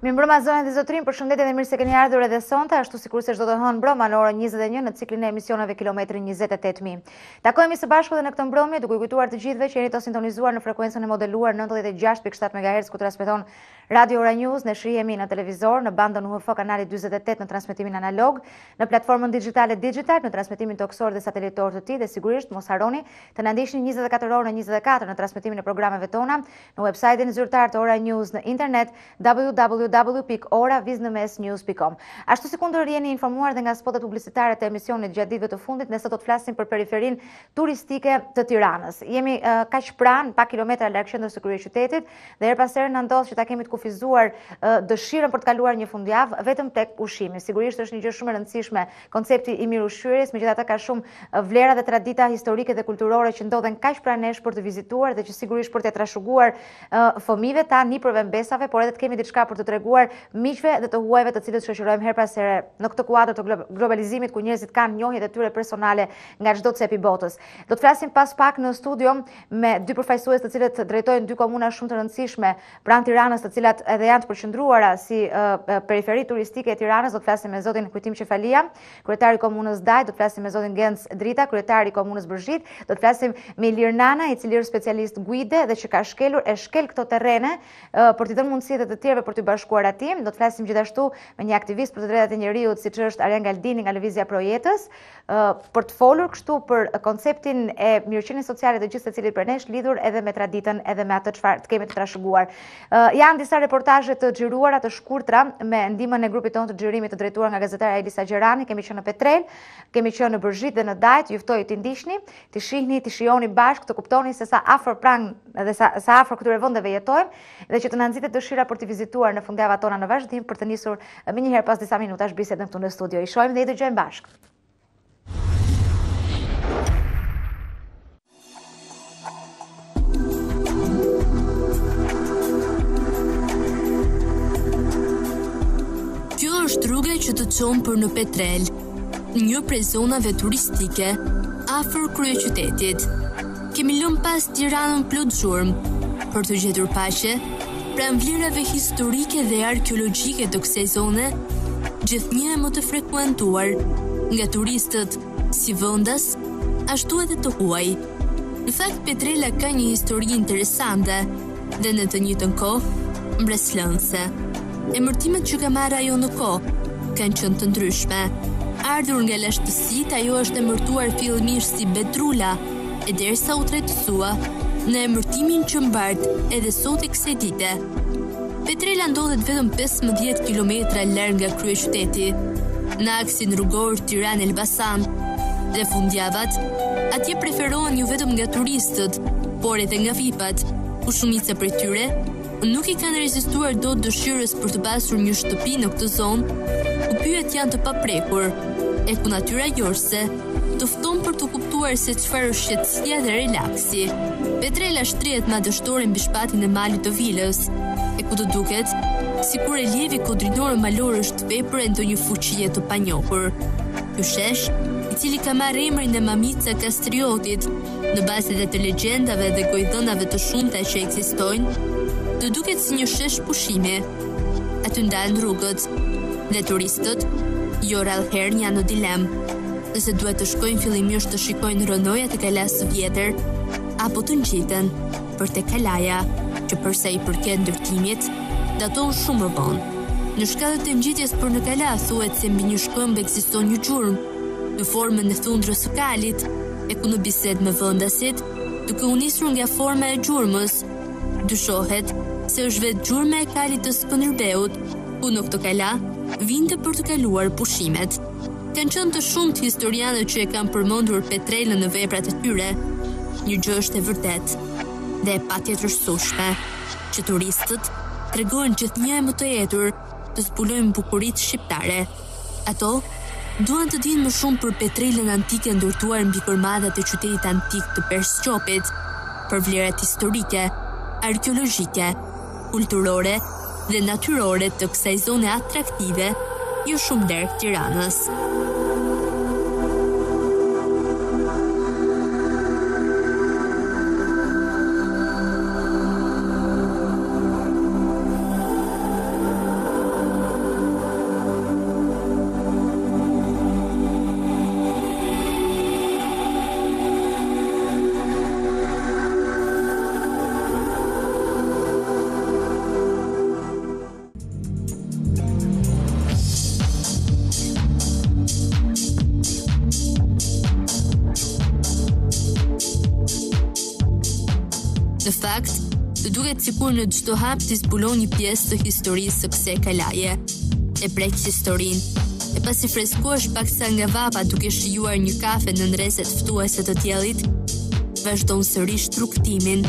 Mirëmbrëma zonën dhe zotrin, përshëndetje dhe mirë se keni ardhur edhe sonte, ashtu sikur se çdo të hënë mbrëma në orën 21 në ciklin e emisioneve kilometri 28000. Takohemi së bashku edhe në këtë mbrëmje duke kujtuar të gjithëve që jeni të sintonizuar në frekuencën e modeluar 96.7 MHz ku transmeton Radio Ora News, ne shihemi në televizor në bandën UHF kanali 48 në transmetimin analog, në platformën digjitale Digital, në transmetimin toksor dhe satelitor të tij dhe sigurisht mos harroni të na ndiqni 24 orë në 24 në transmetimin e programeve tona në websajtin zyrtar të Ora News në internet www.oraviznews.com. Ashtu si kundër jeni informuar dhe nga spotet publicitare të emisionit gjatë ditëve të fundit, ne sot do të flasim për periferin turistike të Tiranës. Jemi kaq pranë, pak kilometra larg qendrës së kryeqytetit dhe her pas here na ndodh që ta kemi të kufizuar dëshirën për të kaluar një fundjavë vetëm tek ushqimi. Sigurisht është një gjë shumë e rëndësishme koncepti i mirëushqyerjes, megjithatë ka shumë vlera dhe tradita historike dhe kulturore që ndodhen kaq pranë nesh për të vizituar dhe që sigurisht për të trashëguar fëmijëve ta nipërve mbesave, por edhe të kemi diçka për të treguar miqve dhe të huajve të cilët shoqërojmë her pas here në këtë kuadër të globalizimit ku njerëzit kanë njohjet e tyre personale nga çdo cep i botës. Do të flasim pas pak në studio me dy përfaqësues të cilët drejtojnë dy komuna shumë të rëndësishme pranë Tiranës, të cilat edhe janë të përqendruara si periferi turistike e Tiranës. Do të flasim me zotin Kujtim Qefalia, kryetari i komunës Daj, do të flasim me zotin Genc Drita, kryetari i komunës Bërzhit, do të flasim me Ilir Nana, i cili është specialist guide dhe që ka shkel këto terrene për t'i dhënë mundësitë të tjerëve për t'i bashkuar atij. Do të flasim gjithashtu me një aktivist për të drejtat e njerëzit, siç është Arjan Galdini nga Lëvizja Projektës, për të folur kështu për konceptin e mirëqenies sociale të gjithë secilit prej nesh lidhur edhe me traditën edhe me atë çfarë të kemi të trashëguar. Janë disa reportazhe të xhiruara të shkurtra me ndihmën e grupit tonë të xhirimit të drejtuar nga gazetarja Elisa Gjerani. Kemi qenë në Petrel, kemi qenë në Bërzhit dhe në Dajt. Ju ftoj të ndiqni, të shihni, të shijoni bashkë, të kuptoni se sa afër pranë dhe sa afër këtyre vendeve jetojmë dhe që të na nxitet dëshira për të vizituar në fundjavën tona në vazhdim për të nisur më njëherë pas disa minutash bisedën këtu në studio. I shohim dhe i dëgjojmë bashkë. Kjo është rruga që të çon për në Petrel, një prej zonave turistike afër kryeqytetit. Kemi lënë pas Tiranën plot zhurmë për të gjetur paqe pranë vlerave historike dhe arkeologjike të kësaj zone, gjithnjë e më të frekuentuar nga turistët si vendas, ashtu edhe të huaj. Në fakt, Petrela ka një histori interesante dhe në të njëjtën kohë mbreslënse. Emërtimet që ka marrë ajo në kohë kanë qenë të ndryshme. Ardhur nga lashtësit, ajo është emërtuar fillimisht si Betrula, e derisa u tretësua në emërtimin që mbart edhe sot e kësaj dite. Petrela ndodhet vetëm 15 kilometra larg nga kryeqyteti, në aksin rrugor Tiranë-Elbasan, dhe fundjavat atje preferohen jo vetëm nga turistët, por edhe nga VIP-at, ku shumica prej tyre nuk i kanë rezistuar dot dëshirës për të pasur një shtëpi në këtë zonë, ku pyet janë të paprekur, e ku natyra jorse të fton për të kuptuar se çfarë është qetësia dhe relaksi. Petrela shtrihet ma dështore mbi shpatin e malit të vilës, e ku të duket sikur relievi kodrinor malor është vepër e ndonjë fuqie të panjohur. Ky shesh, i cili ka marrë emrin e Mamica Kastriotit në bazë edhe të legjendave dhe gojdhënave të shumta që ekzistojnë, të duket si një shesh pushimi. Aty ndalen rrugët dhe turistët jo rallëherë janë në dilemë nëse duhet të shkojnë fillimisht të shikojnë rënojat e kalasë së vjetër apo të ngjiten për te kalaja, që përsa i përket ndërtimit daton shumë më vonë. Në shkallët e ngjitjes për në kala thuhet se mbi një shkëmbë ekziston një gjurmë në formën e thundrës së kalit, e ku në bisedë me vendasit, duke u nisur nga forma e gjurmës, dyshohet se është vetë gjurma e kalit të Skënderbeut, ku në këtë kala vinte për të kaluar pushimet. Kanë qenë të shumtë historianët që e kanë përmendur Petrelën në veprat e tyre. Një gjë është e vërtetë dhe e patjetërsueshme që turistët tregojnë gjithnjë më të jetur të zbulojnë bukuritë shqiptare. Ato duan të dinë më shumë për Petrelën antike ndërtuar mbi përmadhat e qytetit antik të Persqopit, për vlerat historike, arkeologjike, kulturore dhe natyrore të kësaj zone atraktive jo shumë larg Tiranës. Në fakt, të duket sikur në çdo hap të zbulon një pjesë të historisë së kësaj kalaje. E prek historinë, e pasi freskohesh paksa nga vapa duke shijuar një kafe në ndreset ftuese të diellit, vazhdon sërish rrugtimin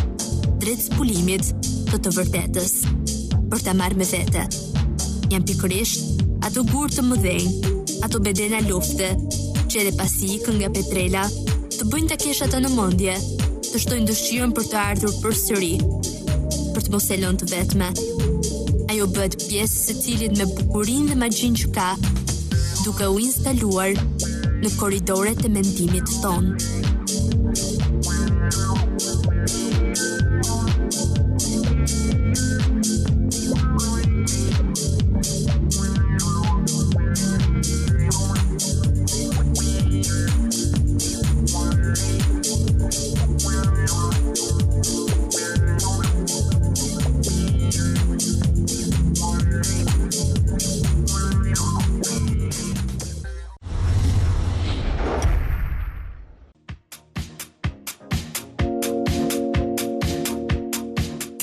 drejt zbulimit të vërtetës, për ta marrë me vete. Janë pikërisht ato gur të mëdhenj, ato bedena lufte, që edhe pasi ikën nga Petrela, të bëjnë ta kesh atë në mendje, të shtojnë dëshirën për të ardhur përsëri, për të mos e lënë të vetme. Ajo bëhet pjesë së cilit me bukurinë dhe magjinë që ka, duke u instaluar në korridoret e mendimit tonë.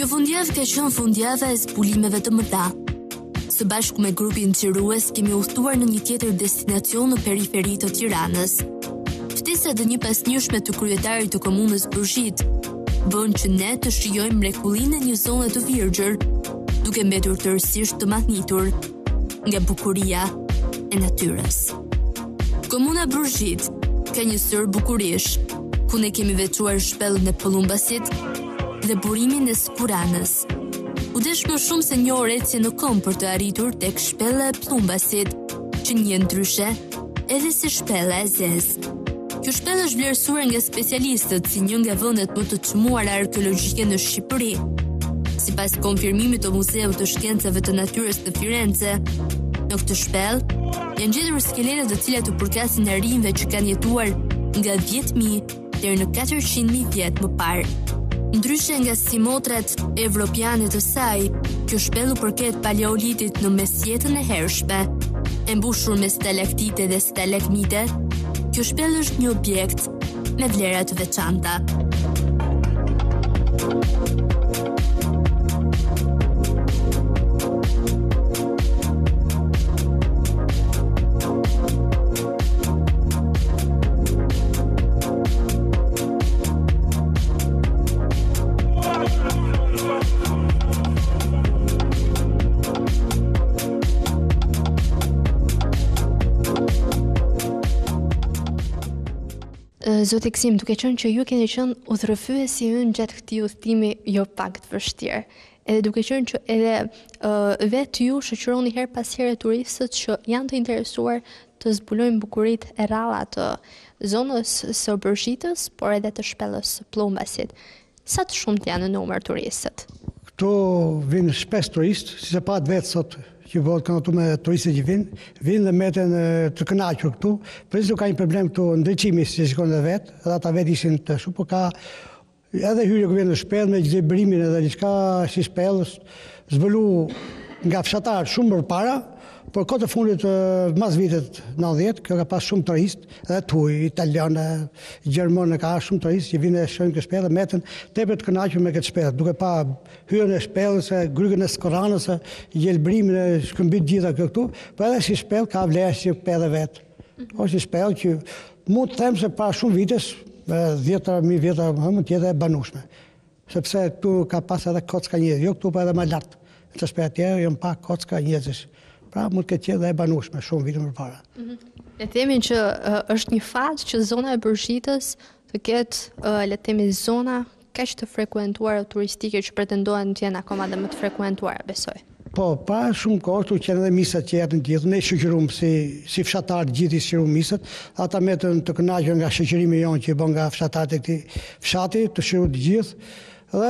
Kjo fundjavë ka qenë fundjava e zbulimeve të mëdha. Së bashku me grupin qirues kemi udhëtuar në një tjetër destinacion në periferi të Tiranës. Ftesa e një pasnjëshme të kryetarit të komunës Bërgjit bën që ne të shijojmë mrekullinë e një zone të virgjër, duke mbetur tërësisht të mahdhitur nga bukuria e natyrës. Komuna Bërgjit ka një sër bukurish, ku ne kemi veçuar shpellën e Pëllumbasit dhe burimin e Skuranës. U desh më shumë se një orë ecje në kom për të arritur tek shpella e Pëllumbasit, që njeh ndryshe edhe si shpella e zezë. Kjo shpellë është vlerësuar nga specialistët si një nga vendet më të çmuara arkeologjike në Shqipëri. Sipas konfirmimit të Muzeut të Shkencave të Natyrës të Firenze, në këtë shpellë janë gjetur skelete të cilat të përkasin arrinjve që kanë jetuar nga 10.000 deri në 400.000 vjet më parë. Ndryshe nga simotrat evropiane të saj, kjo shpellë përket paleolitit në mesjetën e hershme, e mbushur me stalaktite dhe stalagmite. Kjo shpellë është një objekt me vlera të veçanta. Zoti Gzim, duke qenë që ju keni qenë udhërrëfyesi ynë gjatë këtij udhëtimi jo pak të vështirë, edhe duke qenë që edhe vetë ju shoqëroni her pas here turistët që janë të interesuar të zbulojnë bukuritë e rralla të zonës së Bërgjitës, por edhe të shpellës së Pëllumbasit. Sa të shumt janë në numër turistët? Këtu vinë shpesh turistë, si se pat vetë sot që bëhet këtu me turistët që vinë dhe meten të kënaqur këtu. Prezidenti ka një problem këtu ndriçimi, si shikon edhe vetë, edhe ata vetë ishin të shumë, por ka edhe hyrje ku vjen në shpellë me gjëbrimin edhe diçka si shpellës, zbulu nga fshatar shumë më parë, por kohë të fundit mas vitet 90, kjo ka pas shumë turistë, edhe tuj, italianë, gjermanë, ka shumë turistë që vinë e shohin këtë shpellë, meten tepër të kënaqur me këtë shpellë, duke pa hyrjen e shpellës, grykën e Skuranës, gjelbrimin e shkëmbit gjitha këtu, por edhe si shpellë ka vlerë si shpellë vetë. Është një shpellë që mund të them se para shumë vitesh, 10.000 vjetra më tjetë e banueshme. Sepse këtu ka pas edhe kocka njerëz, jo këtu po edhe më lart. Në shpellë tjerë janë pa kocka njerëzish. Pra mund të ketë dhe e banueshme shumë vite më parë. Le të themi që është një fat që zona e Bërgjitës të ketë, le të themi, zona kaq të frekuentuara turistike që pretendohen të jenë akoma dhe më të frekuentuara, besoj. Po, pa shumë kohë këtu që edhe misat që jetën gjithë, ne shoqërum si fshatar gjithë i shoqërum misat, ata meten të kënaqur nga shoqërimi jonë që bën nga fshatarët e këtij fshati, të shoqëruar të gjithë. Dhe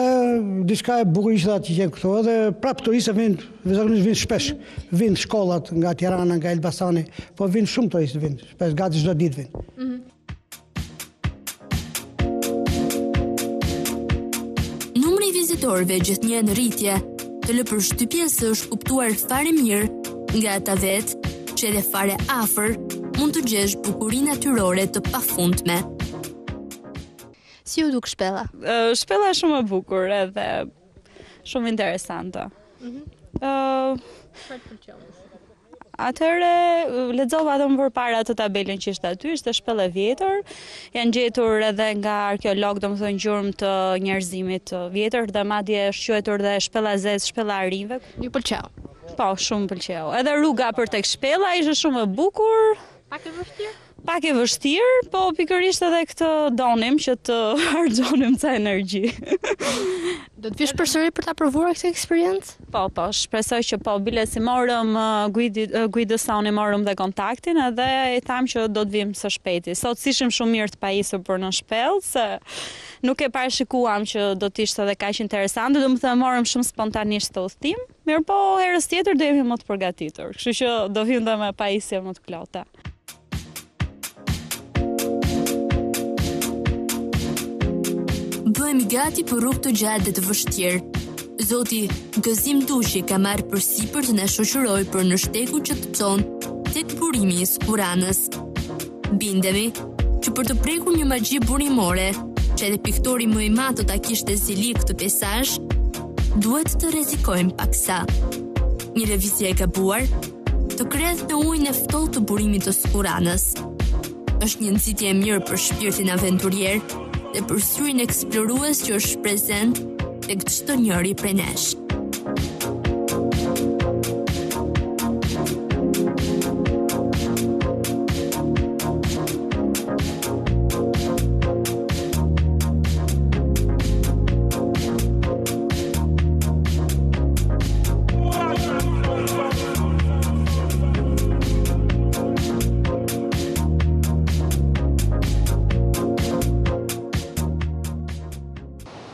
diçka e bukur ishte atë që janë këtu, edhe prapë turistët vinë shpesh, vinë shkollat nga Tirana, nga Elbasani, po vinë shumë turistë shpesh, gati çdo ditë vinë. Numri i vizitorëve gjithnjë në rritje, të lëpërshtypjes është kuptuar fare mirë nga ata vetë që edhe fare afër mund të gjesh bukurinë natyrore të pafundme. Si ju duk shpella? Shpella është shumë e bukur edhe shumë interesante. Atëherë lexova edhe më përpara të tabelën që ishte aty, ishte shpellë e vjetër. Janë gjetur edhe nga arkeolog, domethënë gjurmë të njerëzimit të vjetër, dhe madje është quajtur dhe shpella e zezë, shpella e arive. Ju pëlqeu? Po, shumë pëlqeu. Edhe rruga për tek shpella ishte shumë e bukur. Pak e vështirë? Pak e vështirë, po pikërisht edhe këtë donim që të harxhonim ca energji. Do të vish përsëri për ta provuar këtë eksperiencë? Po, shpresoj që po, bile si morëm guidës sonë, morëm dhe kontaktin edhe i tham që do të vim së shpejti. Sot ishim shumë mirë të pajisur për në shpellë, se nuk e parashikuam që do të ishte edhe kaq interesante, domethënë morëm shumë spontanisht të udhtim, mirë po herës tjetër do jemi më të përgatitur, kështu që do vim dhe me pajisje më të plota. Bëhemi gati për rrugë të gjatë dhe të vështirë. Zoti Gëzim Dushi ka marrë përsipër të na shoqërojë për në shteku që të çon tek burimi i Skuranës. Bindemi që për të prekur një magji burimore, që edhe piktori më i madh do ta kishte zili këtë peizazh, duhet të rrezikojmë paksa. Një lëvizje e gabuar të krehet në ujin e ftohtë të burimit të Skuranës. Është një nxitje e mirë për shpirtin aventurier dhe për syrin eksplorues që është prezent tek çdo njëri prej nesh.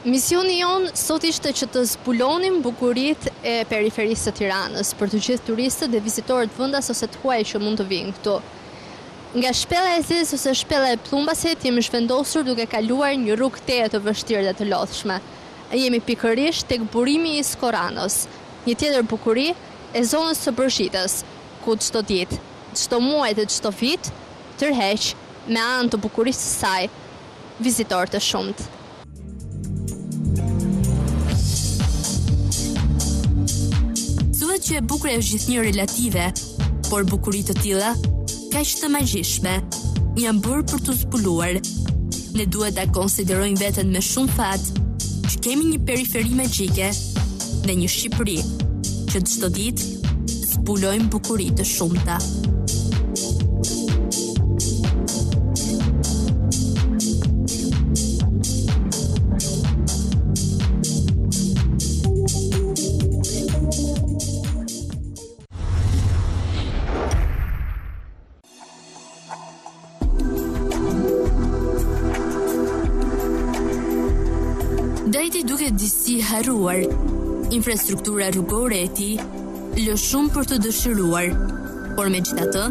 Misioni jonë sot ishte që të zbulonim bukuritë e periferisë së Tiranës për të gjithë turistët dhe vizitorët vendas ose të huaj që mund të vinë këtu. Nga shpella e zezë ose shpella e Plumbasit jemi zhvendosur duke kaluar një rrugë teje të vështirë dhe të lodhshme. Jemi pikërisht tek burimi i Skoranës, një tjetër bukuri e zonës së Bërshitës, ku çdo ditë, çdo muaj dhe çdo vit tërheq me anë të bukurisë së saj vizitorë të shumtë. Që e bukur është gjithnjë relative, por bukuritë të tilla, kaq të magjishme, janë bërë për të zbuluar. Ne duhet ta konsiderojmë veten me shumë fat që kemi një periferi magjike dhe një Shqipëri që çdo ditë zbulojmë bukuri të shumta. Dajti duket disi harruar, infrastruktura rrugore e tij lë shumë për të dëshiruar, por megjithatë,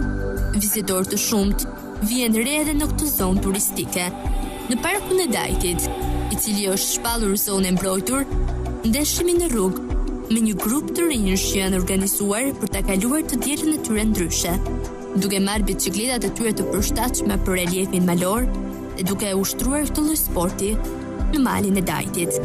vizitorë të shumtë vijnë re edhe në këtë zonë turistike. Në parkun e Dajtit, i cili është shpallur zonë e mbrojtur, ndeshemi në rrugë me një grup të rinj që janë organizuar për ta kaluar të dielën e tyre ndryshe, duke marrë biçikletat e tyre të përshtatshme për reliefin malor dhe duke e ushtruar këtë lloj sporti në malin e Dajtit.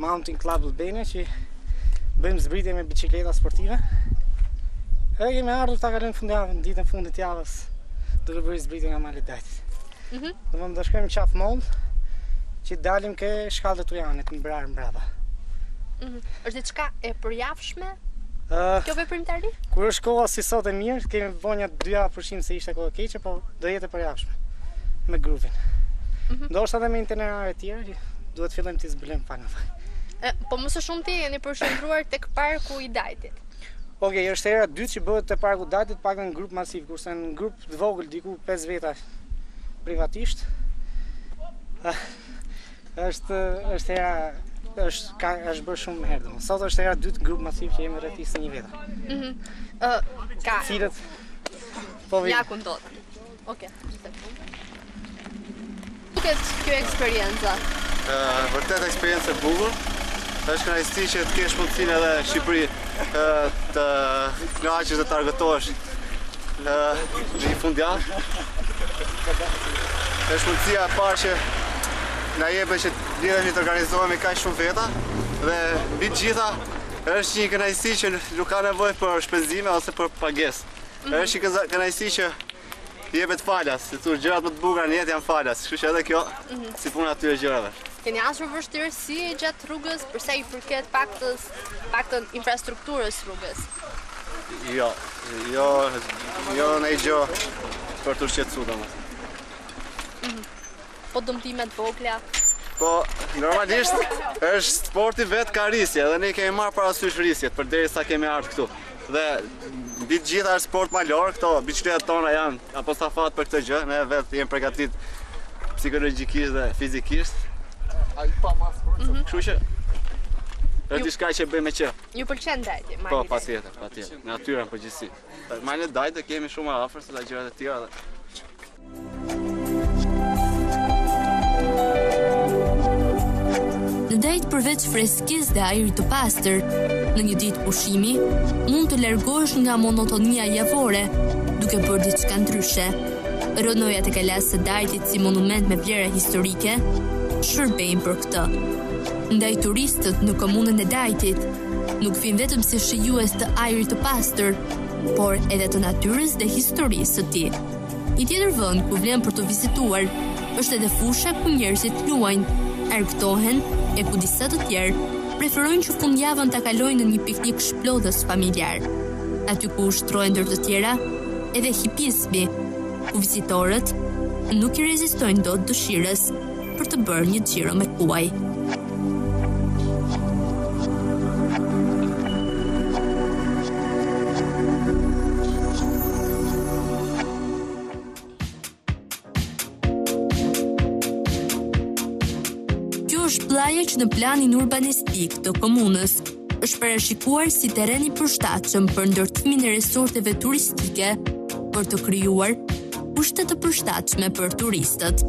Mountain Club Albania që bëjmë zbritje me bicikleta sportive. E kemi ardhur ta kalojmë fundjavën, ditën fundit të javës, duke bërë zbritje nga mali i Dajtit. Do shkojmë qaf moll që dalim ke shkallët e Tujanit në Brar mbrapa. Është diçka e përjavshme? Kjo veprimtari? Kur është koha si sot e mirë, kemi vonja 2 javë përshim se ishte kohë e keqe, po do jetë e përjavshme me grupin. Ndoshta edhe me itinerare të tjera që duhet fillojmë të zbulojmë pak nga pak. Po më së shumti jeni përshëndruar tek parku i Dajtit. Okej, është hera dytë që bëhet te Parku Dajtit, pak në grup masiv, kurse në grup të vogël diku 5 veta privatisht. Është hera është bërë shumë herë domoshta. Sot është hera dytë grup masiv që jemi rreth 21 veta. Ka. Cilët po vi. Ja ku ndodh. Okej. Duket kjo eksperjenca. Vërtet eksperiencë e bukur. Është kënaqësi që të kesh mundësinë edhe në Shqipëri të kënaqesh dhe të argëtohesh në një fundjavë. Është mundësia e parë që na jepet që lidhemi të organizohemi kaq shumë veta dhe mbi të gjitha është një kënaqësi që nuk ka nevojë për shpenzime ose për pagesë. Është një kënaqësi që jepet falas, se thua gjërat më të bukura në jetë janë falas, kështu që edhe kjo si puna atyre gjërave. Keni asur vështirësi gjatë rrugës përsa I përket paktën infrastrukturës rrugës? Jo në i gjë për të shqetësuar domethënë. Po dëmtimet vogla? Po, normalisht është sporti vetë ka rrisje dhe ne kemi marrë parasysh rrisjet përderisa kemi ardhur këtu. Dhe mbi të gjitha është sport malor, këto biçikletat tona janë apostafat për këtë gjë, ne vetë jemi përgatit psikologjikisht dhe fizikisht. Kështu që është diçka që bëjmë që. Ju pëlqen Dajti? Po, patjetër. Natyra në përgjithësi. Malin e Dajtit kemi shumë më afër se gjërat e tjera. Në Dajt përveç freskisë dhe ajrit të pastër, në një ditë pushimi, mund të largohesh nga monotonia javore, duke bërë diçka ndryshe. Rronojat e kalasë së Dajtit si monument me vlera historike shërbejnë për këtë. Ndaj turistët në komunën e Dajtit nuk vijnë vetëm si shijues të ajrit të pastër, por edhe të natyrës dhe historisë së tij. Një tjetër vend ku vlen për të vizituar është edhe fusha ku njerëzit luajnë, argëtohen e ku disa të tjerë preferojnë që fundjavën ta kalojnë në një piknik shplodhës familjar. Aty ku ushtrohen ndër të tjera edhe hipismi, ku vizitorët nuk I rezistojnë dot dëshirës për të bërë një xhiro me kuaj. Kjo është plaja që në planin urbanistik të komunës është parashikuar si terren I përshtatshëm për ndërtimin e resorteve turistike për të krijuar kushte të përshtatshme për turistët.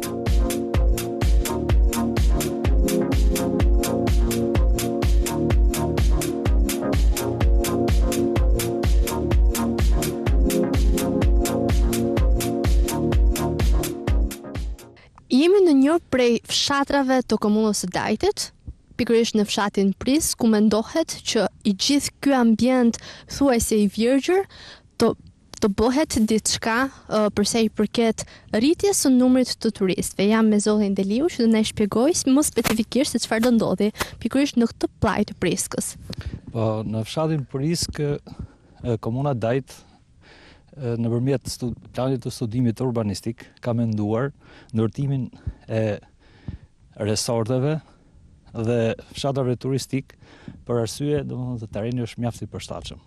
Jemi në një prej fshatrave të komunës së Dajtit, pikërisht në fshatin Pris, ku mendohet që I gjithë ky ambient thuajse I vjergjër të bëhet diçka përsa I përket rritjes së numrit të turistëve. Jam me Zollin Deliu që do na shpjegojë më specifikisht se çfarë do ndodhi pikërisht në këtë plaj të Priskës. Po, në fshatin Prisk, komuna Dajt nëpërmjet planit të studimit urbanistik ka menduar ndërtimin e resorteve dhe fshatrave turistik për arsye domethënë të terreni është mjaft I përshtatshëm.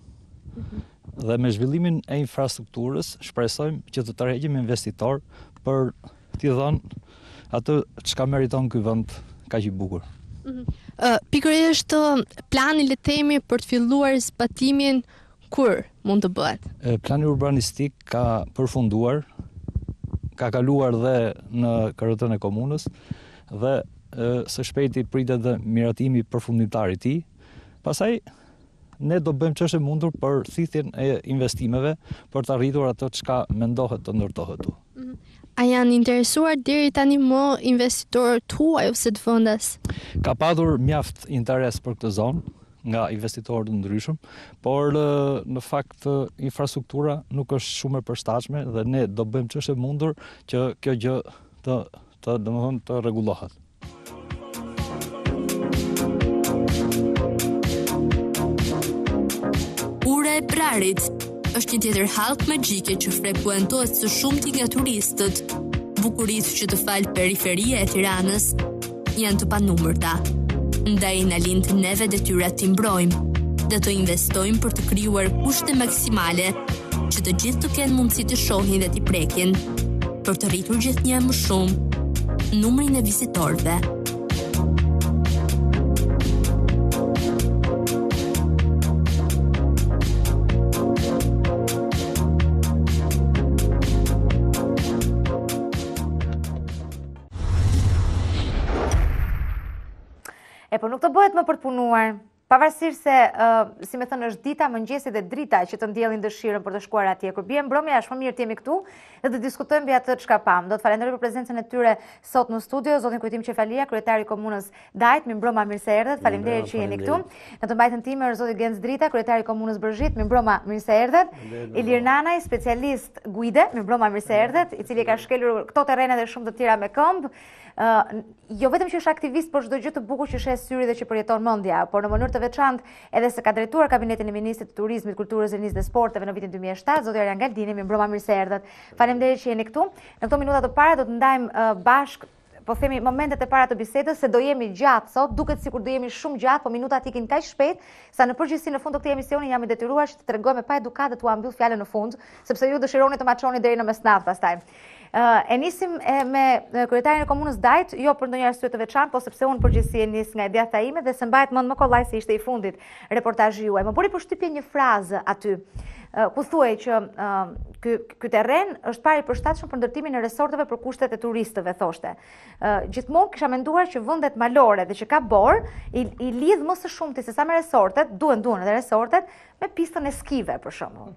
Dhe me zhvillimin e infrastrukturës shpresojmë që të tërheqim investitor për t'i dhënë atë çka meriton ky vend kaq I bukur. Pikërisht plani le të themi për të filluar zbatimin kur mund të bëhet? Plani urbanistik ka përfunduar, ka kaluar dhe në KRT-n e komunës dhe së shpejti pritet dhe miratimi përfundimtar I tij. Pastaj ne do bëjmë ç'është e mundur për thithjen e investimeve për të arritur ato çka mendohet të ndërtohet tu. A janë interesuar deri tani më investitorët huaj ose të vendas? Ka padur mjaft interes për këtë zonë nga investitorë të ndryshëm, por në fakt infrastruktura nuk është shumë e përshtatshme dhe ne do bëjmë ç'është e mundur që kjo gjë domethënë të rregullohet. Ura e Prarit është një tjetër hallk magjike që frekuentohet së shumti nga turistët. Bukuritë që të fal periferia e Tiranës janë të panumërta. Ndaj na lind neve detyra t'i mbrojmë. dhe të investojnë për të krijuar kushte maksimale që të gjithë të kenë mundësi të shohin dhe t'i prekin, për të rritur gjithnjë më shumë numrin e vizitorëve. Po nuk të bëhet më për të punuar, pavarësisht se, si me thënë, është dita, mëngjesi dhe drita që të ndjellin dëshirën për të shkuar atje. Kur bie mbrëmja, është më mirë të jemi këtu dhe të diskutojmë mbi atë çka pam. Do të falenderoj për prezencën e tyre sot në studio, zotin Kujtim Qefalia, kryetari i komunës Dajt, mirëmbrëma, mirë se erdhët. Faleminderit që jeni këtu. Në të mbajtën time është zoti Genc Drita, kryetari i komunës Bërgjit, mirëmbrëma, mirë se erdhët. Ilir Nanaj, specialist guide, mirëmbrëma, mirë se erdhët, i cili ka shkelur këto terrene dhe shumë të tjera me këmbë. Jo vetëm që është aktivist për çdo gjë të bukur që shes syri dhe që përjeton mendja, por në mënyrë të veçantë edhe se ka drejtuar kabinetin e ministrit të turizmit, kulturës, rinisë dhe sporteve në vitin 2007, zoti Arjan Galdini, mirëmbrëma, mirë se erdhët. Faleminderit që jeni këtu. Në këto minuta të para do të ndajmë bashkë, po themi, momentet e para të bisedës, se do jemi gjatë sot, duket sikur do jemi shumë gjatë, po minutat ikin kaq shpejt, sa në përgjithësi në fund të këtij emisioni jam i detyruar që të tregoj me pa edukat dhe t'u mbyll fjalën në fund, sepse ju dëshironi të ma çoni deri në mesnatë pastaj. E nisim me kryetarin e komunës Dajt, jo për ndonjë arsye të veçantë, po sepse unë përgjithësi e nis nga djatha ime dhe se mbahet mend më kollaj se ishte i fundit reportazhi juaj. Më bëri përshtypje një frazë aty, ku thuaj që ky terren është pari përshtatshëm për ndërtimin e resorteve për kushtet e turistëve, thoshte. Gjithmonë kisha menduar që vendet malore dhe që ka bor i lidh më së shumti se sa me resortet, duhen edhe resortet me pistën e skive për shembull.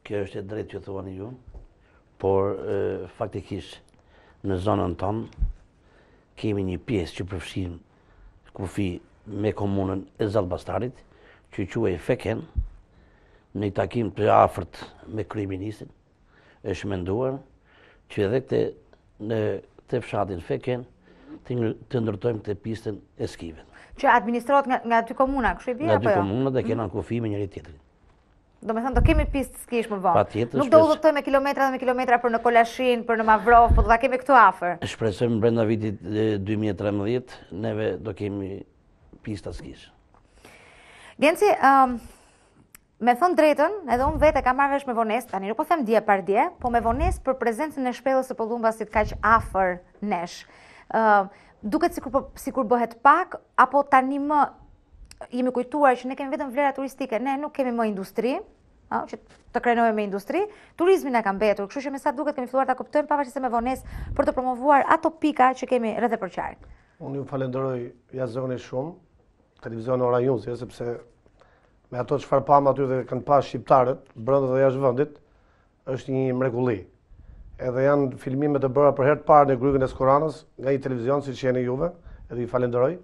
Kjo është e drejtë që thuani ju, por faktikisht në zonën tonë kemi një pjesë që përfshin kufi me komunën e Zallbastarit, që quhej Feken, në një takim të afërt me kryeministin, është menduar që edhe te fshatin Feken të ndërtojmë të pistën e skive. Që administrohet nga dy komuna, kështu i bie apo jo? Nga dy komuna dhe kena në kufi me njëri tjetrin. Do me thënë, do kemi pistë skish më vonë. Patjetër. Nuk do udhëtoj me kilometra dhe me kilometra për në Kolashin, për në Mavrov, po do ta kemi këtu afër. Shpresojmë brenda vitit 2013 neve do kemi pista skish. Genci, me thënë drejtën, edhe unë vetë e kam marrë vesh me vonesë, tani nuk po them dje par dje, po me vonesë për prezencën e shpellës së Pollumbasit kaq afër nesh. Duket sikur bëhet pak, apo tani më jemi kujtuar që ne kemi vetëm vlera turistike, ne nuk kemi më industri, që të krenojmë me industri, turizmi na ka mbetur, kështu që me sa duket kemi filluar ta kuptojmë pavarësisht se me vonesë për të promovuar ato pika që kemi rreth e përqark. Unë ju falenderoj jashtëzakonisht shumë televizion Ora Junzi, sepse me ato çfarë pam aty dhe kanë pas shqiptarët brenda dhe jashtë vendit, është një mrekulli. Edhe janë filmime të bëra për herë të parë në Grykën e Skoranës nga një televizion siç jeni juve, edhe ju falenderoj.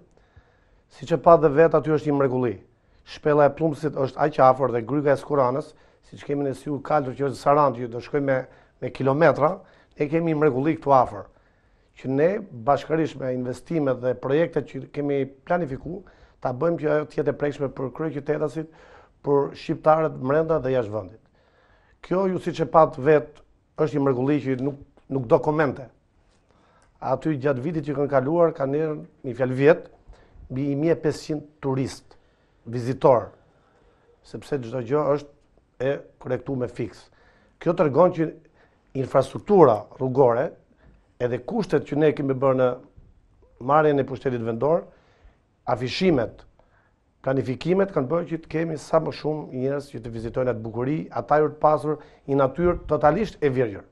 Si që pa dhe vetë aty është një mrekulli. Shpella e Plumsit është aq afër dhe Gryka e Skoranës, siç kemi në Siu Kaltër që është Sarandë, që do shkojmë me kilometra, ne kemi një mrekulli këtu afër. Që ne bashkërisht me investimet dhe projektet që kemi planifikuar, ta bëjmë që ajo të jetë e prekshme për kryeqytetasit, për shqiptarët brenda dhe jashtë vendit. Kjo ju siç e pat vetë është një mrekulli që nuk do komente. Aty gjatë vitit që kanë kaluar kanë nërë një fjalë vjet mbi 1500 turist, vizitor, sepse çdo gjë është e korrektuar me fiks. Kjo tregon që infrastruktura rrugore edhe kushtet që ne kemi bërë në marrjen e pushtetit vendor, afishimet, planifikimet kanë bërë që të kemi sa më shumë njerëz që të vizitojnë atë bukuri, atë ajër të pasur, një natyrë totalisht e virgjër.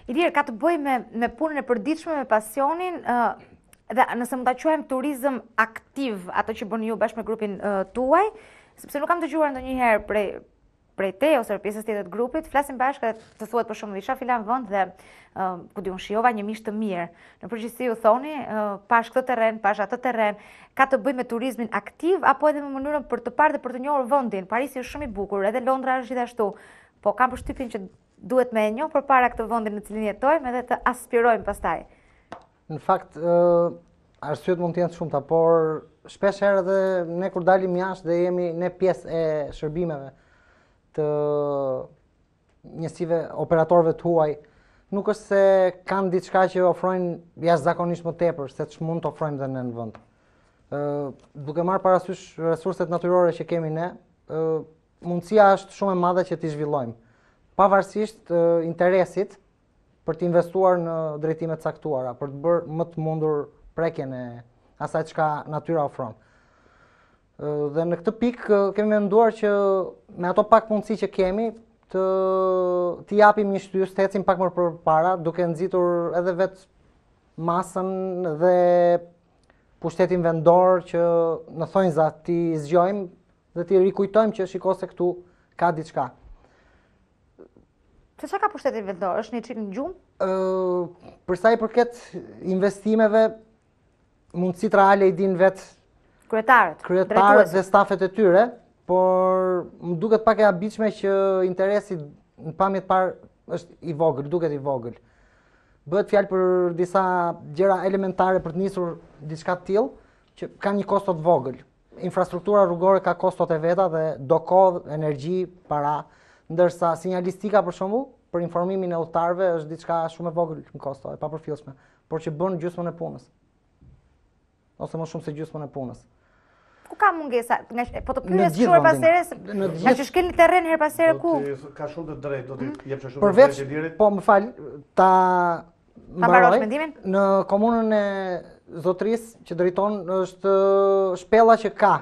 Ilir, ka të bëjë me punën e përditshme, me pasionin, dhe nëse mund ta quajmë turizëm aktiv, ato që bëni ju bashkë me grupin tuaj, sepse nuk kam dëgjuar ndonjëherë prej te ose pjesës tjetër të grupit, flasim bashkë të thuhet për shembull isha filan vend dhe ku diun shijova një mish të mirë. Në përgjithësi u thoni, pash këtë terren, pash atë terren, ka të bëjë me turizmin aktiv apo edhe me mënyrën për të parë dhe për të njohur vendin. Parisi është shumë i bukur, edhe Londra është gjithashtu, po kam përshtypjen që duhet me e njoh përpara këtë vendin në cilin jetojmë edhe të aspirojmë pastaj. Në fakt, arsyet mund të jenë shumëta, por shpesh herë edhe ne kur dalim jashtë dhe jemi ne pjesë e shërbimeve të njësive operatorëve të huaj, nuk është se kanë diçka që ofrojnë jashtëzakonisht më tepër, se që mund të ofrojmë dhe në vend. Duke marrë parasysh resurset natyrore që kemi ne, mundësia është shumë e madhe që t'i zhvillojmë, pavarësisht interesit për t'investuar në drejtime të caktuara, për të bërë më të mundur prekjen e asaj çka natyra ofron. Dhe në këtë pikë kemi menduar që me ato pak mundësi që kemi t'i japim një shtys, të ecim pak më përpara, duke nxitur edhe vetë masën dhe pushtetin vendor që në thonjza t'i zgjojmë dhe t'i rikujtojmë që shiko se këtu ka diçka. Se çka ka pushteti vendor? Është një çik në gjumë? Për sa i përket investimeve, mundësitë reale i din vetë kryetarët dhe stafet e tyre, por më duket pak e habitshme që interesi në pamje të parë është i vogël, duket i vogël. Bëhet fjalë për disa gjëra elementare për të nisur diçka të tillë që kanë një kosto të vogël. Infrastruktura rrugore ka kostot e veta dhe do kohë, energji, para, ndërsa sinjalistika për shembull, për informimin e udhëtarëve është diçka shumë e vogël në kosto, e papërfillshme, por që bën gjysmën e punës. Ose më shumë se gjysmën e punës. Ku ka mungesa? Po të pyes shumë herpas nga që shkelni terren her pas here ku? Ka shumë të drejtë, do të jep shumë përveç, po më fal, ta mbaroj mendimin? Në komunën e Zotërisë që drejton është shpella që ka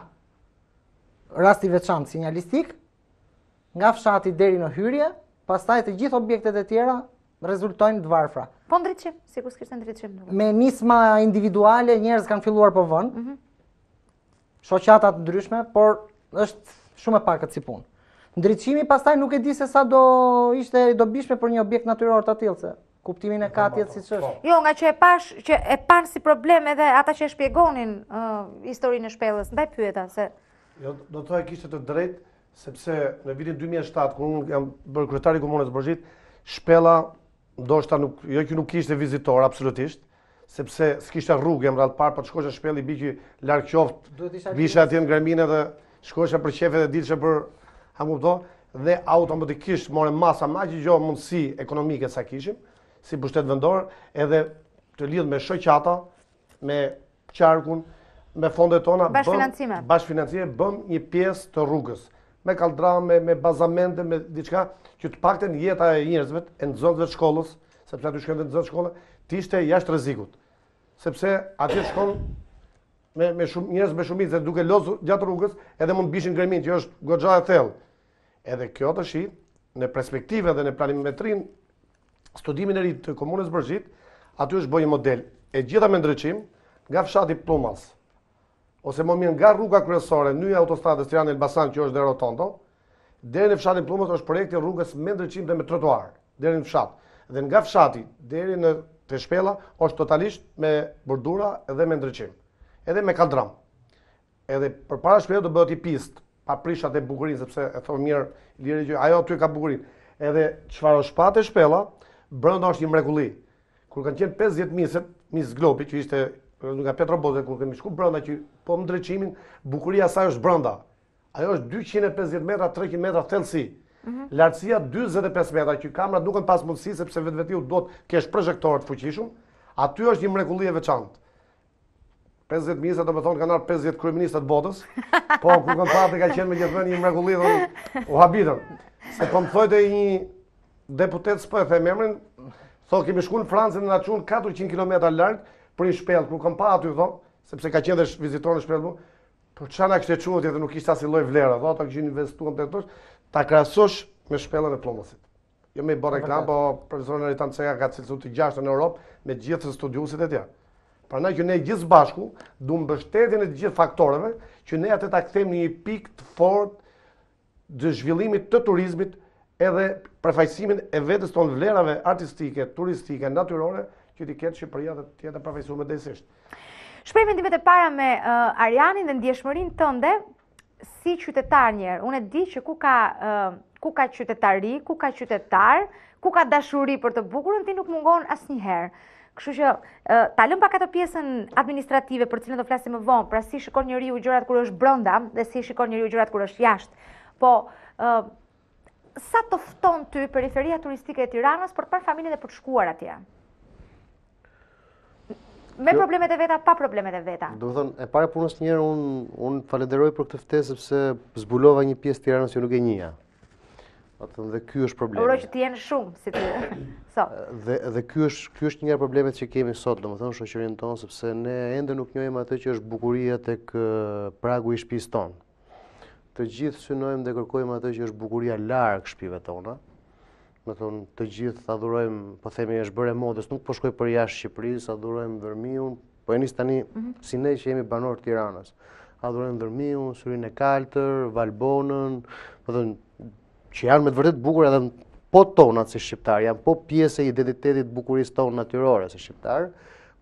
rast i veçantë sinjalistik, nga fshati deri në hyrje, pastaj të gjithë objektet e tjera rezultojnë të varfra. Po ndritshim, sikur s'kishte ndritshim. Me nisma individuale njerëz kanë filluar po vënë. Shoqata të ndryshme, por është shumë e pakët si punë. Ndritshimi pastaj nuk e di se sa do ishte i dobishme për një objekt natyror të tillë, se kuptimin e ka tjetë siç është. Jo, nga që e panë si problem edhe ata që e shpjegonin historinë e shpellës, ndaj pyeta se jo, do të thojë kishte të drejtë, sepse në vitin 2007 kur unë jam bërë kryetari i komunës Borzhit, shpella ndoshta nuk që nuk kishte vizitor absolutisht, sepse s'kishte rrugë jam rrallë parë, po të shkosh në shpellë i biki larg qoftë, visha atje në Graminë dhe shkosh për qefe dhe dilshe për hamupto, dhe automatikisht more masa më aq gjë mundësi ekonomike sa kishim, si pushtet vendor, edhe të lidh me shoqata, me qarkun, me fondet tona, bashkëfinancime, bëm një pjesë të rrugës, me kaldrame, me bazamente, me diçka që të paktën jeta e njerëzve, e nxënësve të shkollës, sepse aty shkojnë nxënës shkollë, të ishte jashtë rrezikut. Sepse atje shkon me shumë njerëz me shumicë duke lozur gjatë rrugës, edhe mund bishin Graminë që është goxha e thellë. Edhe kjo të shi, në perspektive dhe në planimetrin, studimin e ri të komunës Borzhit, aty është bërë një model e gjitha me ndryqim nga fshati Pllumas, ose më mirë nga rruga kryesore, nyja autostradës Tirana-Elbasan që është dhe Rotondo, deri në fshatin Pllumas është projekti rrugës me ndryqim dhe me trotuar, deri në fshat. Dhe nga fshati deri në te shpella është totalisht me bordura edhe me ndryqim, edhe me kaldram. Edhe përpara shpellës do bëhet i pistë, pa prishat e bukurinë, sepse e thonë mirë lirë që ajo aty ka bukurinë. Edhe çfarë shpatë shpella, brenda është një mrekulli. Kur kanë qenë 50 misët, mis glopi që ishte nga Petroboze, kur kemi shku brenda që po më ndryqimin, bukuria saj është brenda. Ajo është 250 metra, 300 metra thellësi. Lartësia 45 metra, që kamerat nuk kanë pas mundësi, sepse vetë do të kesh projektorë të fuqishëm, aty është një mrekulli e veçantë. 50 misa do të thonë kanë ardhur 50 kryeministë të botës, po kur kanë parë ka qenë me gjithmonë një mrekulli dhe u habitën. Se po më thotë një deputet s'po e them emrin, thonë kemi shkuar në Francë në na çun 400 kilometra larg për një shpellë, kur kam pa aty thonë, sepse ka qenë dhe vizitor në shpellë, po çana kishte çuar dhe nuk kishte asnjë lloj vlere, thotë ata kishin investuar te ato. Ta krahasosh me shpellën e Pllumasit. Jo me bërë reklam, po profesori Neritan Ceka ka cilësuar të 6 në Europë me gjithë studiuesit e tjerë. Prandaj që ne gjithë bashku duam mbështetjen e të gjithë faktoreve që ne atë ta kthejmë në një pikë të fortë të zhvillimit të turizmit edhe përfaqësimin e vetes tonë vlerave artistike, turistike, natyrore që t'i ketë Shqipëria dhe të jetë e përfaqësuar mëdhësisht. Shpreh mendimet e para me Arianin dhe ndjeshmërinë tënde si qytetar njerë. Unë e di që ku ka qytetari, ku ka qytetar, ku ka dashuri për të bukurën, ti nuk mungon asnjëherë. Kështu që ta lëm pak ato pjesën administrative për cilën do flasim më vonë, pra si shikon njeriu gjërat kur është brenda dhe si shikon njeriu gjërat kur është jashtë. Po sa të fton ty periferia turistike e Tiranës për të parë familjen dhe për të shkuar atje? Me problemet e veta, pa problemet e veta. Do të thonë, e para punës njerë, unë falenderoj për këtë ftesë sepse zbulova një pjesë Tiranës që nuk e njihja. Dhe ky është problemi. Uroj që të jenë shumë si ti. Dhe ky është një nga problemet që kemi sot, domethënë shoqërinë tonë, sepse ne ende nuk njohim atë që është bukuria tek pragu i shtëpisë tonë. Të gjithë synojmë dhe kërkojmë atë që është bukuria larg shtëpive tona. Më thonë, të gjithë adhurojmë, po themi është bërë modës, nuk po shkoj për jashtë Shqipërisë, adhurojmë Dërmiun, po e nis tani si ne që jemi banor Tiranës. Adhurojmë Dërmiun, Syrinë e Kaltër, Valbonën, po thonë, që janë me të vërtet bukur edhe po tonat si shqiptar, janë po pjesë e identitetit bukurisë tonë natyrore si shqiptar,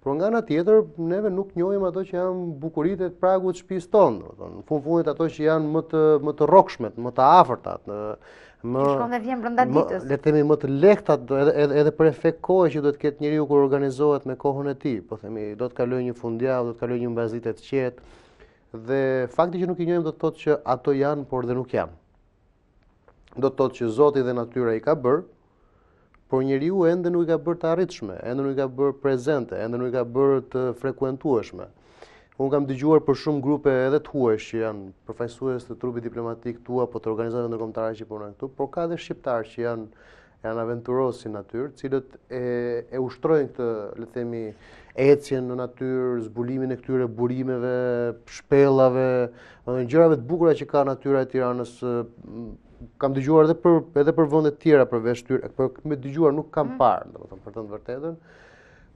por nga ana tjetër neve nuk njohim ato që janë bukuritë e pragut të shtëpisë tonë. Në fundit ato që janë më të rrokshmet, më të afërtat, le të themi më të lehtat edhe për efekt kohe që do të ketë njeriu kur organizohet me kohën e tij. Po themi, do të kalojë një fundjavë, do të kalojë një mbazitë të qetë. Dhe fakti që nuk i njohim do të thotë që ato janë, por dhe nuk janë. Do të thotë që Zoti dhe natyra i ka bërë, por njeriu ende nuk i ka bërë të arritshme, ende nuk i ka bërë prezente, ende nuk i ka bërë të frekuentueshme. Unë kam dëgjuar për shumë grupe edhe të huaj që janë përfaqësues të trupit diplomatik tua, po të organizatave ndërkombëtare që punojnë këtu, por ka edhe shqiptarë që janë aventurosë si natyrë, cilët e ushtrojnë këtë, le të themi, ecjen në natyrë, zbulimin e këtyre burimeve, shpellave, gjërave të bukura që ka natyra e Tiranës. Kam dëgjuar edhe për vende të tjera përveç tyre, por me dëgjuar nuk kam parë, domethënë për të vërtetën.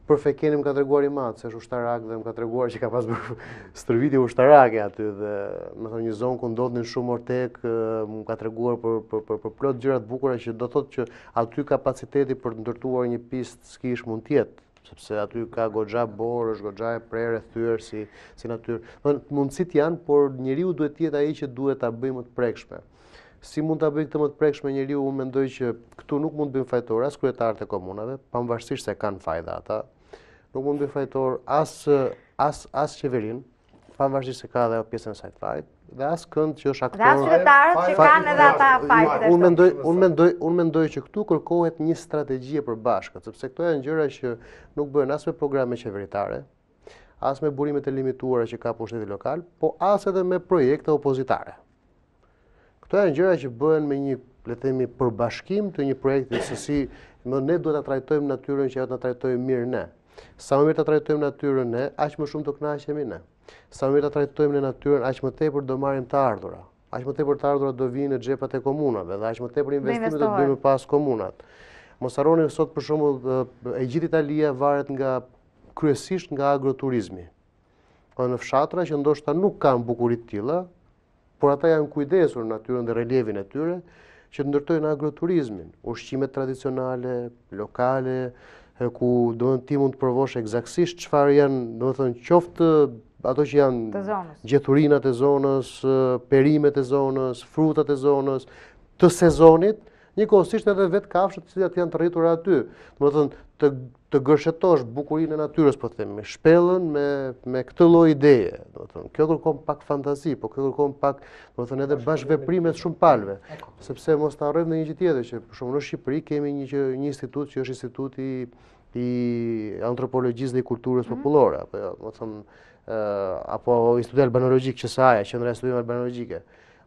Për Fekeni më ka treguar i madh se është ushtarak dhe më ka treguar që ka pas bërë stërvitje ushtarake aty dhe më thonë një zonë ku ndodhin shumë ortek, më ka treguar për plot gjëra të bukura që do thotë që aty kapaciteti për të ndërtuar një pistë skish mund të jetë, sepse aty ka goxha borësh, goxha e prerë thyer si natyrë. Domethënë mundësitë janë, por njeriu duhet të jetë ai që duhet ta bëjë më të prekshme. Si mund ta bëjë këtë më të prekshme njeriu, unë mendoj që këtu nuk mund të bëjmë fajtor as kryetarët e komunave, pavarësisht se kanë fajda ata. Nuk mund të bëjë fajtor as qeverinë, pavarësisht se ka edhe pjesën e saj të fajt, dhe as kënd që është aktor. Dhe as qytetarët që kanë edhe ata fajt. Unë mendoj që këtu kërkohet një strategji e përbashkët, sepse këto janë gjëra që nuk bëhen as me programe qeveritare, as me burimet e limituara që ka pushteti lokal, po as edhe me projekte opozitare. Këto janë gjëra që bëhen me një, le të themi, përbashkim të një projekti se si ne duhet ta trajtojmë natyrën që ajo ta trajtojë mirë ne. Sa më mirë ta trajtojmë natyrën ne, aq më shumë do kënaqemi ne. Sa më mirë ta trajtojmë ne natyrën, aq më tepër do marrim të ardhura. Aq më tepër të ardhura do vinë në xhepat e komunave dhe aq më tepër investime do bëjmë pas komunat. Mos harroni sot për shembull e gjithë Italia varet kryesisht nga agroturizmi. Në fshatra që ndoshta nuk kanë bukuri të tilla, por ata janë kujdesur në natyrën dhe relievin e tyre që të ndërtojnë agroturizmin, ushqimet tradicionale, lokale, ku ti mund të provosh eksaktësisht çfarë janë, domethënë qoftë ato që janë gjethurinat e zonës, perimet e zonës, frutat e zonës, të sezonit, njëkohësisht edhe vetë kafshët të cilat janë të rritura aty. Domethënë të gërshetosh bukurinë e natyrës, po themi, shpellën me këtë lloj ideje. Domethënë, kjo kërkon pak fantazi, po kjo kërkon pak, domethënë edhe bashkëveprime të shumë palëve. Sepse mos ta harrojmë një gjë tjetër që për shembull në Shqipëri kemi një institut që është Instituti i Antropologjisë dhe Kulturës Popullore, apo Instituti Albanologjik QSA-ja, Qendra e Studimeve Albanologjike.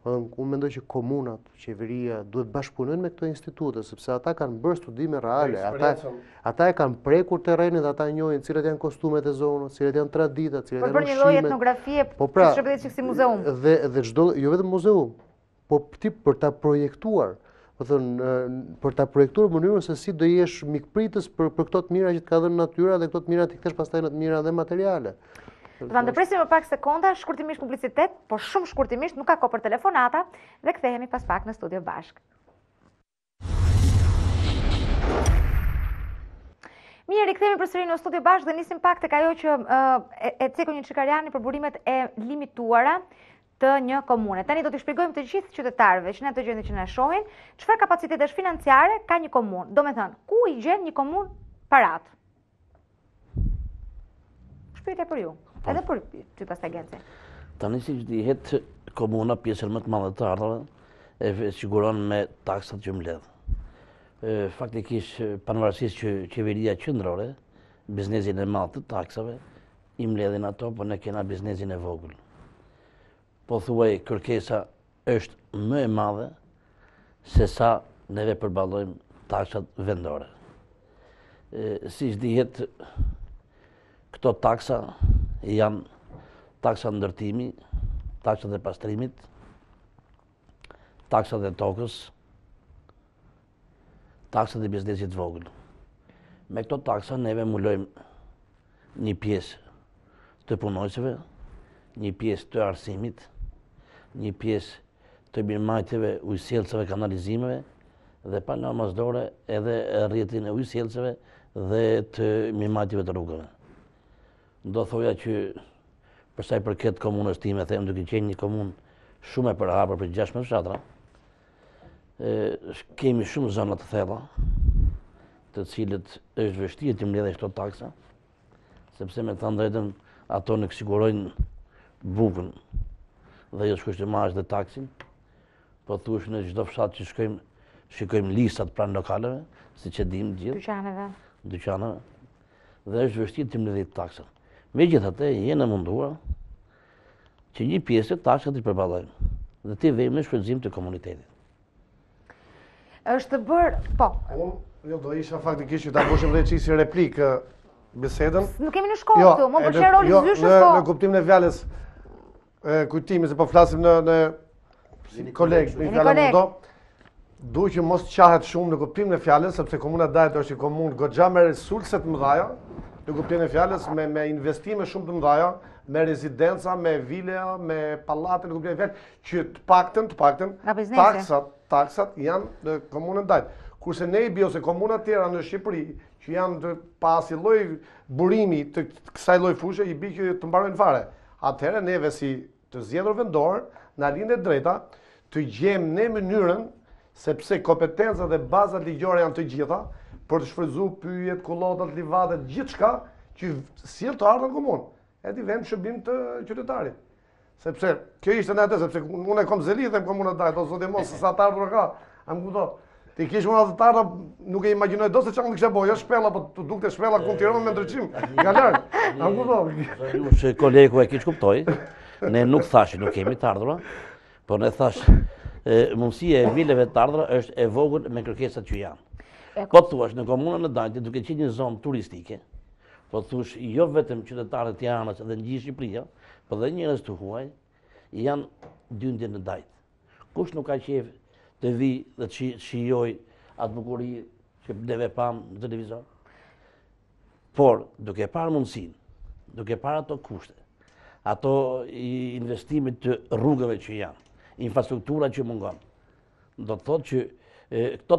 Unë mendoj që komunat, qeveria duhet bashkëpunojnë me këto institute, sepse ata kanë bërë studime reale, ata e kanë prekur terrenin dhe ata njohin cilat janë kostumet e zonës, cilat janë traditat, cilat janë ushqimet. Për një lloj etnografie, që shërbetet çik si muzeum. Dhe çdo, jo vetëm muzeum, po për ta projektuar, për ta projektuar në mënyrën se si do jesh mikpritës për këto të mira që të ka dhënë natyra dhe këto të mira të kthesh pastaj në të mira dhe materiale. Do ta ndërpresim për pak sekonda, shkurtimisht publicitet, por shumë shkurtimisht, nuk ka kohë për telefonata, dhe kthehemi pas pak në studio bashkë. Mirë, rikthehemi përsëri në studio bashkë dhe nisim pak tek ajo që e cekon një Çikariani për burimet e limituara të një komune. Tani do t'i shpjegojmë të gjithë qytetarëve që ne të gjendë që na shohin, çfarë kapacitetesh financiare ka një komunë. Domethënë, ku i gjen një komunë paratë? Shpyetje për ju. Edhe për ty pas të agenci. Tani si që dihet, komuna pjesën më të madhe të ardhave e siguron me taksat që mbledh. Faktikisht, pavarësisht që qeveria qendrore, biznesin e madh të taksave, i mbledhin ato, po ne kena biznesin e vogël. Po thuaj, kërkesa është më e madhe se sa neve përballojmë taksat vendore. Si dihet, këto taksa janë taksa ndërtimi, taksat e pastrimit, taksat e tokës, taksat e biznesit vogël. Me këto taksa neve mulojmë një pjesë të punojësve, një pjesë të arsimit, një pjesë të mirëmbajtjeve ujësjellësve kanalizimeve dhe pa mësdore edhe rrjetin e ujësjellësve dhe të mirëmbajtjeve të rrugëve. Do thoja që për sa i përket komunës time, them duke qenë një komunë shumë e përhapur për 16 fshatra, kemi shumë zona të thella, të cilët është vështirë të mbledhë këto taksa, sepse me thënë drejtën ato nuk sigurojnë bukën dhe jo shkush të marrësh dhe taksin, po thush në çdo fshat që shkojmë, shikojmë listat pranë lokaleve, siç e dimë gjithë. Dyqaneve. Dhe është vështirë të mbledhë taksën. Megjithatë, jena munduar që një pjesë të taksat i përballojmë dhe të vëmë në shfrytëzim të komunitetit. Është bërë, po. Jo, do isha faktikisht që ta bëshim dhe qisi replikë bisedën. Nuk kemi në shkollë këtu, më përshë roli zyshës, po. Në kuptim në fjalës kujtimi, se po flasim në kolegë, në fjallë më do, duhet që mos qahet shumë në kuptim në fjalës, sepse komuna Dajt është një komunë goxha me resurse të mëdhaja, në kuptim në fjalës, me investime shumë të mëdhaja, me rezidenca, me vila, me pallate, në kuptim në fjalës, që të paktën taksat janë në komunën Dajt. Kurse ne i bio se komunat tjera në Shqipëri, që janë të pasi lloj burimi të kësaj lloj fushë, i bi që të mbarojnë fare. Atëherë neve si të zgjedhur vendor, na lind e drejta të gjejmë ne mënyrën, sepse kompetencat dhe bazat ligjore janë të gjitha, për të shfrytzuar pyjet, kullotat, livadet, gjithçka që sjell të ardhën komunë. E ti vend shërbim të qytetarit. Sepse kjo ishte në atë, sepse unë kam zeli them komunat Dajt, ose dhe mos sa të ardhur ka, am kupton. Ti kish unë atë nuk e imagjinoj do se çfarë kishte bëj, jo shpella, po të dukte shpella ku Tiranë me ndryshim. Nga larg. Am kupton. Ju kolegu e kish kuptoi. Ne nuk thash nuk kemi të ardhura, por ne thash mundësia e vileve të ardhura është e vogël me kërkesat që janë. Po thuash në komunën e Dajtit, duke qenë një zonë turistike, po thuash jo vetëm qytetarët e Tiranës dhe në gjithë Shqipëria, por edhe njerëz të huaj janë dyndje në Dajt. Kush nuk ka qejf të vi dhe të shijoj atë bukuri që neve pam në televizor. Por, duke parë mundësin, duke parë ato kushte, ato investimit të rrugëve që janë, infrastruktura që mungon, do të thotë që këto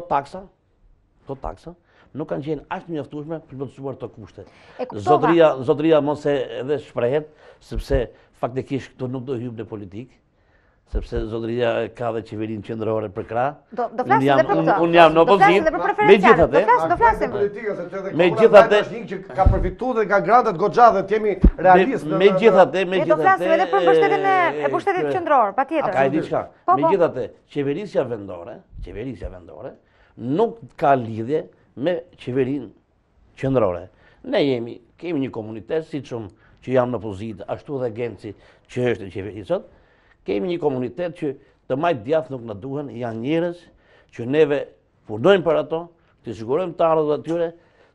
taksa nuk kanë qenë ashtë mjaftueshme për të plotësuar këto kushte. Zotëria mos e edhe shprehet, sepse faktikisht këto nuk do hyjmë në politikë, sepse zotëria ka dhe qeverinë qendrore për krah. Do flasim edhe për këtë. Unë jam në opozitë. Megjithatë, që ka përfituar dhe nga grandet goxha dhe të jemi realistë. Megjithatë, do flasim edhe për pushtetin e pushtetit qendror, patjetër. Ka diçka. Megjithatë, qeverisja vendore nuk ka lidhje me qeverinë qendrore. Ne kemi një komunitet siç që jam në opozitë, ashtu dhe Genci që është në qeveri sot. Kemi një komunitet që të majtë djathë nuk në duhen, janë njerëz që neve punojmë për ato, të sigurojmë të ardhët atyre,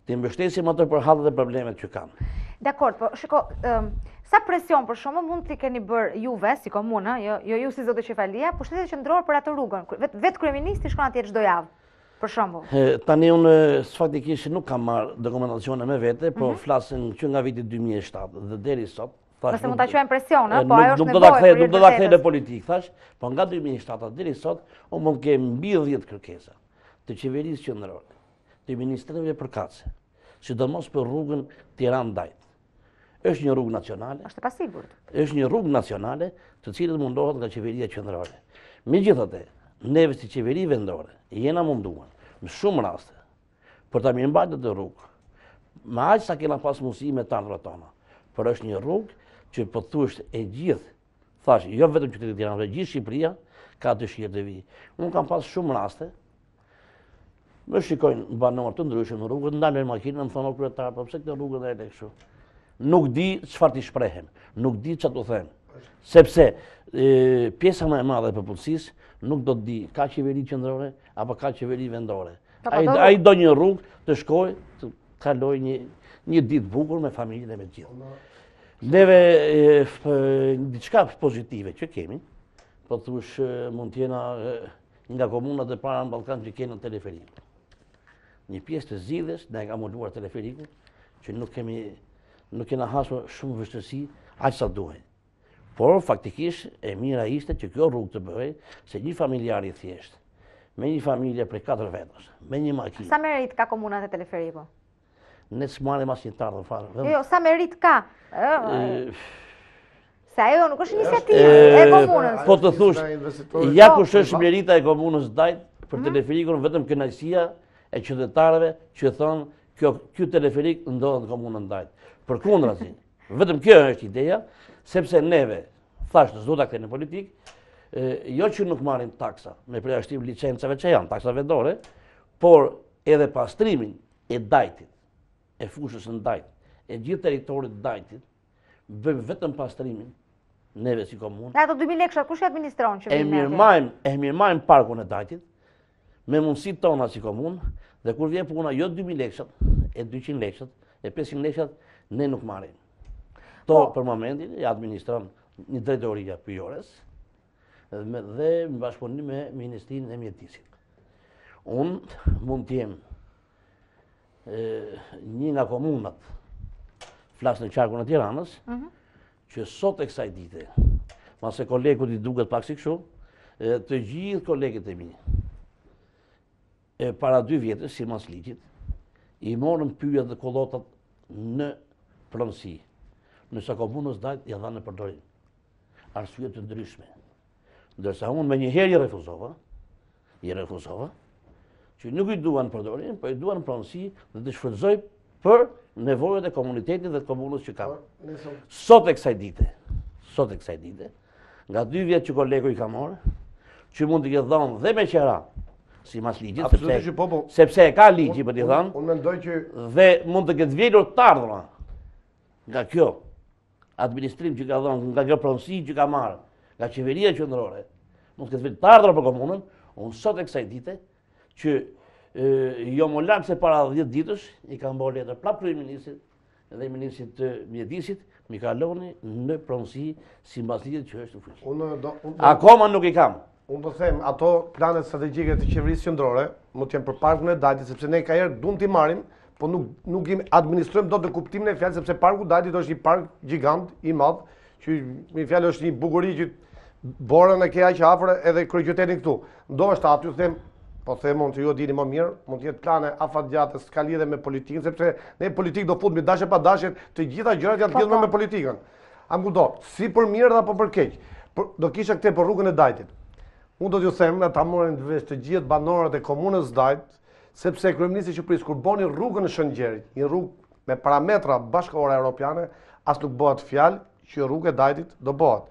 të mbështesim ato për hallet dhe problemet që kanë. Dakor, po shiko, sa presion për shumë mund t'i keni bërë juve si komuna, jo ju si zotë Qefalia, pushtetit qendror për atë rrugën. Vetë kryeministi shkon atje çdo javë, për shembull. Tani unë faktikisht nuk kam marrë dokumentacione me vete, po flasin që nga viti 2007 dhe deri sot. Nëse mund ta quajmë presion, po ajo është nevojë për nuk do ta kthej në politikë, thash, po nga 2007 deri sot, unë mund të kem mbi 10 kërkesa të qeverisë qendrore, të ministrave përkatëse, sidomos për rrugën Tiranë-Dajt. Është një rrugë nacionale. Është e pasigurt. Është një rrugë nacionale, të cilët mundohet nga qeveria qendrore. Megjithatë, neve si qeveri vendore jena munduar në shumë raste për ta mirëmbajtur të rrugë. Me aq sa kena pas mundësi me të ardhurat tona, por është një rrugë që po thosht e gjithë, thash, jo vetëm qyteti i Tiranës, gjithë Shqipëria ka dëshirë të vijë. Unë kam pas shumë raste, më shikojnë banor të ndryshëm në rrugët, ndalen makinën, më thonë kryetar, po pse këtë rrugën e le kështu? nuk di çfarë t'i shprehem, nuk di çfarë t'u them. Sepse pjesa më e madhe e popullsisë nuk do të di ka qeveri qendrore apo ka qeveri vendore. Ai do një rrugë të shkojë, të kaloj një ditë bukur me familjen e me gjithë. Neve diçka pozitive që kemi, po thush mund t'jena nga komunat e para në Ballkan që kemi në teleferik. Një pjesë të zgjidhjes ne ka munduar teleferiku që nuk kena hasur shumë vështirësi aq sa duhej. Por faktikisht e mira ishte që kjo rrugë të bëhej se një familjar i thjesht, me një familje prej 4 vetësh, me një makinë. Sa merit ka komunat e teleferiku? Ne s'marrim asnjë tardhë fare. Jo, sa merit ka? Se ajo nuk është iniciativë e komunës. Po të thush, ja kush është merita e komunës Dajt për teleferikun, vetëm kënaqësia e qytetarëve që thonë ky teleferik ndodhet në komunën Dajt. Përkundrazi, vetëm kjo është ideja, sepse neve, thash s'do ta kthejmë në politikë, jo që nuk marrin taksa me përjashtim licencave që janë taksa vendore, por edhe pastrimin e Dajtit, e fushës në Dajt, e gjithë territorit të Dajtit, bëjmë vetëm pastrimin neve si komunë. Ato 2000 lekëshat kush i administron që e mirëmarrim parkun e Dajtit me mundësitë tona si komunë, dhe kur vjen puna jo 2000 lekëshat, e 200 lekëshat, e 500 lekëshat, ne nuk marrim. Për momentin e administron një drejtoria pyjores dhe në bashkëpunim me Ministrinë e Mjedisit. Unë mund t'jem një nga komunat, flas në qarkun e Tiranës, që sot e kësaj dite, mase kolegut i duket pak si kështu, të gjithë kolegët e mi, para 2 vjetës, si mas ligjit, i morën pyjet dhe kollotat në pronësi. Nësa komunës Dajt i dha në përdorim. Arsye të ndryshme. Ndërsa unë me njëherë i refuzova, që nuk i duan përdorim, po i duan pronësi dhe të shfrytëzoj për nevojët e komunitetit dhe të komunës që kam. Sot e kësaj dite, nga 2 vjetë që kolegu i ka morë, që mund të këtë dhonë dhe me qera, si mas ligjit, sepse e ka ligji për t'i dhonë, dhe mund të këtë vjelur të ardhëra nga kjo administrim që ka dhonë, nga kjo pronësi që ka marë, nga qeveria qendrore, mund të këtë vjelur të ardhëra për komunën, unë sot e kësaj dite, që jo më lakë se para 10 ditësh, i ka mbo letër prapë kryeministrit dhe ministrit të Mjedisit, mi kaloni në pronësi si mbasligjit që është në fuqi. Akoma nuk i kam. Unë do them, ato planet strategjike të qeverisë qendrore, mund të jenë për parkun e Dajtit, sepse ne ka herë duam t'i marrim, po nuk i administrojmë dot në kuptimin e fjalës, sepse parku i Dajtit është një park gjigant i madh, që me fjalë është një bukuri që borën e ke aq afër edhe kryeqytetin këtu. Ndoshta aty them, po them mund të ju dini më mirë, mund të jetë plane afatgjate, s'ka lidhje me politikën, sepse ne politikë do futemi dashje pa dashje, të gjitha gjërat janë të lidhura me politikën. A kupto? Si për mirë apo për keq. Do kisha këtë për rrugën e Dajtit. Unë do t'ju them, ta morën vesh të gjithë banorët e komunës Dajt, sepse kryeministri i Shqipërisë kur boni rrugën e Shëngjerit, një rrugë me parametra bashkëkohore europiane, as nuk bëhet fjalë që rruga e Dajtit do bëhet.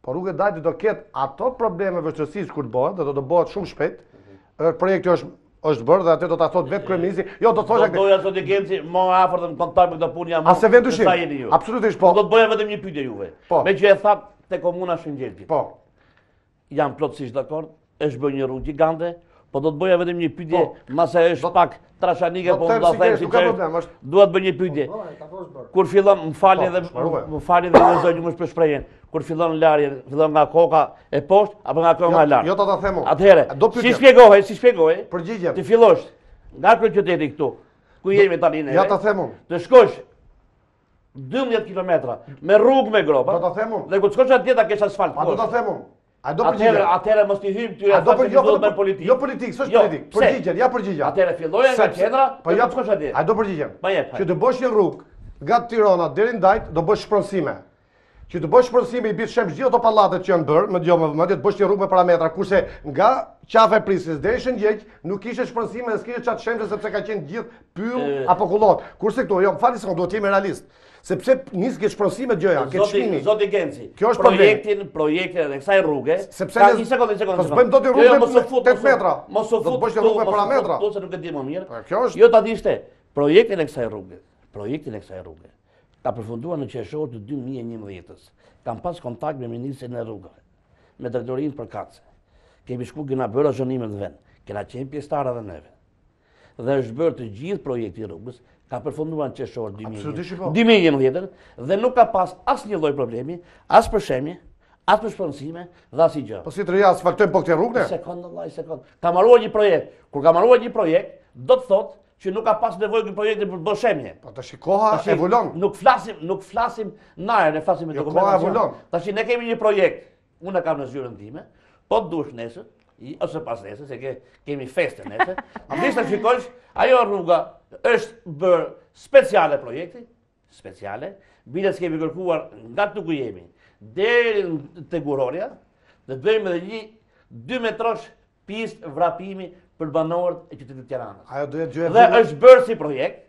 Po rruga e Dajtit do ketë ato probleme vështirësisë kur bëhet, dhe do bëhet shumë shpejt. Projekti është bërë dhe atë do ta thotë vetë kryeministri. Jo, do thosha do doja sot i kemsi më afër të kontakt me këtë punë jam. As e vend dyshim. Absolutisht po. Do të bëja vetëm një pyetje juve. Me që e thatë te komuna Shëngjeti. Po. Jam plotësisht dakord, është bërë një rrugë gjigante, po do të bëja vetëm një pyetje, mase është pak trashanike, po do të them sinqerisht, dua të bëj një pyetje. Kur fillon, më falni dhe ju zoj më për shprehjen. Kur fillon larjen, fillon nga koka e poshtë apo nga koka e lartë? Jo ta them. Atëherë, si shpjegohej? Përgjigjem. Ti fillosh nga kryeqyteti këtu, ku jemi tani ne. Ja ta them. Të shkosh 12 kilometra me rrugë me gropa. Do ta them. Dhe kur të shkosh atje ta kesh asfalt. A do ta them. A do përgjigjem. Atëherë mos ti hym ty atë që do të bëj politikë. Jo politikë, s'është politikë. Përgjigjen, ja përgjigjem. Atëherë filloja nga qendra, po ja shkosh atje. A do përgjigjem. Që të bësh një rrugë nga Tirana deri në Dajt, do bësh shpronësime. Që të bësh shpronësime i bësh shemë gjithë ato pallatet që janë bërë, më të bësh një rrugë me parametra, kurse nga qafa e Prisjes deri Shëngjeq nuk kishe shpronësime dhe s'kishe çat shemze sepse ka qenë gjithë pyll apo kullot. Kurse këtu, jo, më falni se duhet të jemi realist. Sepse nis ke shpronësime gjëja, ke çmimi. Zoti Genci. Kjo është projektin e kësaj rruge. Sepse një sekondë. Po bëjmë dot rrugë me 8 metra. Mos u fut. Do të bësh rrugë me parametra. Po se nuk e di më mirë. Kjo është. Jo ta dishte projektin e kësaj rruge. ka përfunduar në qershor të 2011-s. Kam pas kontakt me Ministrin e Rrugave, me drejtorinë për kace. Kemi shku, kena bërë azhonimet në vend, kena qenë pjesëtarë edhe neve. Dhe është bërë të gjithë projekti rrugës, ka përfunduar në qershor 2011 dhe nuk ka pas asnjë lloj problemi, as për shemje, as për shpërndësime dhe as i gjë. Po si të rria asfaltojnë po këtë rrugë? Sekond. Ka marruar një projekt. Kur ka marruar një projekt, do të thotë që nuk ka pas nevojë këtë projekti për bëshemje. Po tash koha evolon. Nuk flasim najer, ne flasim me dokumentacion. Tash ne kemi një projekt, unë kam në zyrën time, po të dush nesër, ose pas nesër, se kemi feste nesër, nisë të shikojsh, ajo rruga është bërë speciale projekti, speciale, bilet s'kemi kërkuar nga të ku jemi, deri të Gurorja, dhe bëjmë edhe 2 metrosh pistë vrapimi për banorët e qytetit Tiranës. Dhe është bërë si projekt,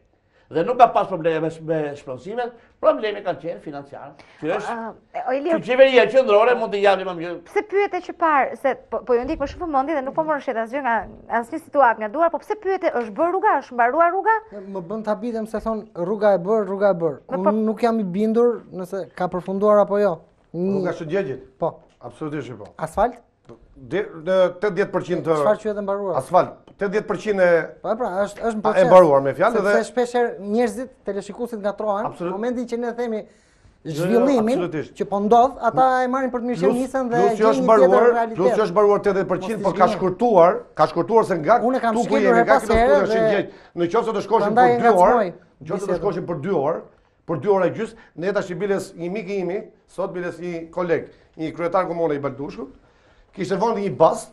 dhe nuk ka pas probleme me shpronësimet, probleme kanë qenë financiare, që është qeveria qendrore mund të japë më mirë. Pse pyete që parë, se po ju ndik më shumë vëmendje dhe nuk po morën shet asgjë nga asnjë situatë nga duar, po pse pyete, është bërë rruga, është mbaruar rruga? Më bën ta bitem se thon rruga e bër. Unë nuk jam i bindur nëse ka përfunduar apo jo. Rruga Shëndegjit? Po. Absolutisht po. Asfalt? Në 80% të çfarë quhet e mbaruar? Asfalt. 80% Po pra, është në proces. E mbaruar me fjalë dhe sepse shpeshherë njerëzit, teleshikuesit ngatrohen, në momentin që ne themi zhvillimin që po ndodh, ata e marrin për të mirëqenisën dhe gjejnë një tjetër realitet. Plus që është mbaruar 80%, por ka shkurtuar se nga tu ku jemi nga Shëndegjit. Në qoftë se do shkoshin për 2 orë, në qoftë se do shkoshin për 2 orë, për 2 orë gjys, ne tash i biles një mik i imi, sot biles një koleg, një kryetar komune i Baldushkut, kishte vënë një bast.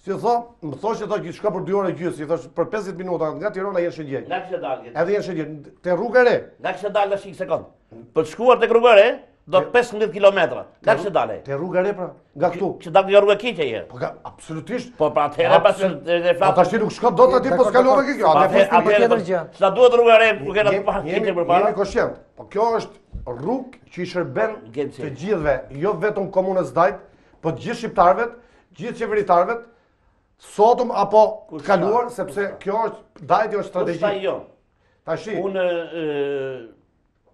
Si më thoshte që shka për 2 orë gjys, i thosh për 50 minuta nga Tirana jenë Shëndegjit. Nga kishte dalë. Edhe jenë Shëndegjit, te rruga e re. Nga kishte dalë tash 1 sekond. Për të shkuar tek rruga e re, do 15 kilometra. Nga kishte dalë. Te rruga e re pra, nga këtu. Që dalë nga rruga Kiqe herë. Po absolutisht. Po pra atëherë pas e flas. Tash nuk shkon dot aty po skalove kjo. Atëherë gjë. Sa duhet rruga e re ku kena pa Kiqe përpara. Jemi koshient. Po kjo është rrugë që i shërben të gjithëve, jo vetëm komunës Dajt, po të gjithë shqiptarëve, gjithë qeveritarëve, sotëm apo kaluar, sepse kjo është Dajti është strategji. Tashi unë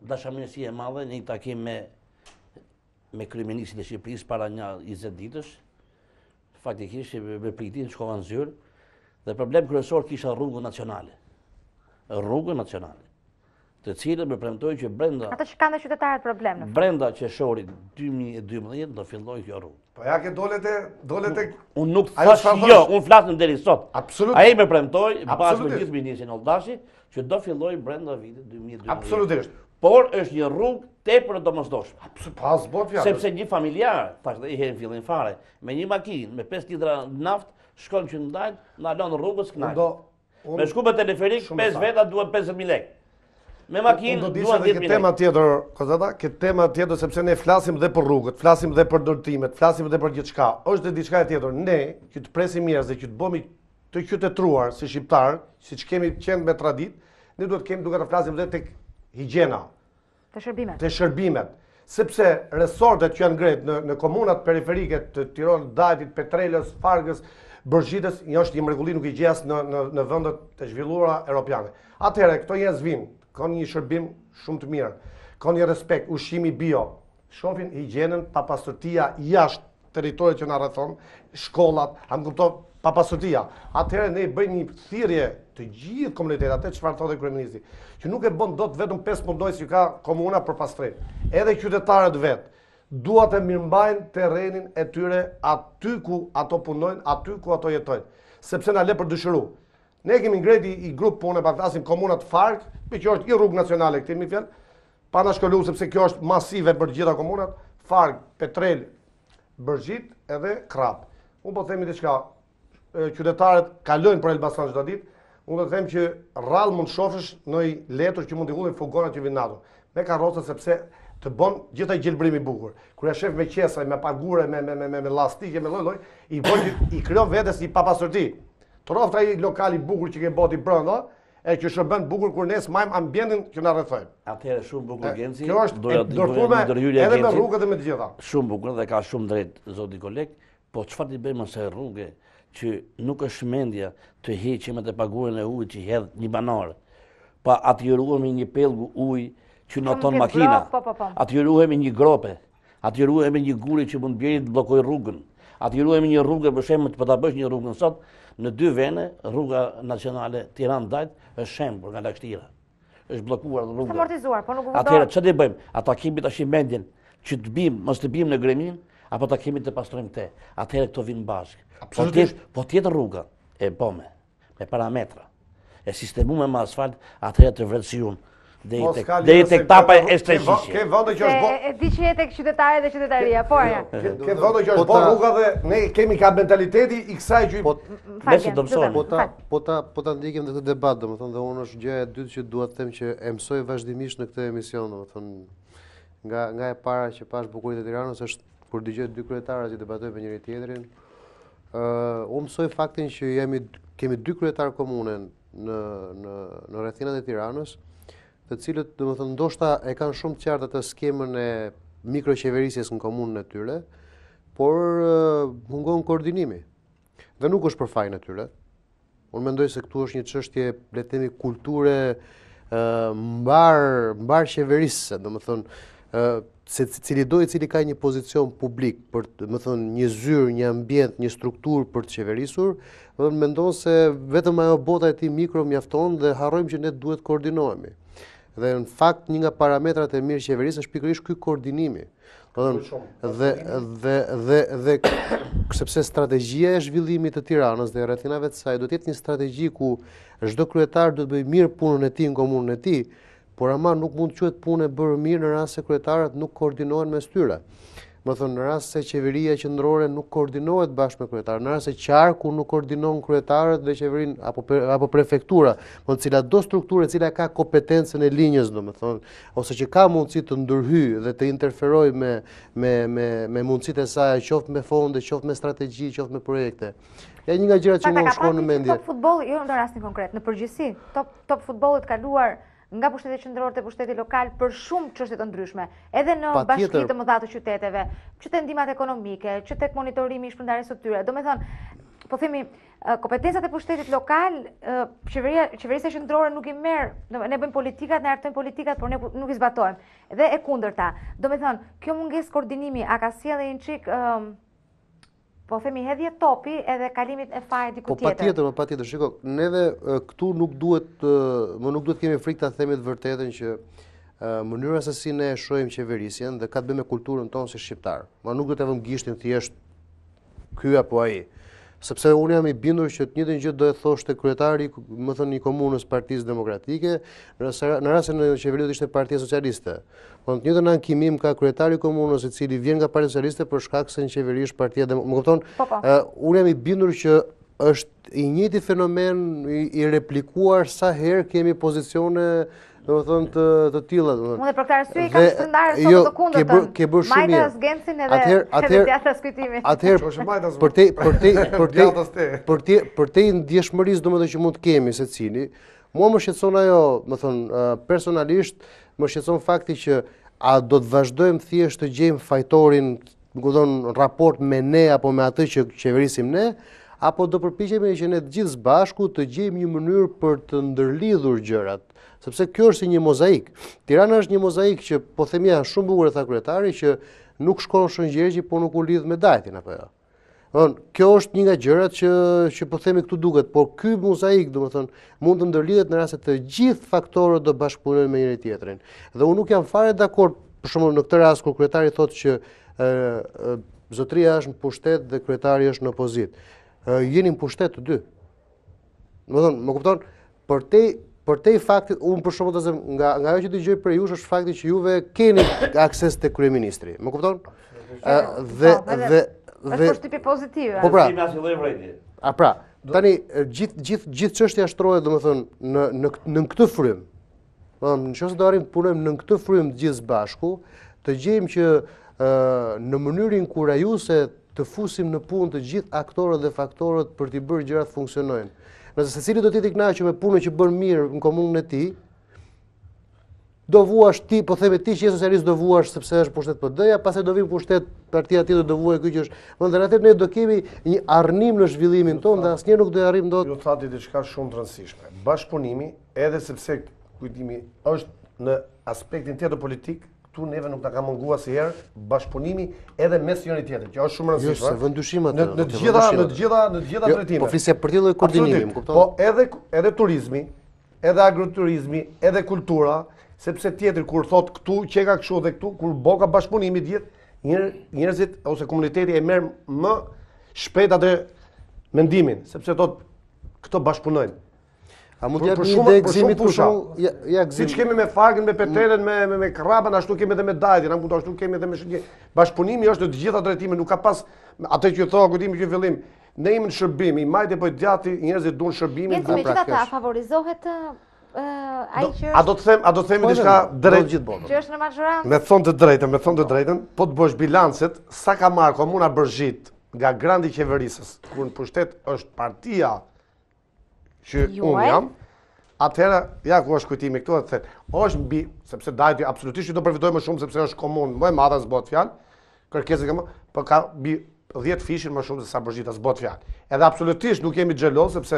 dashamirësi e madhe në një takim me kryeministin e Shqipërisë para një 20 ditësh, faktikisht me pritin shkova në zyrë, dhe problem kryesor kisha rrugën nacionale. Rrugën nacionale, të cilën më premtoi që brenda ata që kanë qytetarët problem në brenda qershorit 2012 do fillojë kjo rrugë. Po ja ke dolete unë nuk thash jo, unë flas deri sot. Absolutisht. Ai më premtoi bashkë me gjithë ministrin Oldashi që do fillojë brenda vitit 2012. Absolutisht. Por është një rrugë tepër e domosdoshme. Pas bot fjalë. Sepse një familjar, tash dhe i herë fillim fare, me një makinë me 5 litra naftë shkon që ndaj, na lën rrugës kënaq. Me shku me teleferik 5 veta duhet 50.000 lekë. Me makinë duhet 10.000 lekë. Tema tjetër, Kozata, këtë tema tjetër sepse ne flasim dhe për rrugët, flasim dhe për ndërtimet, flasim dhe për gjithçka. Është dhe diçka tjetër. Ne që të presim njerëz dhe që të bëhemi të qytetruar si shqiptar, siç kemi qenë me traditë, ne duhet kemi duke të flasim dhe tek higjiena. Të shërbimet. Sepse resortet që janë ngretë në komunat periferike të Tiranës, Dajtit, Petrelës, Fargës, Bërgjitës, është një mrekulli nuk i gjes në vendet të zhvilluara europiane. Atëherë, këto njerëz vinë, kanë një shërbim shumë të mirë, kanë një respekt, ushqimi bio, shohin higjienën, papastërtia jashtë territorit që na rrethon, shkollat, papastërtia. Atëherë ne bëjmë një thirrje të gjithë komunitetit, atë çfarë thotë kryeministri, që nuk e bën dot vetëm 5 punonjës që ka komuna për pastrim. Edhe qytetarët vet duhet të mirëmbajnë terrenin e tyre aty ku ato punojnë, aty ku ato jetojnë, sepse na le për dëshiru. Ne kemi ngreti i grup punë pa flasim komunat Farg, që është i rrugë nacionale këtë mi fjalë, pa na shkëllu sepse kjo është masive për gjitha komunat, Farg, Petrel, Bërgjit edhe Krap. Unë po themi diçka, qytetarët kalojnë për Elbasan çdo ditë. Unë do të them që rrallë mund shofësh në një letër që mund t'i hullin furgonat që vinë nato. Me karroca sepse të bën gjithaj gjelbrimi bukur. Kur e shef me qesaj, me pagure, me llastike, me lloj-lloj, i krijon vetes një papastërti. Troft ai lokali bukur që ke boti brenda, e që shërben bukur kur ne smajm ambientin që na rrethojnë. Atëherë shumë bukur Genci. Kjo është ndërtuar edhe me rrugët dhe me të gjitha. Shumë bukur dhe ka shumë drejt zoti koleg, po çfarë ti bëjmë asaj rruge që nuk është mendja të heqim atë paguren e ujit që hedh një banar, pa atyruar me një pellgu ujë që noton makina, aty ruhemi një grope, aty ruhemi një guri që mund bjeri të blokoj rrugën, aty ruhemi një rrugë, për shembull, po ta bësh një rrugë sot, në 2 vende, rruga nacionale Tiranë-Dajt është shembur nga Lagështira. Është bllokuar rruga. Amortizuar, po nuk u atëherë çfarë bëjmë? Ata kemi tash mendjen që të bim, mos të bim në Gremin, apo ta kemi të pastrojmë te. Atëherë këto vinë bashkë. Po tjetër rruga e bome, me parametra. E sistemuar me asfalt, atëherë të vërtetësiun. Deri tek tapa e streqishit. Ke vende që është e di që tek qytetarët dhe qytetaria, po ja. Ke vende që është bërë rruga dhe ne kemi ka mentaliteti i kësaj që nëse do mësojmë. Po ta ndiqim në këtë debat, domethënë, dhe unë është gjëja e dytë që dua të them që e mësoj vazhdimisht në këtë emision, domethënë, nga e para që pash Bukurit e Tiranës është kur dëgjoj 2 kryetarë që debatojnë me njëri tjetrin. Unë mësoj faktin që kemi 2 kryetarë komune në rrethinat e Tiranës, të cilët, domethënë, ndoshta e kanë shumë të qartë atë skemën e mikroqeverisjes në komunën e tyre, por mungon koordinimi. Dhe nuk është për fajin e tyre. Unë mendoj se këtu është një çështje, le të themi, kulture mbar qeverisëse, domethënë, se cili ka një pozicion publik për, domethënë, një zyrë, një ambient, një strukturë për të qeverisur, domethënë mendon se vetëm ajo bota e tij mikro mjafton dhe harrojmë që ne duhet koordinohemi. Dhe në fakt një nga parametrat e mirë qeverisë është pikërisht ky koordinimi. Dhe sepse strategjia e zhvillimit të Tiranës dhe rrethinave të saj do të jetë një strategji ku çdo kryetar do të bëjë mirë punën e tij në komunën e tij, por ama nuk mund të quhet punë e bërë mirë në rast se kryetarët nuk koordinohen mes tyre. Më thënë, në rast se qeveria qendrore nuk koordinohet bashkë me kryetarët, në rast se qarku nuk koordinon kryetarët dhe qeverinë apo prefektura, në cilat do strukturë e cila ka kompetencën e linjës, domethënë, ose që ka mundësi të ndërhyjë dhe të interferojë me mundësitë e saj, qoftë me fonde, qoftë me strategji, qoftë me projekte. Ja një nga gjërat që më shkon në mendje. Top futbolli, jo në rastin konkret, në përgjithësi, top futbollit kaluar nga pushteti qendror te pushteti lokal për shumë çështje të ndryshme, edhe në bashki të mëdha të qyteteve, që te ndihmat ekonomike, që tek monitorimi i shpërndarjes së tyre. Domethënë, po themi, kompetencat e pushtetit lokal, qeveria qendrore nuk i merr, ne bëjmë politikat, ne hartojmë politikat, por ne nuk i zbatojmë. Dhe e kundërta. Domethënë, kjo mungesë koordinimi a ka sjellë një çik po themi hedhje topi edhe kalimit e fajit diku tjetër. Po patjetër, shiko, neve këtu nuk duhet kemi frikë ta themi të vërtetën që mënyra se si ne shohim qeverisjen dhe ka të bëjë me kulturën tonë si shqiptar. Ma nuk do të vëmë gishtin thjesht ky apo ai. Sepse unë jam i bindur që të njëjtën gjë do e thoshte kryetari, më thënë, i komunës Partisë Demokratike, në rast se në qeveri do ishte Partia Socialiste. Po në të njëjtën ankimim ka kryetari i komunës i cili vjen nga Partia Socialiste për shkak se në qeveri është Partia Demokratike. Më kupton? Unë jam i bindur që është i njëjti fenomen i replikuar sa herë kemi pozicione domethënë të tilla, domethënë. Unë për këtë arsye kam shpërndarë sot të kundërtën. Ke bërë shumë mirë. Majtas Gencin edhe djathtas kujtimit. Për te ndjeshmërisë domethënë që mund të kemi secili, mua më shqetëson ajo, më thënë, personalisht më shqetëson fakti që a do të vazhdojmë thjesht të gjejmë fajtorin, në raport me ne apo me atë që qeverisim ne, apo do përpiqemi që ne të gjithë së bashku të gjejmë një mënyrë për të ndërlidhur gjërat. Sepse kjo është si një mozaik. Tirana është një mozaik që, po themia, shumë bukur e tha kryetari, që nuk shkon shëngjergji, po nuk u lidh me dajtin, apo jo. Kjo është një nga gjërat që po themi këtu duket, por ky mozaik, domethënë, mund të ndërlidhet në rast se të gjithë faktorët do bashkëpunojnë me njëri tjetrin. Dhe unë nuk jam fare dakord, për shembull, në këtë rast kur kryetari thotë që zotëria është në pushtet dhe kryetari është në opozitë. Jeni në pushtet të dy. Domethënë, më kupton, për te faktit, unë për shumë të zem, nga ajo që dëgjoj për jush është fakti që juve keni akses të kryeministri. Më kupton? Është përshtypje pozitive. Po pra, tani gjithë çështja shtrohet domethënë në këtë frym. Nëse do arrim të punojmë në këtë frym të gjithë bashku, të gjejmë që në mënyrë inkurajuese të fusim në punë të gjithë aktorët dhe faktorët për t'i bërë gjërat funksionojnë. Nëse secili do të jetë i kënaqur me punën që bën mirë në komunën e tij, do vuash ti, po themi ti që je socialist do vuash sepse është pushtet PD-ja, pastaj do vim pushtet partia tjetër do vuajë ky që është. Domethënë atë ne do kemi një arrim në zhvillimin tonë dhe asnjëherë nuk do të arrim dot. Ju thati diçka shumë të rëndësishme. Bashkëpunimi, edhe sepse kujtimi është në aspektin tjetër politik, këtu neve nuk na ka munguar asnjëherë bashkëpunimi edhe mes njëri tjetrit, që është shumë e rëndësishme. Jo, venddyshim atë. Në të gjitha drejtimet. Po flisja për tillë koordinimi, më kupton? Po edhe turizmi, edhe agroturizmi, edhe kultura, sepse tjetër kur thot këtu që ka kështu dhe këtu, kur boka bashkëpunimi gjithë, njerëzit ose komuniteti e merr më shpejt atë mendimin, sepse thot këto bashkëpunojnë. A mund të jap një ide gëzimi për shkak ja gëzim. Siç kemi me Farkën, me Petrelen, me Krapën, ashtu kemi edhe me Dajtin, ashtu kemi edhe me Shëngjë. Bashkëpunimi është në të gjitha drejtimet, nuk ka pas atë që thua kujtimi që fillim. Ne jemi në shërbim, i majtë po djati, njerëzit duan shërbimin, duan praktikë. Megjithatë, favorizohet ai që A do të themi diçka drejt gjithë botën. Që është në majorancë. Me thonë të drejtën, po të bësh bilancet, sa ka marrë Komuna Bërgjit nga grandi qeverisës, kur në pushtet është partia që unë jam, atëherë, ja ku është kujtimi këtu, është mbi, sepse Dajti absolutisht që do përfitoj më shumë, sepse është komunë më e madhe s'bot fjalë, kërkesë këmë, po ka mbi 10 fishin më shumë se sa Bërgjita s'bot fjalë. Edhe absolutisht nuk jemi xheloz, sepse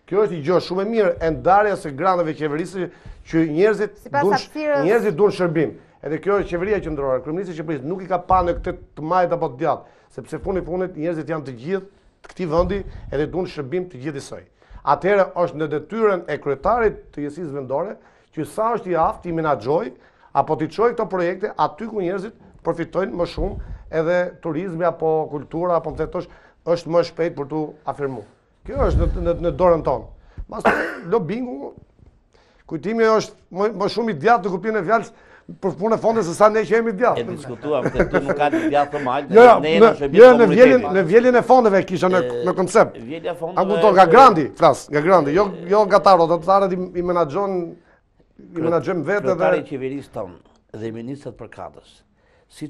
kjo është një gjë shumë e mirë e ndarja së grandave qeverisë që njerëzit duan shërbim. Edhe kjo është qeveria qendrore, kryeministri i Shqipërisë nuk i ka pa në këtë të majt apo të djathtë, sepse funit njerëzit janë të gjithë të këtij vendi edhe duan shërbim të gjithë isoj. Atëherë është në detyrën e kryetarit të Gjësisë Vendore që sa është i aftë të menaxhoj apo të çojë këto projekte aty ku njerëzit përfitojnë më shumë, edhe turizmi apo kultura apo më thetosh është më shpejt për tu afirmuar. Kjo është në dorën tonë. Mbas lobingu, kujtimi është më shumë i djathtë në kuptimin e fjalës për punë e fonde se sa ne që jemi djathtë. E diskutuam se tu nuk ka djathtë të majtë. Në vjeljen e fondeve kisha në koncept. Vjelja e fondeve. Anguto nga grandi, jo gatarot, ata i menaxhojmë vetë edhe kryetari i qeverisë tonë dhe ministrat përkatës. Si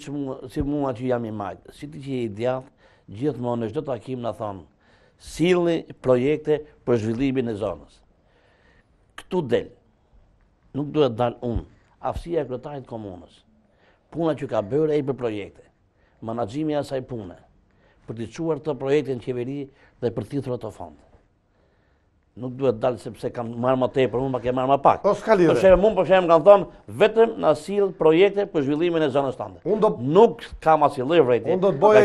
mua që jam i majtë, si ti që je i djathtë, gjithmonë në çdo takim na thonë, sillni projekte për zhvillimin e zonës. Këtu del. Nuk duhet dal unë. Aftësia e kryetarit të komunës, puna që ka bërë ai për projekte, menaxhimi i asaj pune, për të çuar këto projekte në qeveri dhe për thithur ato fonde. Nuk duhet dalë sepse kam marrë më tepër, unë ke marrë më pak. Po s'ka lidhje. Për shembull kanë thonë vetëm na sill projekte për zhvillimin e zonës tonë. Nuk kam asnjë lloj vërejtje. Unë do të bëj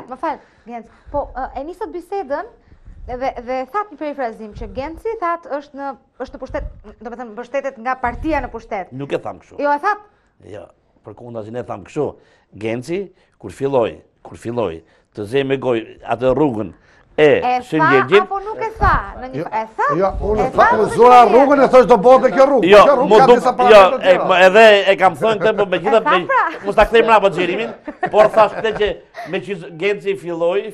Më fal, Genc. Po e nisët bisedën dhe thatë një perifrazim që Genci thatë është në pushtet, do të thënë mbështetet nga partia në pushtet. Nuk e tham kështu. Jo e thatë? Jo, përkundazi ne tham kështu. Genci kur filloi të zë me gojë atë rrugën e Shëngjërgjit. Apo nuk e tha? E tha? Jo, unë zora rrugën e thosh do bëhet kjo rrugë. Jo, edhe e kam thënë këtë, por megjithatë mos ta kthej mbrapa xhirimin, por thash këtë që me që Genci filloi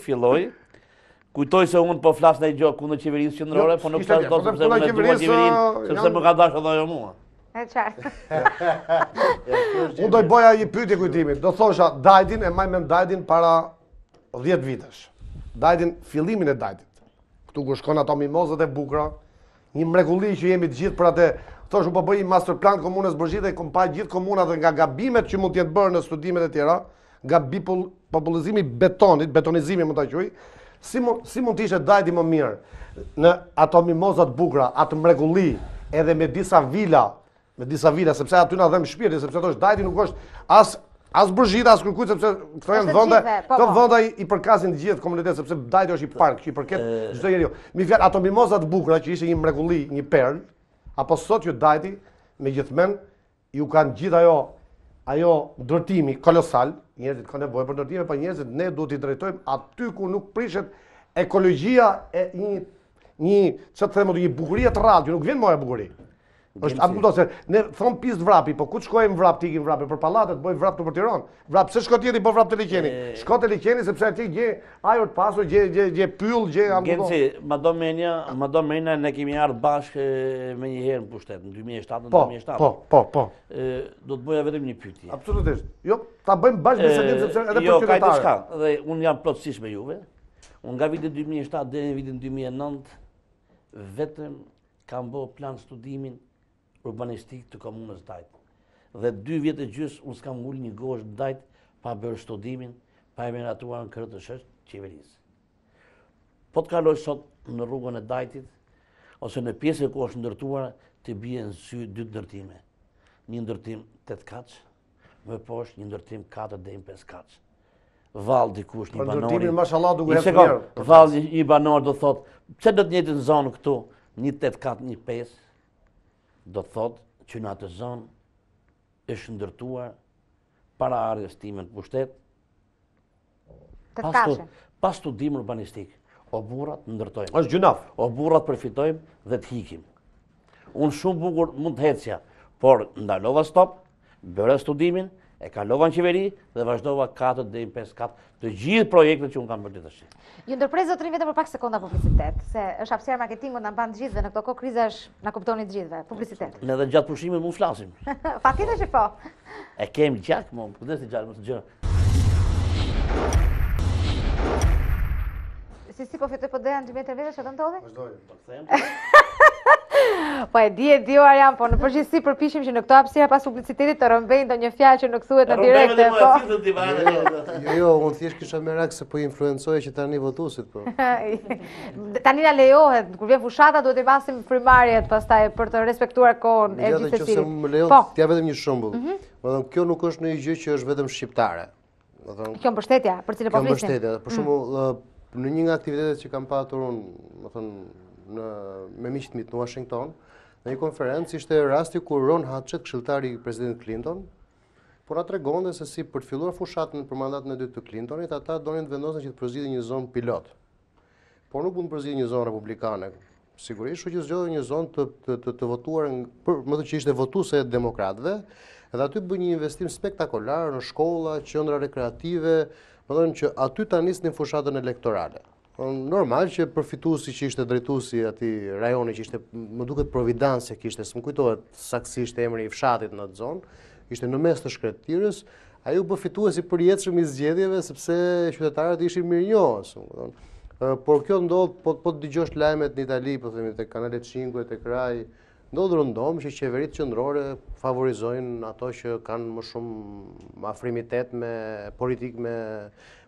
kujtoj se unë po flas në gjë kundër qeverisë qendrore, po nuk flas dot sepse unë dua qeverinë, sepse më ka dashur edhe ajo mua. E qartë. Unë do të bëja një pyetje kujtimit. Do thosha Dajtin, e maj mend Dajtin para 10 vitesh. Dajtin, fillimin e Dajtit. Ktu ku shkon ato mimozat e bukura, një mrekulli që jemi të gjithë për atë. Thosh u po bëj një master plan komunës Bërgjit dhe kom pa gjithë komunat dhe nga gabimet që mund të jetë bërë në studimet e tjera, nga popullizimi betonit, betonizimi mund ta quaj. Si mund të ishte Dajti më mirë në ato mimozat bukura, atë mrekulli, edhe me disa vila, sepse aty na dhem shpirti, sepse thosh Dajti nuk është as Bërgjita, as kërkujt, sepse këto janë vende, këto vende i përkasin të gjithë komunitetet, sepse Dajti është i park, që i përket çdo njeriu. Mi fjalë ato mimozat bukura që ishte një mrekulli, një perl, apo sot që Dajti me gjithmen ju kanë gjithë ajo ndërtimi kolosal, njerëzit kanë nevojë për ndërtime, pa njerëzit ne duhet i drejtojmë aty ku nuk prishet ekologjia e një bukurie të rrallë, që nuk vjen moja bukuri. Është apo se ne thon pistë vrapi, po ku shkojmë vrap tikin vrapi për pallatet, bëj vrap për Tiranë. Vrap pse shko tjetri po vrap te liçeni. Shko te liçeni sepse aty gje ajër të pasur, gje pyll, gje ambullon. Genci, Madomenia ne kemi ardhur bashkë më një herë në pushtet në 2007. Po. Do të bëja vetëm një pyetje. Absolutisht. Jo, ta bëjmë bashkë bisedim sepse edhe për qytetarët. Jo, ka diçka, dhe unë jam plotësisht me juve. Unë nga viti 2007 deri në vitin 2009 vetëm kam bërë plan studimin urbanistik të komunës Dajt. Dhe 2 vjet e gjys unë s'kam ngul një gosh Dajt pa bërë studimin, pa e miratuar në kërët të shështë qeverisë. Po të kaloj sot në rrugën e Dajtit, ose në pjesë ku është ndërtuar, të bie në sy 2 ndërtime. një ndërtim 8 kaç, më poshtë një ndërtim 4 deri në 5 kaç. Vall dikush një banori. Ndërtimin mashallah duke ecë mirë. Vall një banor do thotë, pse do të njëjtën zonë këtu, një 8 kaç, një 5, do thotë që në atë zonë është ndërtuar para ardhes time në pushtet. Pas studim urbanistik, o burrat ndërtojmë. Është gjunaf. O burrat përfitojmë dhe të hikim. Unë shumë bukur mund të hecja, por ndalova stop, bëra studimin, e kalova në qeveri dhe vazhdova 4 deri në 5 kat të gjithë projektet që unë kam bërë tash. Ju ndërpres zotrin vetëm për pak sekonda publicitet, se është hapësira marketingut na mban të gjithëve në këto kohë kriza na kuptoni të gjithëve. Publicitet. Ne edhe gjatë pushimit mund flasim. Patjetër që po. E kemi gjak, mo, kujdes të gjallë, mos të gjë. Si po fitoj po doja në 2 metra vetë çfarë ndodhi? Vazhdojmë, po them. Po e di Arian, po në përgjithësi përpiqem që në këto hapësira pas publicitetit të rrëmbejnë ndonjë fjalë që nuk thuhet në direkte, po. Jo, unë thjesht kisha merak se po influencoje që tani votuesit, po. Tani na lejohet, kur vjen fushata duhet i masim frymarrjet pastaj për të respektuar kohën e gjithsesi. Nëse më lejon, t'ja vetëm një shembull. Domethënë kjo nuk është ndonjë gjë që është vetëm shqiptare. Domethënë kjo mbështetja për cilën po flisim. Kjo mbështetja, për shembull, në një nga aktivitetet që kam patur unë, domethënë me miqtë mit në Washington, në një konferencë ishte rasti kur Ron Hatchet, këshilltari i President Clinton, po na tregonte se si për të filluar fushatën për mandatin e dytë të Clintonit, ata donin të vendosen që të përzgjidhin një zonë pilot. Por nuk mund të përzgjidhin një zonë republikane. Sigurisht që zgjodhin një zonë të votuar, më të që ishte votuese e demokratëve, edhe aty bën një investim spektakolar në shkolla, qendra rekreative, më thonë që aty ta nisnin fushatën elektorale. Normal që përfituesi që ishte drejtuesi atij rajoni që ishte, më duket Providancia kishte, s'm kujtohet saktësisht emri i fshatit në atë zonë, ishte në mes të shkretirës, ai u bë fituesi përjetshëm i zgjedhjeve sepse qytetarët ishin mirënjohës. Por kjo ndodh, po dëgjosh lajmet në Itali, po themi tek kanalet 5, tek Rai, ndodh rëndom që qeveritë qendrore favorizojnë ato që kanë më shumë afrimitet me politik, me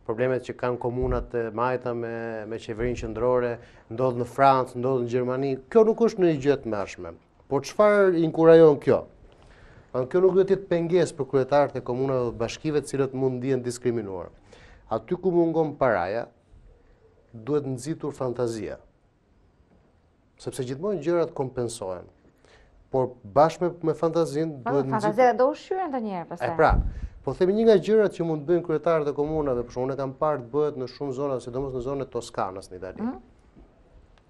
problemet që kanë komunat e majta me qeverinë qendrore, ndodh në Francë, ndodh në Gjermani. Kjo nuk është një gjë të mëshme. Por çfarë inkurajon kjo? Kjo nuk duhet të jetë pengesë për kryetarët e komunave dhe bashkive të cilët mund ndihen diskriminuar. Aty ku mungon paraja, duhet nxitur fantazia. Sepse gjithmonë gjërat kompensohen. Por bashkë me fantazinë duhet nxitur. Fantazia do ushqyren ndonjëherë pastaj. Pra, po themi një nga gjërat që mund të bëjnë kryetarët e komunave, për shembull, unë kam parë të bëhet në shumë zona, sidomos në zonën e Toskanës në Itali.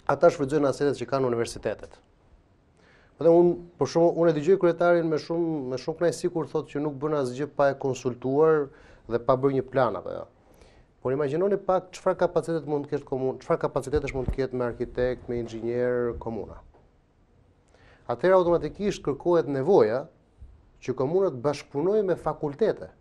Ata shfrytëzojnë asetet që kanë universitetet. Për shembull, unë e dëgjoj kryetarin me shumë kënaqësi kur thotë që nuk bën asgjë pa e konsultuar dhe pa bërë një plan apo jo. Por imagjinoni pak çfarë kapacitet mund të ketë komunë, çfarë kapacitetesh mund të ketë me arkitekt, me inxhinier komuna. Atëherë automatikisht kërkohet nevoja që komunat bashkëpunojnë me fakultete,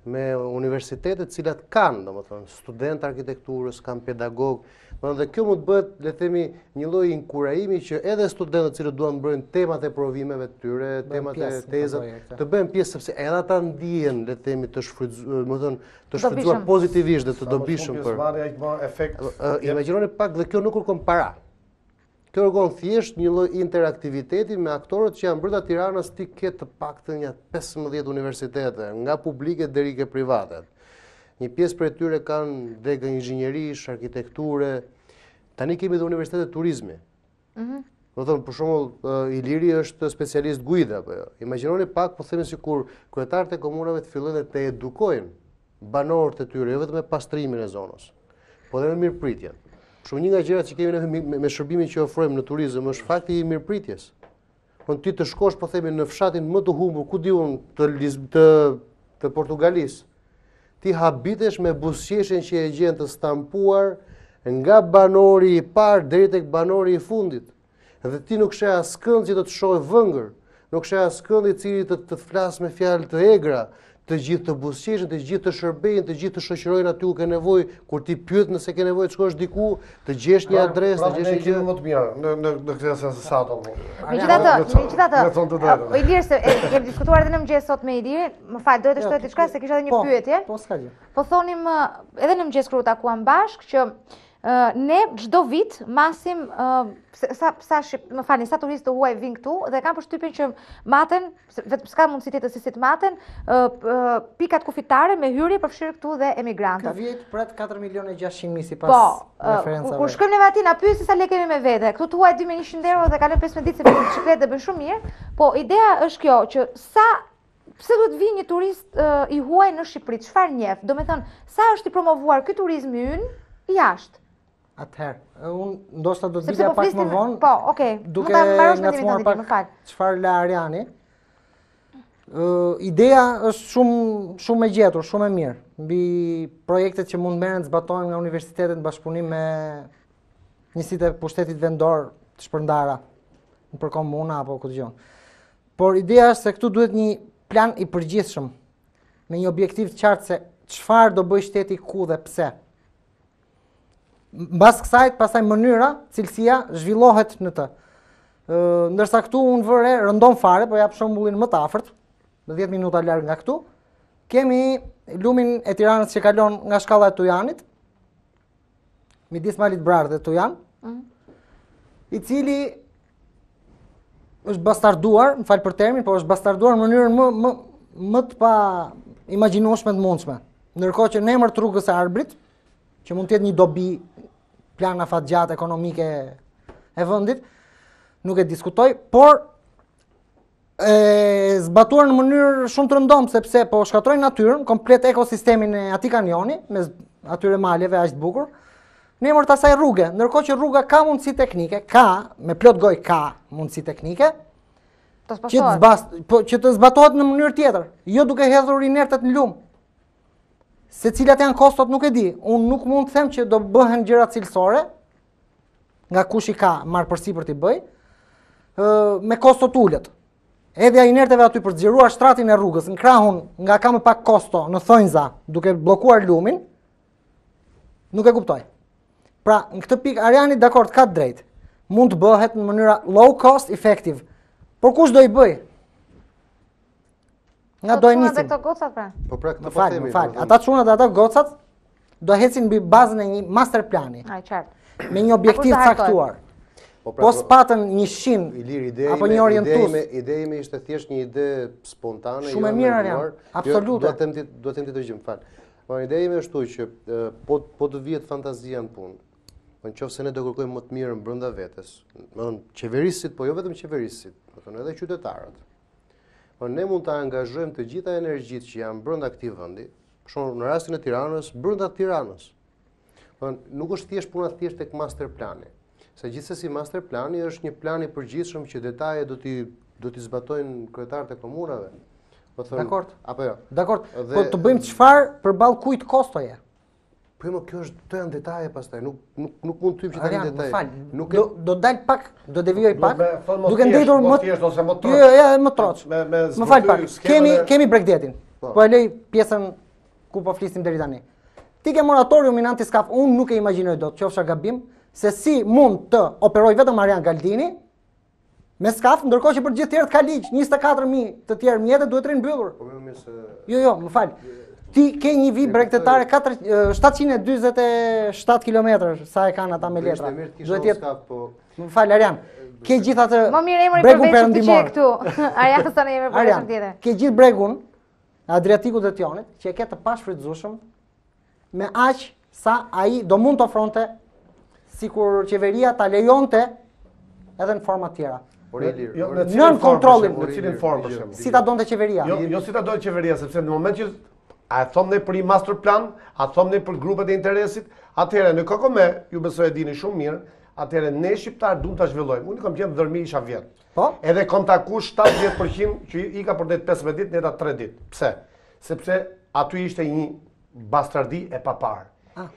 me universitetet cilat kanë, domethënë, student arkitekturës, kanë pedagog, dhe kjo mund të bëhet, le themi, një lloj inkurajimi që edhe studentët cilët duan të bëjnë temat e provimeve të tyre, temat e tezat, të bëjnë pjesë sepse edhe ata ndihen, le themi, të shfrytzuar pozitivisht dhe të dobishëm për. Imagjinoni pak dhe kjo nuk kërkon para. Kjo kërkon thjesht një lloj interaktiviteti me aktorët që janë brenda Tiranës, ti ke të paktën një 15 universitete, nga publike deri ke private. Një pjesë prej tyre kanë degë inxhinierish, arkitekture. Tani kemi dhe universitetet turizmi. Do thonë, për shembull, Iliri është specialist guide apo jo. Imagjinoni pak, po themi sikur kryetarët e komunave të fillojnë të edukojnë banorët e tyre, jo vetëm me pastrimin e zonës, por edhe me mirëpritjen. Shumë një nga gjërat që kemi me shërbimin që ofrojmë në turizëm është fakti i mirëpritjes. Ti të shkosh, po themi, në fshatin më të humbur, ku di unë, të Portugalisë, ti habitesh me buzëqeshjen që e gjen të stampuar nga banori i parë deri tek banori i fundit. Dhe ti nuk sheh askënd që të të shohë vëngër, nuk sheh askënd i cili të flasë me fjalë të egra, të gjithë të buzëqeshin, të gjithë të shërbejnë, të gjithë të shoqërojnë aty ku ke nevojë, kur ti pyet nëse ke nevojë të shkosh diku, të gjesh një adresë, të gjesh një gjë më të mirë në këtë sensato. Megjithatë, Ilir, se kemi diskutuar edhe në mëngjes sot me Ilirin, më fal, dohet të shtoj diçka se kisha edhe një pyetje. Po s'ka gjë. Po thonim edhe në mëngjes kur u takuam bashkë që Ne çdo vit masim sa turistë huaj vinë këtu dhe kam përshtypjen që maten, vetëm s'ka mundësi të sisit maten, pikat kufitare me hyrje përfshirë këtu dhe emigrantët. Këtë vit pret 4.600.000 sipas referencave. Kur shkojmë neve aty na pyesin sa lekë kemi me vete. Këtu huaj 2.100 euro dhe kalojmë 15 ditë se me bicikletë dhe bën shumë mirë. Po ideja është kjo që pse duhet vinë një turist i huaj në Shqipëri, çfarë njeh? Do me thënë, sa është i promovuar ky turizmi ynë jashtë? Atëherë, unë ndoshta do të dilja pak më vonë. Po, okay. Duke ngacmuar pak çfarë la Ariani. Ideja është shumë e gjetur, shumë e mirë. Mbi projektet që mund merren zbatohen nga universitetet në bashkëpunim me njësitë e pushtetit vendor të shpërndara për komuna apo ku dëgjon. Por ideja është se këtu duhet një plan i përgjithshëm me një objektiv të qartë se çfarë do bëj shteti ku dhe pse. Mbas kësaj, pastaj mënyra, cilësia zhvillohet në të. Ndërsa këtu unë vëre rëndon fare, po jap shembullin më të afërt, 10 minuta larg nga këtu, kemi lumin e Tiranës që kalon nga shkalla e Tujanit, midis Malit Brar dhe Tujan, i cili është bastarduar, më fal për termin, po është bastarduar në mënyrën më të pa imagjinueshme të mundshme. Ndërkohë që në emër të rrugës së Arbrit, që mund të jetë një dobi plan afatgjat ekonomike e vendit, nuk e diskutoj, por zbatuar në mënyrë shumë të rëndom, sepse po shkatrojnë natyrën, komplet ekosistemin e atij kanjoni, me atyre maleve aq të bukur, në emër të asaj rruge, ndërkohë që rruga ka mundësi teknike, me plot gojë ka mundësi teknike, që të zbatohet në mënyrë tjetër, jo duke hedhur inertet në lum. Se cilat janë kostot nuk e di. Unë nuk mund të them që do bëhen gjëra cilësore, nga kush i ka marrë përsipër t'i bëj, me kostot ulët. Edhja inerteve aty për të xhiruar shtratin e rrugës, në krahun nga ka më pak kosto në thonjza, duke bllokuar lumin, nuk e kuptoj. Pra, në këtë pikë Ariani dakord ka drejt. Mund të bëhet në mënyra low cost effective. Por kush do i bëj? Nga do e nisim. Po pra këtë po themi. Ata çunat dhe ata gocat do hecin mbi bazën e një master plani. Me një objektiv caktuar. Po s'patën 100 apo një orientues. Ideja ime ishte thjesht një ide spontane. Shumë e mirë Arian. Absolute. Do të them ti dëgjim, fal. Po ideja ime është që po të vihet fantazia në punë. Po nëse ne do kërkojmë më të mirën brenda vetes, domethënë qeverisit, po jo vetëm qeverisit, domethënë edhe qytetarët. Po ne mund të angazhojmë të gjitha energjitë që janë brenda këtij vendi, për shembull në rastin e Tiranës, brenda Tiranës. Po nuk është thjesht puna thjesht tek master plani. Se gjithsesi master plani është një plan i përgjithshëm që detajet do t'i zbatojnë kryetarët e komunave. Po thonë, dakord. Apo jo. Dakord. Po të bëjmë çfarë përballë kujt kostoje? Po më kjo është të janë detaje pastaj, nuk mund të hyjmë që tani në detaje. Nuk do dal pak, do devijoj pak. Duke ndëtur më thjesht ose më troç. Jo, më troç. Më fal pak. Kemi Bregdetin. Po e lej pjesën ku po flisim deri tani. Ti ke moratoriumin anti-skaf, unë nuk e imagjinoj dot, qofsha gabim, se si mund të operoj vetëm Marian Galdini me skaf, ndërkohë që për gjithë tjerët ka ligj, 24.000 të tjerë mjete duhet të rinë mbyllur. Po më mirë se Jo, më fal. Ti ke një vit bregtetare 727 km, sa e kanë ata me letra. Duhet jetë po. Më fal Arian. Ke gjithë atë. Më mirë emri përveç ti që këtu. Arian sa ne emri përveç tjetër. Ke gjithë bregun Adriatikut dhe Tionit që e ke të pashfrytzueshëm me aq sa ai do mund të ofronte sikur qeveria ta lejonte edhe në forma të tjera. Nën kontrollin, në cilin formë për shembull. Si ta donte qeveria? Jo si ta donte qeveria, sepse në moment që a thom ne për një master plan, a thom ne për grupet e interesit, atëherë në Kokome, ju besoj e dini shumë mirë, atëherë ne shqiptar duam ta zhvillojmë. Unë kam qenë Dërmi isha vjet. Po? Edhe kam takuar 70% që i ka për det 15 ditë, neta 3 ditë. Pse? Sepse aty ishte një bastardi e papar.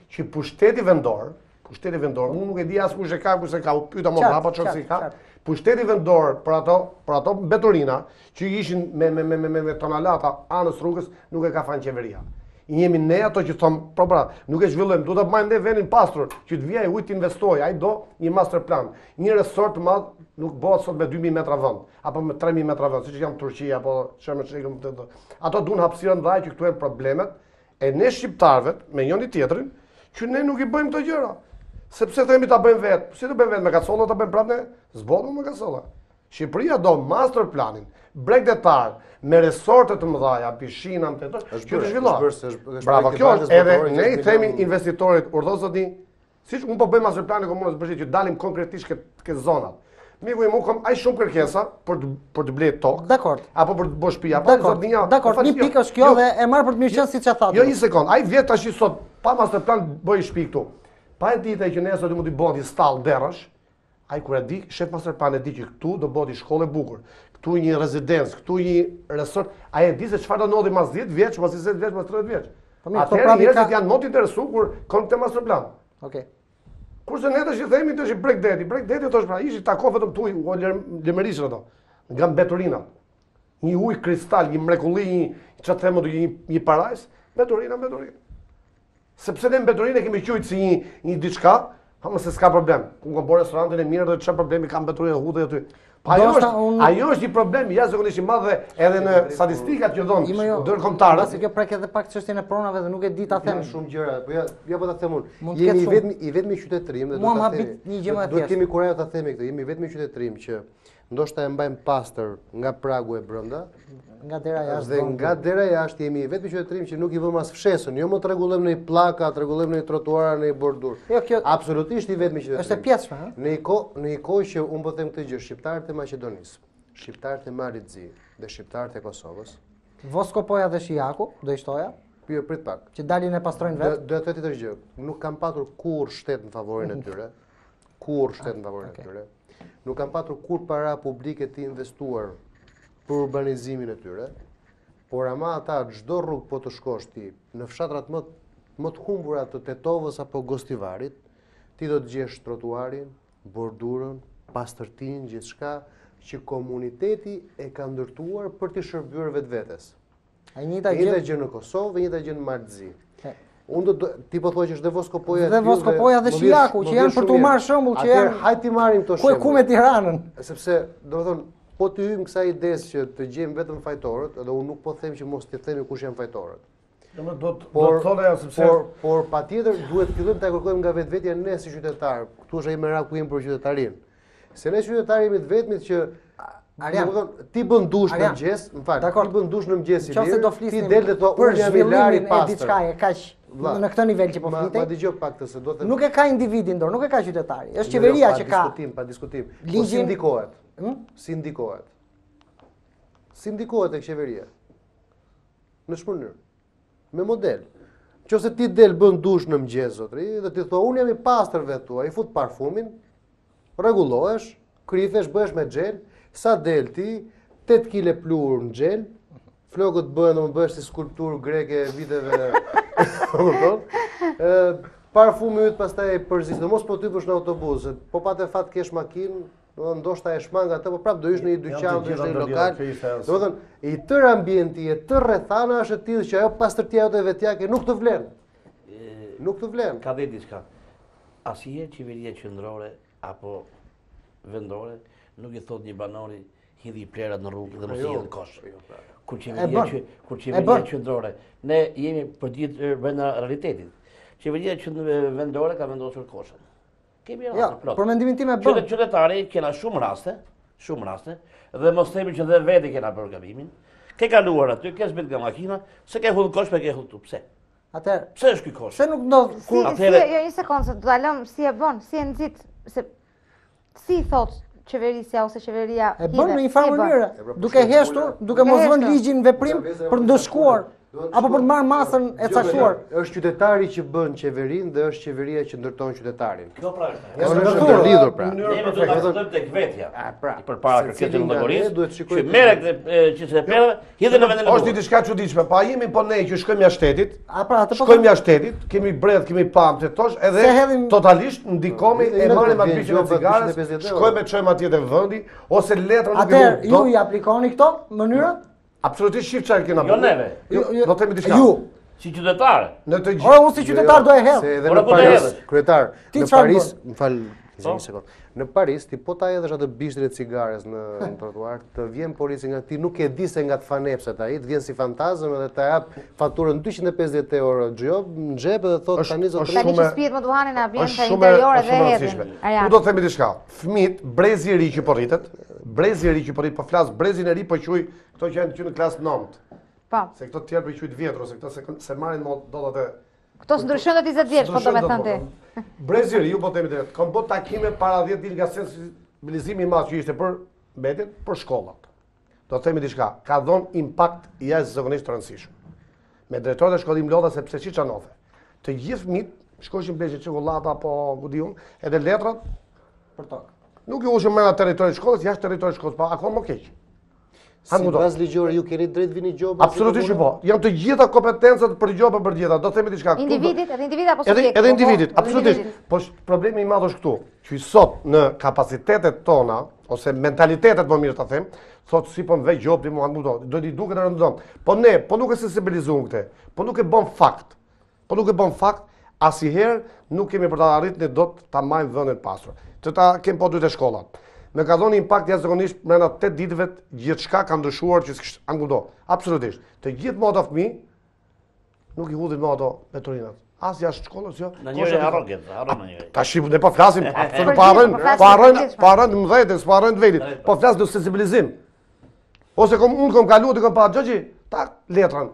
Që pushteti vendor, unë nuk e di as kush e ka, kush e ka, u pyeta më apo çon si ka. Pushteti vendor për ato mbeturina që ishin me tonalata anës rrugës nuk e ka fan qeveria. I jemi ne ato që thon, pra, nuk e zhvillojmë, duhet ta bëjmë ne vendin pastor, që të vijë ujë të investojë, ai do një master plan. Një resort të madh nuk bëhet sot me 2000 metra vend, apo me 3000 metra vend, siç janë Turqia apo çfarë. Ato duan hapësirë ndaj që këtu janë problemet e ne shqiptarëve me njëri tjetrin që ne nuk i bëjmë këto gjëra. Sepse themi ta bëjmë vetë. Si të bëjmë vetë me kacolla, ta bëjmë prapë ne? Zbodhëm me kacolla. Shqipëria do master planin, bregdetar, me resorte të mëdhaja, pishina, që të zhvillohet. Bravo, kjo është edhe ne i themi investitorit urdhëzoni, siç unë po bëj master planin komunës Bërgjit, që dalim konkretisht këtë zonat. Miku im, unë kam aq shumë kërkesa për të blerë tokë. Dakor. Apo për të bërë shtëpi, apo zotnia. Dakor, një pikë është kjo dhe e marr për të mirë qenë siç e thatë. Jo, një sekond. Ai vjet tash sot pa master plan bëj shtëpi këtu. Pa e ditë që nesër do të bëhet stall derrësh. Ai kur e di, shef master plan e di që këtu do bëhet shkollë e bukur. Këtu një rezidencë, këtu një resort. Ai e di se çfarë do ndodhi mas 10 vjeç, mas 20 vjeç, mas 30 vjeç. Atëherë njerëzit janë më të interesuar kur kanë këtë master plan. Okej. Kurse ne tash i themi tash bregdeti. Bregdeti thosh pra, ishi takon vetëm tu u lëmërisën ato. Nga mbeturina. Një ujë kristal, një mrekulli, çfarë them ato, një parajs, mbeturina. Sepse ne mbeturinë kemi quajtur si një diçka, ama se s'ka problem. Ku ka bërë restorantin e mirë, do çfarë problemi ka mbeturinë hudhë aty. Ajo është një problem jashtëzakonisht i madh dhe edhe në statistikat që dhon ndërkombëtare. Pasi kjo prek edhe pak çështjen e pronave dhe nuk e di ta them shumë gjëra, po ja po ta them unë. Jemi i vetmi qytetërim dhe do të kemi kurajë ta themi këtë. Jemi vetmi qytetërim që ndoshta e mbajmë pastër nga pragu e brenda, nga dera jashtë. Dhe nga dera jashtë jemi vetëm qytetërim që nuk i vëmë as fshesën, jo më të rregullojmë në pllaka, të rregullojmë në trotuara, në bordur. Absolutisht i vetmi qytetërim. Është e pjetshme, ha? Në një kohë që unë po them këtë gjë, shqiptarët e Maqedonisë, shqiptarët e Maritzi dhe shqiptarët e Kosovës. Voskopoja dhe Shijaku, do i shtoja? Jo, prit pak. Që dalin e pastrojnë vetë. Do të thotë gjë, nuk kam patur kurrë shtet në favorin e tyre. Kurrë shtet në favorin e tyre. Nuk kam patur kur para publike të investuar për urbanizimin e tyre, por ama ata çdo rrugë po të shkosh ti në fshatrat më të humbura të Tetovës apo Gostivarit, ti do të gjesh trotuarin, bordurën, pastërtinë, gjithçka që komuniteti e ka ndërtuar për të shërbyer vetvetes. E njëjta gjë në Kosovë, e njëjta gjë në Martzi. Ti po thua që është dhe Voskopoja dhe Voskopoja dhe Shijaku, që janë për të marrë shembull, që janë hajti marrim këto shembull. Ku me Tiranën? Sepse, domethënë, po të hyjmë kësaj idesë që të gjejmë vetëm fajtorët, edhe unë nuk po them që mos t'i themi kush janë fajtorët. Do të thonë sepse por patjetër duhet fillojmë ta kërkojmë nga vetvetja ne si qytetar. Këtu është ai merak ku jemi për qytetarinë. Se ne qytetarë jemi të vetmit që ti bën dush në mëngjes, më fal, ti bën dush në mëngjes i lirë, ti del dhe thua unë jam i larë i pastër. Diçka e kaq në këtë nivel që po flitej. Ma dëgjoj pak të se do të nuk e ka individi në dorë, nuk e ka qytetari. Është qeveria që ka. Pa diskutim. Po si ndikohet? Si ndikohet? Si ndikohet tek qeveria? Në çfarë mënyrë? Me model. Nëse ti del bën dush në mëngjes zotri dhe ti thua unë jam i pastër vetë tua, i fut parfumin, rregullohesh, krifesh, bëhesh me xhel, sa del ti 8 kg plur në xhel, flokët bëhen, më bëhesh si skulpturë greke viteve. Parfumi yt pastaj përzis, mos po ty bësh në autobus, po patë fat kesh makinë, ndoshta e shmang atë, po prap do ish në një dyqan, do ish në një lokal. Domethënë, i tërë ambienti, e tërë rrethana është e tillë që ajo pastërtia jote vetjake nuk të vlen. Nuk të vlen. Ka dhe diçka. Asnjëherë qeveria qendrore apo vendore nuk i thot një banori hidhi plerat në rrugë dhe mos i hedh kosh. Kur qeveria qendrore, ne jemi përditër brenda realitetit. Qeveria vendore ka vendosur koshën. Kemi raste plot. Për mendimin tim e bën. Qytetari kena shumë raste, dhe mos themi që dhe vetë kena bërë gabimin. Ke kaluar aty, ke zbrit nga makina, se ke hull kosh, ke hull tu. Pse? Atëherë, pse është ky kosh? Se nuk ndodh. Jo, një sekondë, do ta lëm si e bën, si e nxit, se si thot qeverisja ose qeveria e bën në një farë mënyrë, duke heshtur, duke mos vënë ligjin veprim për ndëshkuar apo për të marrë masën e caktuar. Është qytetari që bën qeverinë dhe është qeveria që ndërton qytetarin. Kjo pra është. Është ndërlidhur pra. Ne do ta kuptojmë tek vetja. Përpara kërkesës në llogarisë, që merret që se perë, hidhen në vendin e. Është diçka çuditshme, pa jemi po ne që shkojmë jashtë shtetit. Shkojmë jashtë shtetit, kemi bredh, kemi pam të tosh, edhe totalisht ndikomi e marrim atë biçën e cigares, shkojmë çojmë atje te vendi ose letra nuk i. Atëherë ju i aplikoni këto mënyra? Absolutisht shif çfarë kena bërë. Jo neve. Do të themi diçka. Ju si qytetar. Ora unë si qytetar do e hedh. Se edhe në Paris, kryetar, në Paris, më fal, Në Paris, ti po ta edhësh atë bishtin e cigares në trotuar, të vjen polici nga ti, nuk e di se nga të fanepset ai, të vjen si fantazëm edhe të jap faturën 250 euro xhob, në xhep edhe thotë tani zotëri. Tani që spihet më duhanin na vjen te interiore dhe hedhin. Ku do të themi diçka? Fëmit, brezi i ri që po rritet, po flas brezin e ri po quj këto që janë këtu në klasë 9. Po. Se këto të tjerë po quajt vjetër ose këto se marrin dollat e këto s'ndryshojnë të 20 vjeç, po do me thënë ti. Brezi i ri, ju po themi drejt, kam bërë takime para 10 ditë nga sensibilizimi i madh që ishte për mbetjet, për shkollat. Do të themi diçka, ka dhënë impakt jashtëzakonisht të rëndësishëm. Me drejtorët e shkollim Lodha sepse siç anove, të gjithë fëmijët shkojnë bleshin çokoladë apo ku diun, edhe letrat për tokë. Nuk ju ushëm në territorin e shkollës, jashtë territorit të shkollës, pa akoma më keq. Sipas ligjore ju keni drejt vini gjoba? Absolutisht po. Janë të gjitha kompetencat për gjoba për gjitha. Do të themi diçka. Individit, edhe individ apo subjekt? Edhe individit, absolutisht. Po problemi i madh është këtu, që sot në kapacitetet tona ose mentalitetet më mirë ta them, thotë si po më vej gjobë ti mua do i duket rëndom. Po ne, po nuk e sensibilizojmë këtë. Po nuk e bën fakt. Asnjëherë nuk kemi për ta arritur ne dot ta marrim vendin pasur. Të ta kem po dy të shkollat. Me ka dhënë impakt jashtëzakonisht brenda 8 ditëve gjithçka ka ndryshuar që s'kishte angudo. Absolutisht. Të gjithë moda fëmijë nuk i hudhin më ato me turinat. As jashtë shkollës, jo. Në njëri harron në njëri. Tash ne po flasim, absolutisht po harrojnë mëdhëtë, po harrojnë vetit. Po flas në sensibilizim. Ose unë kam kaluar të kam pa xhoxhi, ta letrën.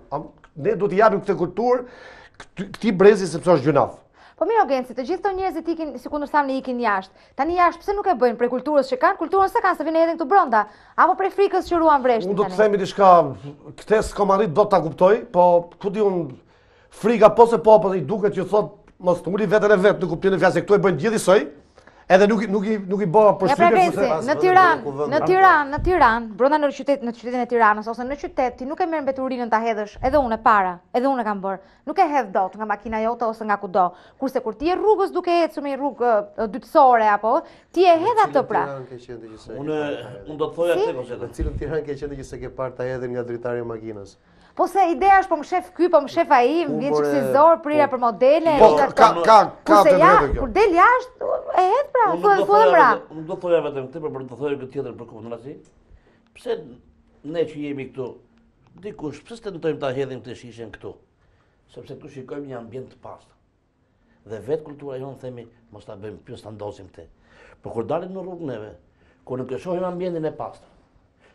Ne duhet t'i japim këtë kulturë këtij brezi sepse është gjunaf. Po mirë Genci, të gjithë këto njerëzit ikin, sikur thanë, ikin jashtë. Tani jashtë pse nuk e bëjnë prej kulturës që kanë? Kulturën se kanë, se vinë edhe këtu brenda, apo prej frikës që ruan vreshtin. Unë do të themi diçka, këtë s'kam arrit dot ta kuptoj, po ku di unë frika po se po i duket që thotë mos të nguli veten e vet, në kuptimin e fjalës se këtu e bën gjithë isoj. Edhe nuk i bëha përshtypje në Tiranë, brenda në qytetin e Tiranës ose në qytet, ti nuk e merr mbeturinën ta hedhësh, edhe unë para, edhe unë e kam bërë. Nuk e hedh dot nga makina jote ose nga kudo. Kurse kur ti je rrugës duke ecur me rrugë dytësore apo, ti e hedh atë pra. Unë do të thoja këtë ose në cilën Tiranë ke qenë që se ke parë ta hedhin nga dritari i makinës. Po se ideja është po më shef ky, po më shef ai, më vjen çik si zor, prira për modele. Po ka të vërtetë kjo. Kur del jashtë, e hedh pra, po dhe mra. Unë do të thoja vetëm këtë për të thënë këtë tjetër për komunasi. Pse ne që jemi këtu, dikush, pse tentojmë ta hedhim këtë shishen këtu? Sepse këtu shikojmë një ambient të pastër. Dhe vetë kultura jonë themi, mos ta bëjmë pyes ta ndosim këtë. Por kur dalim në rrugë neve, kur nuk e shohim ambientin e pastër,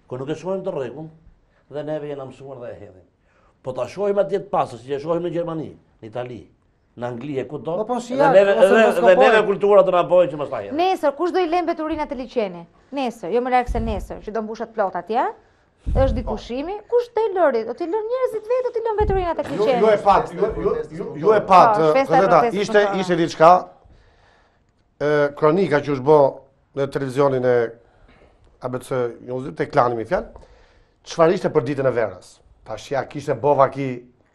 kur nuk e shohim të rregull, dhe neve jena mësuar dhe e hedhim. Po ta shohim atje të pastër, si e shohim në Gjermani, në Itali, në Angli e kudo. Dhe neve kultura do na bëjë që mos ta hedhim. Nesër kush do i lëm mbeturinat e liçeni? Nesër, jo më larg se nesër, që do mbushat plot atje. Është dikushimi, kush do i lëri? Do t'i lën njerëzit vetë, do t'i lën mbeturinat e liçenit. Ju e pat, ishte diçka kronika që është bë në televizionin e ABC News te klani më fjalë. Çfarë ishte për ditën e verës? Tash ja kishte bova ki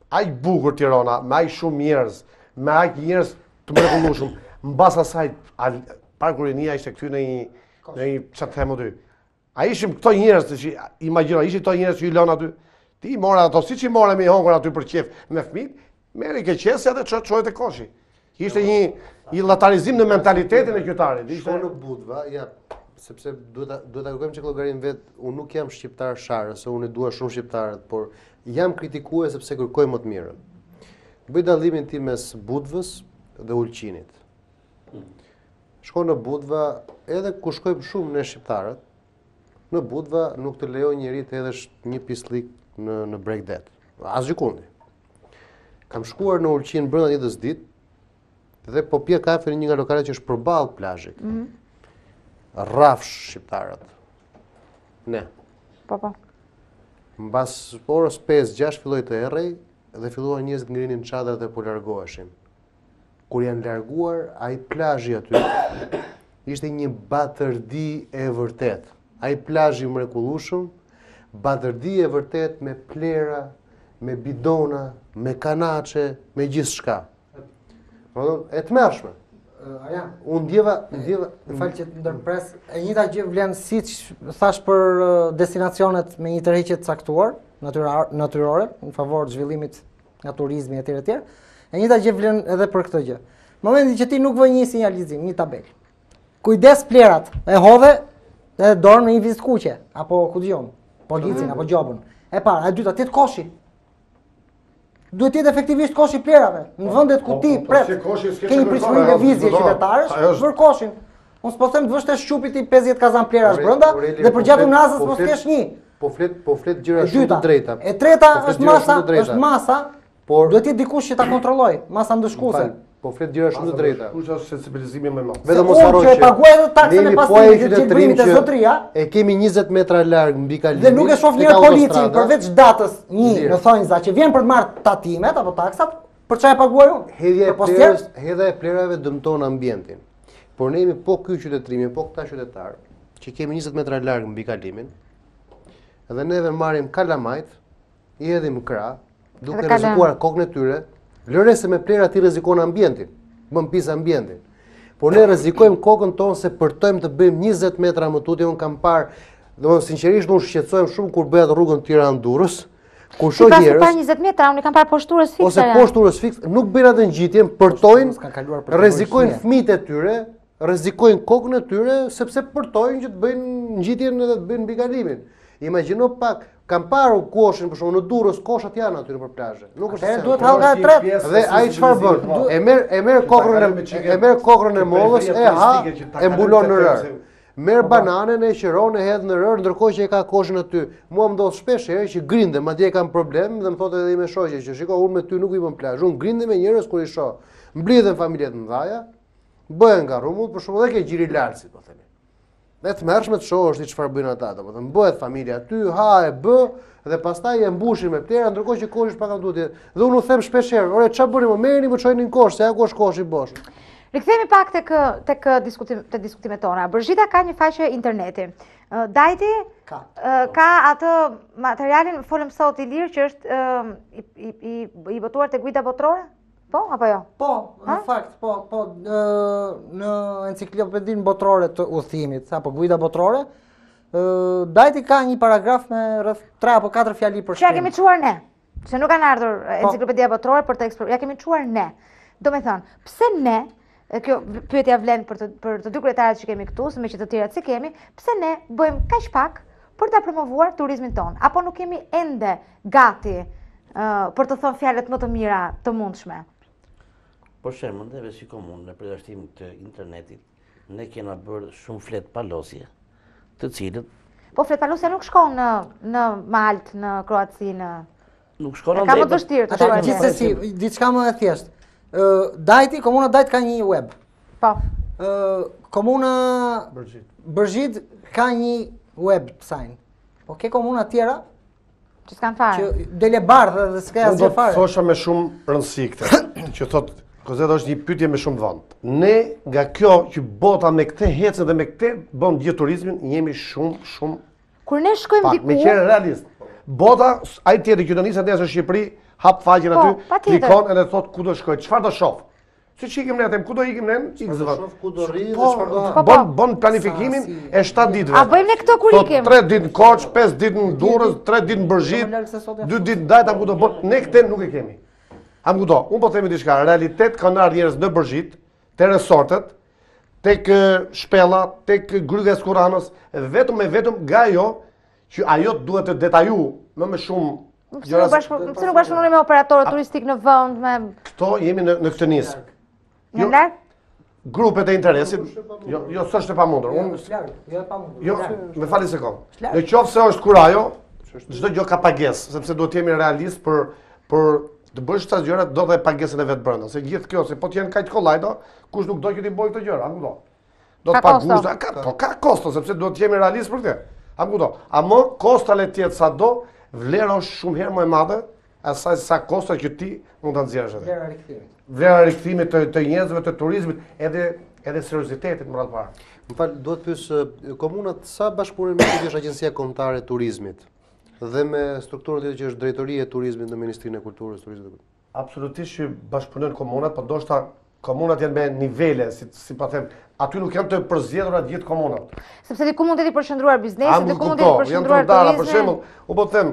aq bukur Tirana, me aq shumë njerëz, me aq njerëz të mrekullueshëm. Mbas asaj parkurinia ishte këtu në një çfarë them aty. Ai ishim këto njerëz që imagjino, ishin këto njerëz që i lën aty. Ti i mora ato siç i morëm me hongur aty për qef me fëmijë, merri ke qesja dhe çohet e koshi. Ishte një llatarizim në mentalitetin e qytetarit. Ishte në Budva, ja, sepse duhet ta kërkojmë që llogarin vet, unë nuk jam shqiptar sharë, se unë dua shumë shqiptarët, por jam kritikues sepse kërkoj më të mirën. Bëj dallimin tim mes Budvës dhe Ulqinit. Shkoj në Budva, edhe ku shkojmë shumë ne shqiptarët, në Budva nuk të lejon njeri të hedhësh një pislik në Bregdet. Asgjë kundi. Kam shkuar në Ulqin brenda një ditë dhe po pije kafe në një nga lokalet që është përballë plazhit. Rrafsh shqiptarët. Ne. Po. Mbas orës 5-6 filloi të errej dhe filluan njerëzit ngrinin çadrat dhe po largoheshin. Kur janë larguar, ai plazhi aty ishte një batërdi e vërtet. Ai plazhi mrekullueshëm, batërdi e vërtet me plera, me bidona, me kanaçe, me gjithçka. E tmerrshme. Unë ndjeva, fal që të ndërpres, e njëjta gjë vlen siç thash për destinacionet me një tërheqje të caktuar, natyrore, në favor të zhvillimit nga turizmi etj etj. E njëjta gjë vlen edhe për këtë gjë. Në momentin që ti nuk vë një sinjalizim, një tabelë, Kujdes plerat, e hodhe dhe dorën në një vizitë kuqe, apo ku dëgjon, policin apo gjobën. E para, e dyta, të jetë koshi. Duhet jetë efektivisht koshi plerave. Në vendet ku ti pret, ke një pritshmëri lëvizje qytetarësh, vër koshin. Unë s'po them të vësh të shqupit i 50 kazan plerash brenda dhe për gjatë unazës mos kesh një. Po flet gjëra shumë të drejta. E treta është masa, por duhet jetë dikush që ta kontrolloj, masa ndëshkuese. Po flet gjëra shumë të drejta. Kush është sensibilizimi më i madh? Vetëm mos harroj që paguaj edhe taksën e pasimit që brimit e zotria. E kemi 20 metra larg mbi kalimin. Dhe nuk e shoh njëherë policin përveç datës 1 në thonjza që vjen për të marrë tatimet apo taksat, për çfarë paguaj unë? Hedhja e plerave dëmton ambientin. Por ne jemi po ky qytetërimi, po këta qytetarë që kemi 20 metra larg mbi kalimin. Dhe neve marrim kalamajt, i hedhim krah, duke rrezikuar kokën e tyre. Lëre se me plera ti rrezikon ambientin, bën pis ambientin. Por ne rrezikojmë kokën tonë se përtojmë të bëjmë 20 metra më tutje. Unë kam parë, domethënë sinqerisht unë shqetësohem shumë kur bëhet rrugën Tiranë-Durrës, kur shoh njerëz. Pas 20 metra, unë kam parë poshturës fikse. Ose poshturës fikse, nuk bëjnë atë ngjitjen, përtojnë, rrezikojnë fëmijët e tyre, rrezikojnë kokën e tyre sepse përtojnë që të bëjnë ngjitjen edhe të bëjnë mbikalimin. Imagjino pak, kam parë koshin për shkak në Durrës, koshat janë aty nëpër plazhe. Nuk është se duhet hallga e tretë. Dhe ai çfarë bën? E merr kokrën e mollës, e ha, e mbulon në rër. Merr bananën, e qiron, e hedh në rër, ndërkohë që e ka koshin aty. Mua më ndodh shpesh herë që grindem, madje kam problem dhe më thotë edhe me shoqja që shiko unë me ty nuk i bën plazh. Unë grindem me njerëz kur i shoh. Mblidhen familjet mëdhaja, bëhen garrumut, për shkak dhe ke gjiri lartësi, po themi. Dhe të mërshme të shohësh ti çfarë bëjnë ata, domethënë bëhet familja aty, ha e bë dhe pastaj e mbushin me plera, ndërkohë që koshi pak duhet. Dhe unë u them shpesh herë, ore çfarë bëni, më merrni më çojeni në kosh, se ajo është koshi bosh. Rikthehemi pak tek diskutimet tona. Bërgjita ka një faqe interneti. Dajti ka atë materialin, folëm sot i lirë që është i botuar te Guida Botërore? Po, apo jo? Po, në fakt, po, në enciklopedinë botërore të udhëtimit, apo Guida Botërore, Dajti ka një paragraf me rreth 3 apo 4 fjali për shkrim. Që ja kemi çuar ne, se nuk kanë ardhur enciklopedia botërore për të eksploruar, ja kemi çuar ne. Do me thënë, pse ne, kjo pyetja vlen për të dy kryetarët që kemi këtu, me që të tjerat si kemi, pse ne bëjmë kaq pak për ta promovuar turizmin ton, apo nuk kemi ende gati për të thënë fjalët më të mira të mundshme? Për shembull, neve si komunë në përjashtim të internetit, ne kena bërë shumë flet palosje, të cilët... Po flet palosja nuk shkon në Maltë, në Kroaci, në... Nuk shkon në ka më të vështirë të shkojë. Gjithsesi, diçka më e thjeshtë. Komuna Dajti ka një web. Po. Komuna Bërgjit ka një web sign. Po ke komuna tjera që s'kan fare. Që dele bardhë dhe s'ka asgjë fare. Unë do thosha me shumë rëndësi këtë, që thotë Kozeta është një pyetje me shumë vend. Ne nga kjo që bota me këtë hecën dhe me këtë bën gjithë turizmin, jemi shumë kur ne shkojmë diku. Me qenë realist. Bota, ai tjetër që do nisë atje në Shqipëri, hap faqen aty, klikon edhe thot ku do shkoj, çfarë do shoh. Si ikim ne atë, ku do ikim ne? Ku do rri dhe çfarë do. Bën planifikimin e 7 ditëve. A bëjmë ne këto kur ikim? 3 ditë në Korçë, 5 ditë në Durrës, 3 ditë në Bërgjit, 2 ditë në Dajt, ku do bën. Ne këtë nuk e kemi. Am kudo, unë po themi diçka, realitet kanë ardhur njerëz në Bërgjit, te resortet, tek shpella, tek Gryga e Skuranës, vetëm nga ajo që ajo duhet të detaju më shumë. Pse nuk bashkëpunoni me operatorët turistik në vend me këto jemi në këtë nisë. Në lart? Grupet e interesit, jo s'është e pamundur. Jo, më falni sekond. Në qoftë se është kur ajo, çdo gjë ka pagesë, sepse duhet të jemi realist për të bësh këto gjëra do të pagesën e vet brenda, se gjithë kjo se po të jenë kaq kollajto, kush nuk do që ti bëj këto gjëra, apo do. Do të paguash, ka kosto, sepse duhet të jemi realist për këtë. Apo do. Amo kosta le të jetë sado, vlera është shumë herë më e madhe asaj sa kosta që ti mund ta nxjerrësh atë. Vlera rikthimit. Vlera rikthimit të njerëzve, të turizmit, edhe seriozitetit më radh parë. Më fal, duhet të pyes komunat sa bashkëpunojnë me këtë agjencia kombëtare e turizmit dhe me strukturën tjetër që është drejtoria e turizmit në Ministrinë e Kulturës, Turizmit. Absolutisht që bashkëpunojnë komunat, por ndoshta komunat janë me nivele, si po them, aty nuk janë të përzgjedhura të gjithë komunat. Sepse diku mund të jetë përqendruar biznesi, diku mund të jetë përqendruar turizmi. Për shembull, u po them,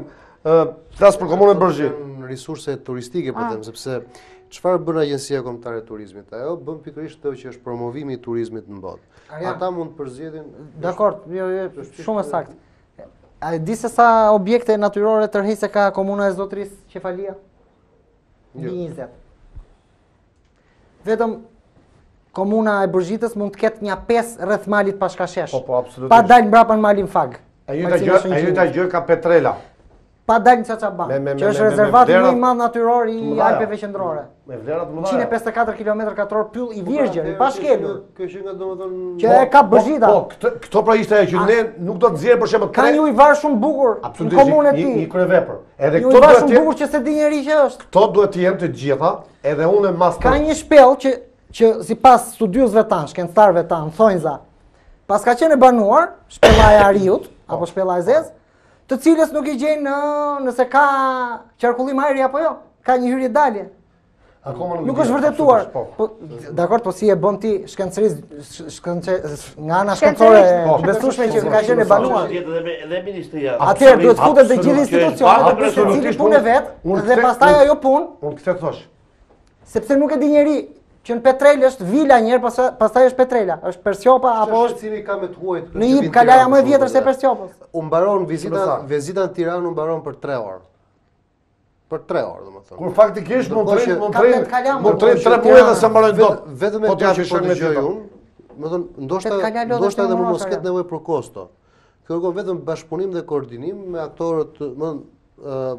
flas për komunën Bërgjit. Resurse turistike po them, sepse Çfarë bën Agjencia Kombëtare e Turizmit? Ajo bën pikërisht ato që është promovimi i turizmit në botë. Ata mund të përzgjedhin. Dakor, shumë saktë. A di se sa objekte natyrore tërheqëse ka komuna e Zotërisë Qefalia? Mbi 20. Vetëm komuna e Bërgjitës mund të ketë një 5 rreth malit pashkashesh. Po, absolutisht. Pa dalë mbrapa në malin fag. Ajo ta gjë ka Petrela. Pa dalë në Çaçaban, që është rezervat më i madh natyror i Alpeve qendrore. Me vlera të mëdha. 154 km2 pyll i virgjën, i pashkelur. Kjo që nga domethënë që e ka Bërgjita. Po, këto pra ishte ajo që ne nuk do të nxjerrim për shembull. Ka një ujvar shumë bukur në komunën e tij. Një kryevepër. Edhe këto duhet të bukur që se di njeriu që është. Këto duhet të jenë të gjitha, edhe unë mas. Ka një shpellë që sipas studiosëve tanë, shkencëtarëve tanë, thonë za. Pas ka qenë e banuar, shpella e Ariut apo shpella e Zez, të cilës nuk i gjejnë nëse ka qarkullim ajri apo jo, ka një hyrje dalje. Nuk është vërtetuar. Dakor, po si e bën ti nga ana shkencore besueshme që ka qenë e banuar. Edhe ministria. Atëherë duhet futet të gjithë institucionet, të cilë punë vet, dhe pastaj ajo punë. Unë këtë thosh. Sepse nuk e di njeri që në Petrel është vila njerë, pastaj është Petrela, është Persjopa apo është cili ka me të huajt. Në Ip kalaja më e vjetër se Persjopës. U mbaron vizita në Tiranë u mbaron për 3 orë. Për 3 orë, domethënë. Kur faktikisht mund të 3 muaj dhe se mbarojnë dot. Vetëm e që po dëgjoj unë, domethënë ndoshta edhe mos ketë nevojë për kosto. Kërkon vetëm bashkëpunim dhe koordinim me aktorët,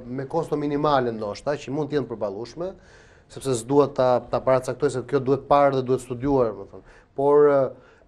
me kosto minimale ndoshta, që mund të jenë përballueshme, sepse s'duhet ta paracaktoj se kjo duhet parë dhe duhet studiuar, domethënë. Por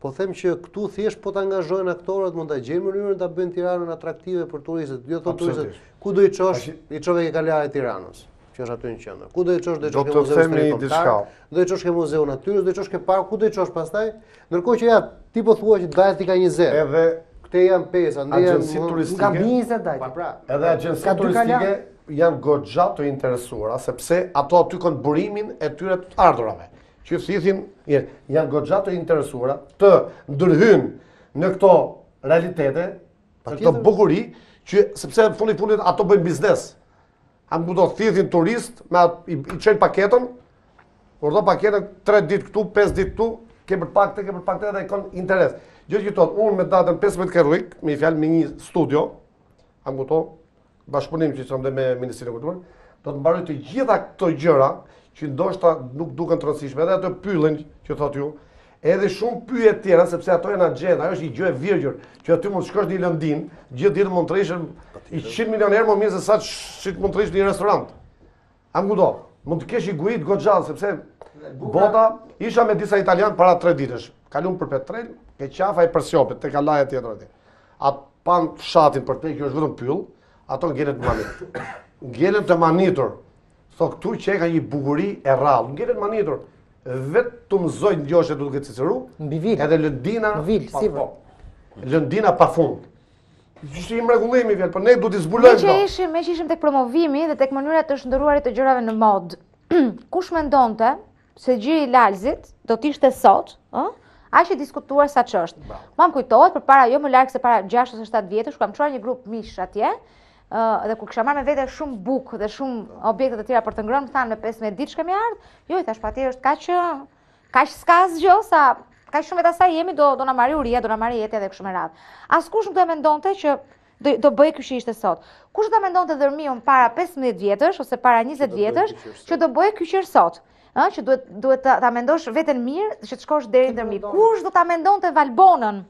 po them që këtu thjesht po ta angazhojnë aktorët, mund ta gjejnë mënyrën ta bëjnë Tiranën atraktive për turistët. Jo thotë turistët, ku do i çosh, i çove ke kalaja e Tiranës, që është aty në qendër. Ku do i çosh, do i çosh ke muzeun kombëtar, do i çosh ke muzeu natyrës, do i çosh ke park, ku do i çosh pastaj? Ndërkohë që ja ti po thua që dajet i ka 20. Edhe këte janë 5, andaj agjenci turistike. Nga 20 dajet. Edhe agjenci turistike janë goxha të interesuara sepse ato aty kanë burimin e tyre të ardhurave. Që thithin, janë goxha të interesuara të ndërhyjnë në këto realitete, në këto bukuri, që sepse në fundi fundit ato bëjnë biznes. Anë do thithin turist, i çojnë paketën, urdo paketën 3 ditë këtu, 5 ditë këtu, ke për pak të dhe i kanë interes. Gjithë që thotë, unë me datën 15 kerrik, me i fjalë me një studio, anë buto, bashkëpunim që qëmë dhe me Ministrinë e Kulturës, do të mbaroj të gjitha këto gjëra që ndoshta nuk duken të rëndësishme, edhe ato pyllën që thotë ju, edhe shumë pyetje tjera, sepse ato janë agenda, ajo është një gjë e virgjur, që aty mund të shkosh në Lëndin, gjithë ditën mund të rrish i 100 milionerë, më mirë se sa që mund të rrish në një restorant. Amudo, mund të kesh i gujit goxhall, sepse bota isha me disa italianë para 3 ditësh. Kalum për Petrel, ke qafa e Persjopit, te kalaja tjetër aty. Atë pan fshatin për te, kjo është vetëm pyll, ato ngelen të manitur. Ngelen të manitur. Tho këtu që e ka një bukuri e rrallë, ngelen të manitur. Vetë të mëzoj në gjoshe duke të ciceru, edhe Lëndina Lëndina pa fund. Ishte një mregullimi vjen, por ne duhet të zbulojmë këto. Me që ishim tek promovimi dhe tek mënyra të shndërruarit të gjërave në mod. Kush mendonte se gjiri i Lalzit do të ishte sot, aq e diskutuar sa ç'është. Mam kujtohet përpara jo më larg se para 6 ose 7 vjetësh, kam çuar një grup mish atje, dhe kur kisha marrë me vete shumë bukë dhe shumë objekte të tjera për të ngrënë, më thanë me 15 ditë shkemi ardhur. Jo, i thash patjetër është kaq s'ka asgjë sa kaq shumë vetë asaj jemi do na marrë uria, do na marrë jetja dhe kështu me radhë. Askush nuk do e mendonte që do bëj ky që ishte sot. Kush do ta mendonte Dërmiun para 15 vjetësh ose para 20 vjetësh që do bëj ky që sot? Që duhet ta mendosh veten mirë që të shkosh deri në Dërmi. Kush do ta mendonte Valbonën?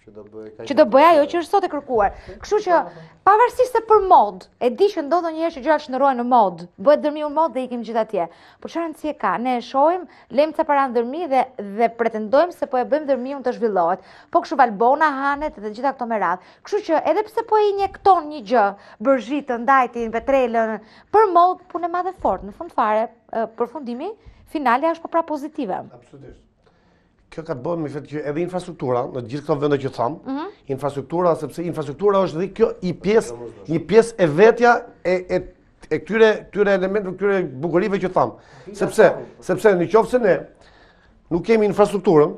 Që do bëj ajo që është sot e kërkuar. Kështu që pavarësisht se për mod, e di që ndodh ndonjëherë që gjërat shndërrohen në mod, bëhet Dërmiu mod dhe ikim gjithë atje. Por çfarë rëndësie ka? Ne e shohim, lejmë ca para në Dërmi dhe pretendojmë se po e bëjmë Dërmiun të zhvillohet. Po kështu Valbona, Hanet dhe gjitha këto me radhë. Kështu që edhe pse po i injekton një gjë, Bërgjitën, Ndajtin, Petrelën, për mod punë e madhe fort. Në fund fare, përfundimi, finalja është po pra pozitive. Absolutisht. Kjo ka të bëjë me fakt që edhe infrastruktura në të gjithë këto vende që tham, infrastruktura sepse infrastruktura është dhe kjo një pjesë e vetja e këtyre elementeve, këtyre bukurive që tham. Sepse nëse ne nuk kemi infrastrukturën,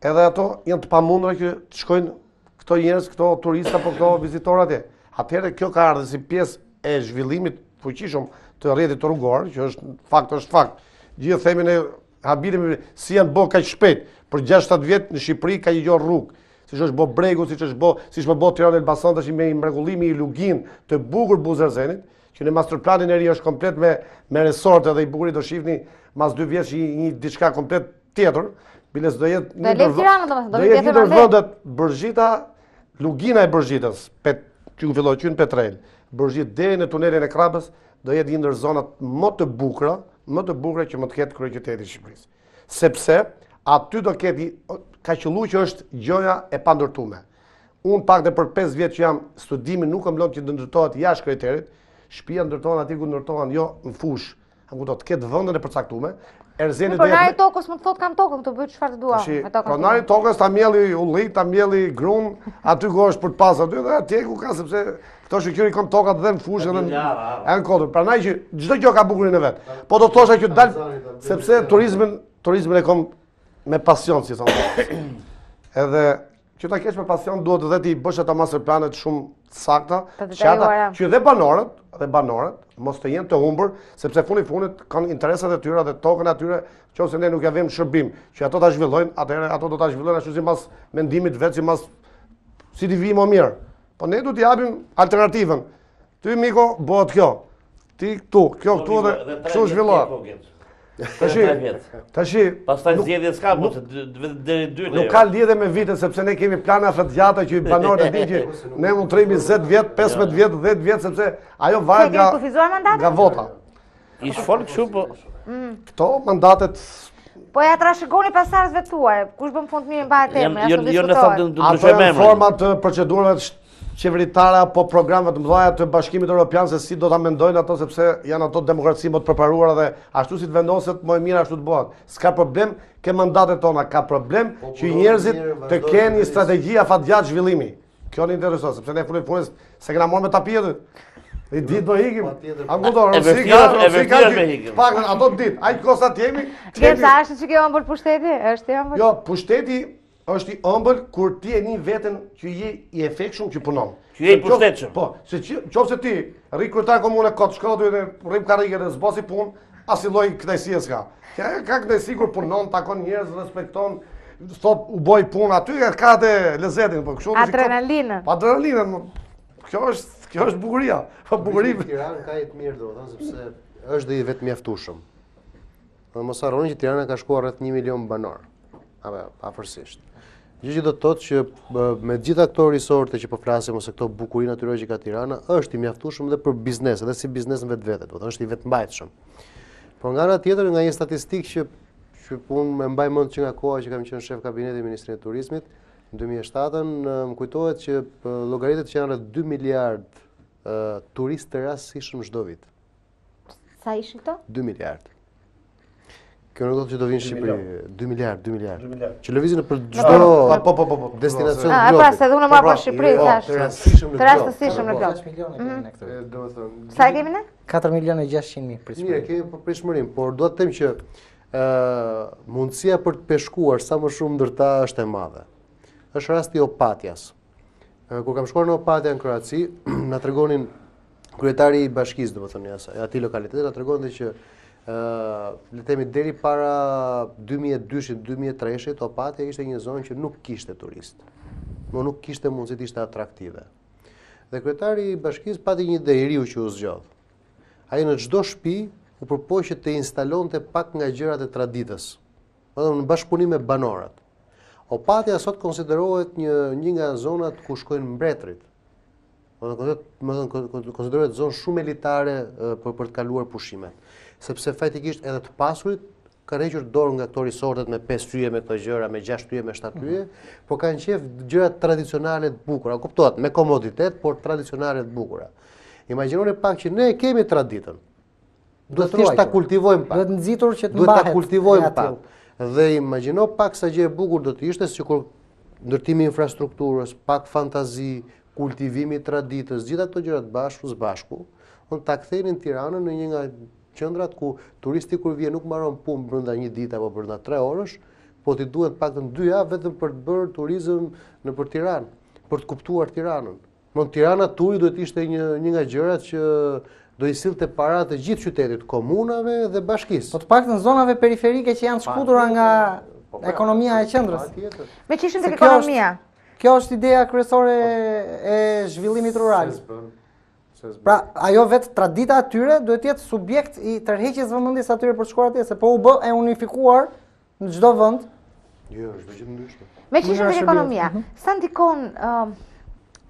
edhe ato janë të pamundura që të shkojnë këto njerëz, këto turistë apo këto vizitorë atje. Atëherë kjo ka ardhur si pjesë e zhvillimit fuqishëm të rrjetit rrugor, që është fakt, gjithë themi ne habitim si janë bë kaq shpejt. Për 6-7 vjet në Shqipëri ka një rrugë. Siç është bë Bregu, siç është bë Tirana Elbasan tash me mregullimi i Lugin të bukur Buzërzenit, që në masterplanin e ri është komplet me resorte dhe i bukurit do shihni mas 2 vjeç një diçka komplet tjetër. Biles do jetë një vendet Bërzhita, Lugina e Bërzhitës, që u filloi në Petrel, Bërzhit deri në tunelin e Krapës, do jetë një ndër zonat më të bukura që më të ketë kryeqyteti i Shqipërisë. Sepse aty do ketë ka qëllu që është gjoja e pandërtume. Unë pak dhe për 5 vjetë që jam studimin nuk më lënë që të ndërtohet jashtë kryeterit, shtëpia ndërtohen aty ku ndërtohen jo në fush, të ketë vendin e përcaktuar. Pronari tokës më të thotë kam tokën, të bëjt çfarë të dua. Pronari tokës ta mjelli ulli, ta mjelli grun, aty ku është për të pasur aty dhe atje ku ka sepse këto shoqëri kanë tokat dhe në fushë dhe në kodër. Prandaj që çdo gjë ka bukurinë e vet. Po do thosha që dal sepse turizmin e kam me pasion, si thonë. Edhe që ta kesh me pasion duhet edhe ti bësh ato masterplanet shumë sakta, që dhe banorët mos të jenë të humbur, sepse funit kanë interesat e tyre dhe tokën e tyre, nëse ne nuk ja vëmë shërbim, që ato ta zhvillojnë, atëherë ato do ta zhvillojnë ashtu sipas mendimit vet, si ti vi më mirë. Po ne do t'i japim alternativën. Ty miko bëhet kjo. Ti këtu, kjo këtu dhe kështu zhvillohet. Tashi, pastaj zgjedhjet s'ka, po deri 2 nuk ka lidhje me vitet sepse ne kemi plana gjata që banorët e dinë që ne mund të rrimi 10 vjet, 15 vjet, 10 vjet sepse ajo varet nga vota. Ish fol kështu po. Këto mandatet po ja trashëgoni pasardhësve tuaj. Kush bën fund mirë mbahet temën, ja diskutohet. Ato janë forma të procedurave qeveritare apo programeve të mëdha të Bashkimit Evropian se si do ta mendojnë ato sepse janë ato demokraci më të përparuara dhe ashtu si të vendoset më e mirë ashtu të bëhet. S'ka problem ke mandatet tona, ka problem që njerëzit të kenë një strategji afatgjatë zhvillimi. Kjo në intereson sepse ne funit se kena marrë me tapijë. I ditë do ikim. Angudor, pak ato ditë. Ai kosa të jemi. Sa është që kjo ëmbël pushteti? Është ëmbël? Jo, pushteti është i ëmbël kur ti e një veten që je i efektshëm që punon. Që je i pushtetshëm. Po, nëse ti rri kryetar komune kot shkollë dhe rrim karrige dhe zbosi punë, asnjë lloj kënaqësie s'ka. Ka kënaqësi kur punon, takon njerëz, respekton, thot u boj punë aty, ka atë lezetin, po kështu. Adrenalinën. Adrenalinën. Kjo është bukuria. Po bukuria. Tirana ka jetë mirë domethënë sepse është dhe i vetë mjaftueshëm. Po mos harroni që Tirana ka shkuar rreth 1 milion banor. Apo afërsisht. Gjë që do të thotë që me gjitha këto resorte që po flasim ose këto bukuri natyrore që ka Tirana, është i mjaftueshëm edhe për biznes, edhe si biznes në vetvete, do të thotë është i vetmbajtshëm. Por nga ana tjetër, nga një statistikë që unë më mbaj mend që nga koha që kam qenë shef kabineti i Ministrisë së Turizmit, në 2007-ën më kujtohet që llogaritet që janë rreth 2 miliard turistë të rastësishëm çdo vit. Sa ishin këto? 2 miliard. Kjo nuk do të që do vinë në Shqipëri, 2 miliard. Që lëvizin për çdo destinacion globit. Pra, se dhe unë marrë për Shqipëri, thash. Të rastësishëm në globit. 4 milionë Sa kemi ne? 4 milionë 600.000 për Mirë, kemi për prishmërim, por do të them që mundësia për të peshkuar sa më shumë ndërta është e madhe. Është rasti i Opatjas. Kur kam shkuar në Opatja në Kroaci, na tregonin kryetari i bashkisë, domethënë atij lokaliteti, na tregonte që le themi deri para 2002-2003 Opatja ishte një zonë që nuk kishte turist. Nuk kishte mundësi të ishte atraktive. Dhe kryetari i bashkisë pati një ide i riu që u zgjodh. Ai në çdo shtëpi u përpoq që të instalonte pak nga gjërat e traditës, në bashkëpunim me banorët. Opatja sot konsiderohet një nga zonat ku shkojnë mbretërit. Konsiderohet zonë shumë elitare për të kaluar pushimet. Sepse faktikisht edhe të pasurit kanë hequr dorë nga këto resortet me 5 yje, me këto gjëra, me 6 yje, me 7 yje, por kanë qef gjërat tradicionale të bukura, kuptohet, me komoditet, por tradicionale të bukura. Imagjinoni pak që ne kemi traditën. Duhet thjesht ta kultivojmë pak. Duhet nxitur që të mbahet. Duhet ta kultivojmë pak. Dhe imagjino pak sa gjë e bukur do të ishte sikur ndërtimi i infrastrukturës, pak fantazi, kultivimi i traditës, gjitha këto gjëra së bashku, ta kthejnë Tiranën në një nga qendrat ku turisti kur vjen nuk mbaron punë brenda një dite apo brenda 3 orësh, po ti duhet paktën 2 javë vetëm për të bërë turizëm nëpër Tiranë, për të kuptuar Tiranën. Tirana turi duhet ishte një nga gjërat që do i sillte para të gjithë qytetit, komunave dhe bashkisë. Po të paktën zonave periferike që janë shkutura nga ekonomia e qendrës. Me që ishim tek ekonomia. Kjo është ideja kryesore e zhvillimit rural. Pra, ajo vetë tradita atyre duhet të jetë subjekt i tërheqjes vëmendjes atyre për të shkuar atje, se po u bë e unifikuar në çdo vend. Jo, është gjë ndryshme. Me që ishim tek ekonomia, sa ndikon,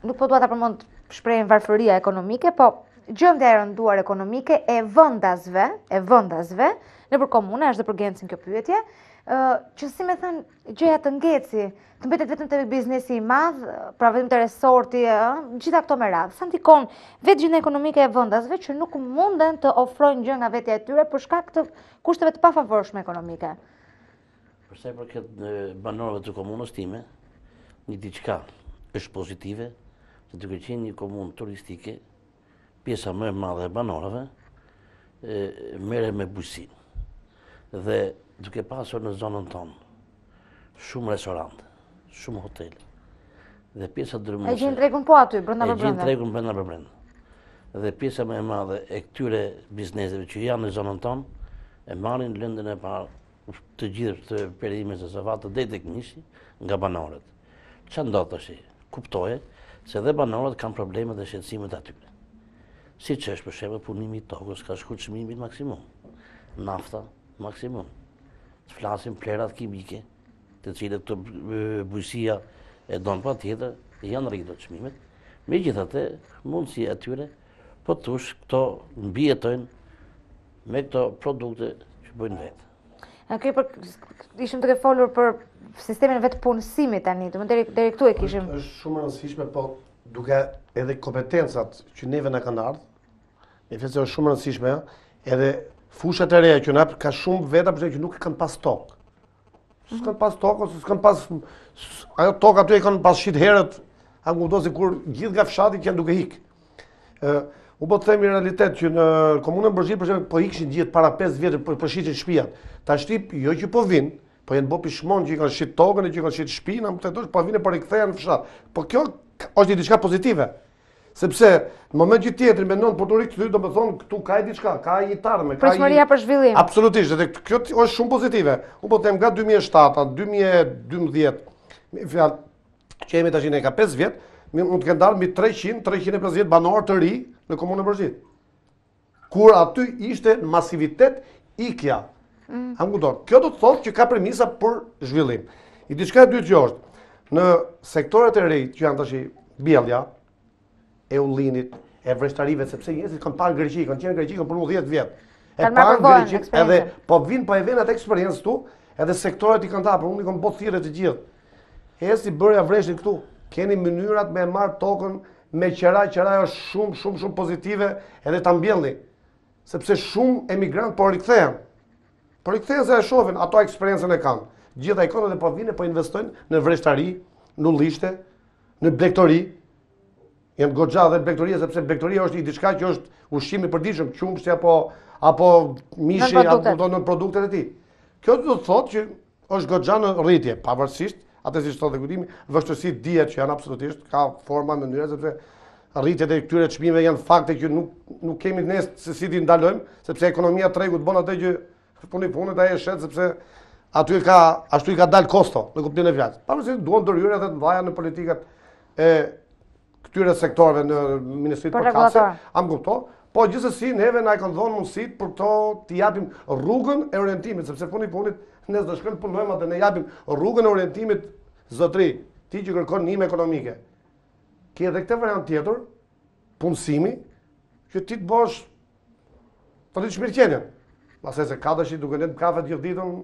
nuk po dua ta përmend shprehjen varfëria ekonomike, po gjendja e rënduar ekonomike e vendasve nëpër komuna, është dhe për Gencin kjo pyetje, që si me thënë gjëja të ngeci, të mbetet vetëm te biznesi i madh, pra vetëm te resorti, gjitha këto me radhë. Sa ndikon vetë gjendja ekonomike e vendasve që nuk munden të ofrojnë gjë nga vetja e tyre për shkak të kushteve të pafavorshme ekonomike? Për sa i përket banorëve të komunës time, një diçka është pozitive, se duke qenë një komunë turistike, pjesa më e madhe e banorëve merret me bujqësinë. Dhe duke pasur në zonën tonë shumë restorante, shumë hotele. Dhe pjesa dërmuese. E gjen tregun po aty brenda për brenda. E gjen tregun brenda për brenda. Dhe pjesa më e madhe e këtyre bizneseve që janë në zonën tonë e marrin lëndën e parë të gjithë të perime së savatë deri tek mishi nga banorët. Çfarë ndodh tash? Kuptoje se dhe banorët kanë probleme dhe shqetësimet atyre. Siç është për shembull punimi i tokës, ka shkuar çmimi maksimum. Nafta maksimum. Të flasim plerat kimike, të cilët të bujësia e donë pa tjetër, janë rritur çmimet. Megjithatë, mundësia e tyre, po tush këto mbijetojnë me këto produkte që bëjnë vetë. Ishim duke folur për sistemin vetë punësimit tani, deri këtu e kishim. Është shumë rëndësishme, po duke edhe kompetencat që neve na kanë ardhur, e fesë është shumë rëndësishme, edhe fushat e reja që na ka shumë veta për që nuk kanë pas tokë. S'kan pas tokë ose s'kan pas ajo tokë aty e kanë pas shit herët, a kuptosi kur gjithë nga fshati që janë duke hik. U po të themi realitet që në komunën Bërgjit për shembull po ikshin gjithë para 5 vjetë për shitin shtëpiat. Tash jo që po vinë, po janë bë pishmon që i kanë shit tokën e që i kanë shit shtëpinë, po vinë për rikthehen në fshat. Po kjo është diçka pozitive. Sepse në moment që tjetër mendon për të rikthyer, do të thonë këtu ka diçka, ka jetarme, ka pritshmëria për zhvillim. Absolutisht, dhe kjo është shumë pozitive. Unë po them nga 2007, 2012, fjalë që jemi tash ne ka 5 vjet, mund të kenë dalë mbi 300-350 banorë të ri në komunën Bërgjit. Kur aty ishte masivitet ikja. Kjo do të thotë që ka premisa për zhvillim. I diçka e dytë që është, në sektoret e rejt që janë tash bjellja, e ullinit, e vreshtarive, sepse njerëzit kanë parë Greqi, kanë qenë Greqi, kanë punu 10 vjet. E parë Greqi, edhe po vinë po e vjen atë eksperiencë këtu, edhe sektoret i kanë tapur, unë i kam bot thirrje të gjithë. Eci bërja vreshtin këtu. Keni mënyrat me marr tokën me qera është shumë pozitive edhe ta mbjellni. Sepse shumë emigrant po rikthehen. Po rikthehen se e shohin, ato eksperiencën e kanë. Gjithë ai kanë dhe po vinë po investojnë në vreshtari, në ullishte, në blegtori. Janë goxha dhe blegtoria, sepse blegtoria është një diçka që është ushqim i përditshëm, qumshti apo mishi apo në produktet e tij. Kjo do të thotë që është goxha në rritje, pavarësisht atë si thotë kujtimi, vështirësitë dihet që janë absolutisht, ka forma, mënyra, sepse rritjet e këtyre çmimeve janë fakte që nuk kemi ne se si ti ndalojmë, sepse ekonomia e tregut bën atë që punit ai e shet, sepse aty ashtu i ka dalë kosto në kuptimin e fjalës. Pavarësisht duan ndërhyrje edhe të mëdha në politikat e këtyre sektorëve në Ministrinë Përkatëse, am kupto, po gjithsesi neve na kanë dhënë mundësitë për to t'i japim rrugën e orientimit, sepse punit ne do shkojmë punojmë atë ne japim rrugën e orientimit zotri, ti që kërkon ndihmë ekonomike. Ke edhe këtë variant tjetër, punësimi, që ti të bosh të ditë shmirqenjen. Pastaj se ka dashi duke lënë kafe gjithë ditën,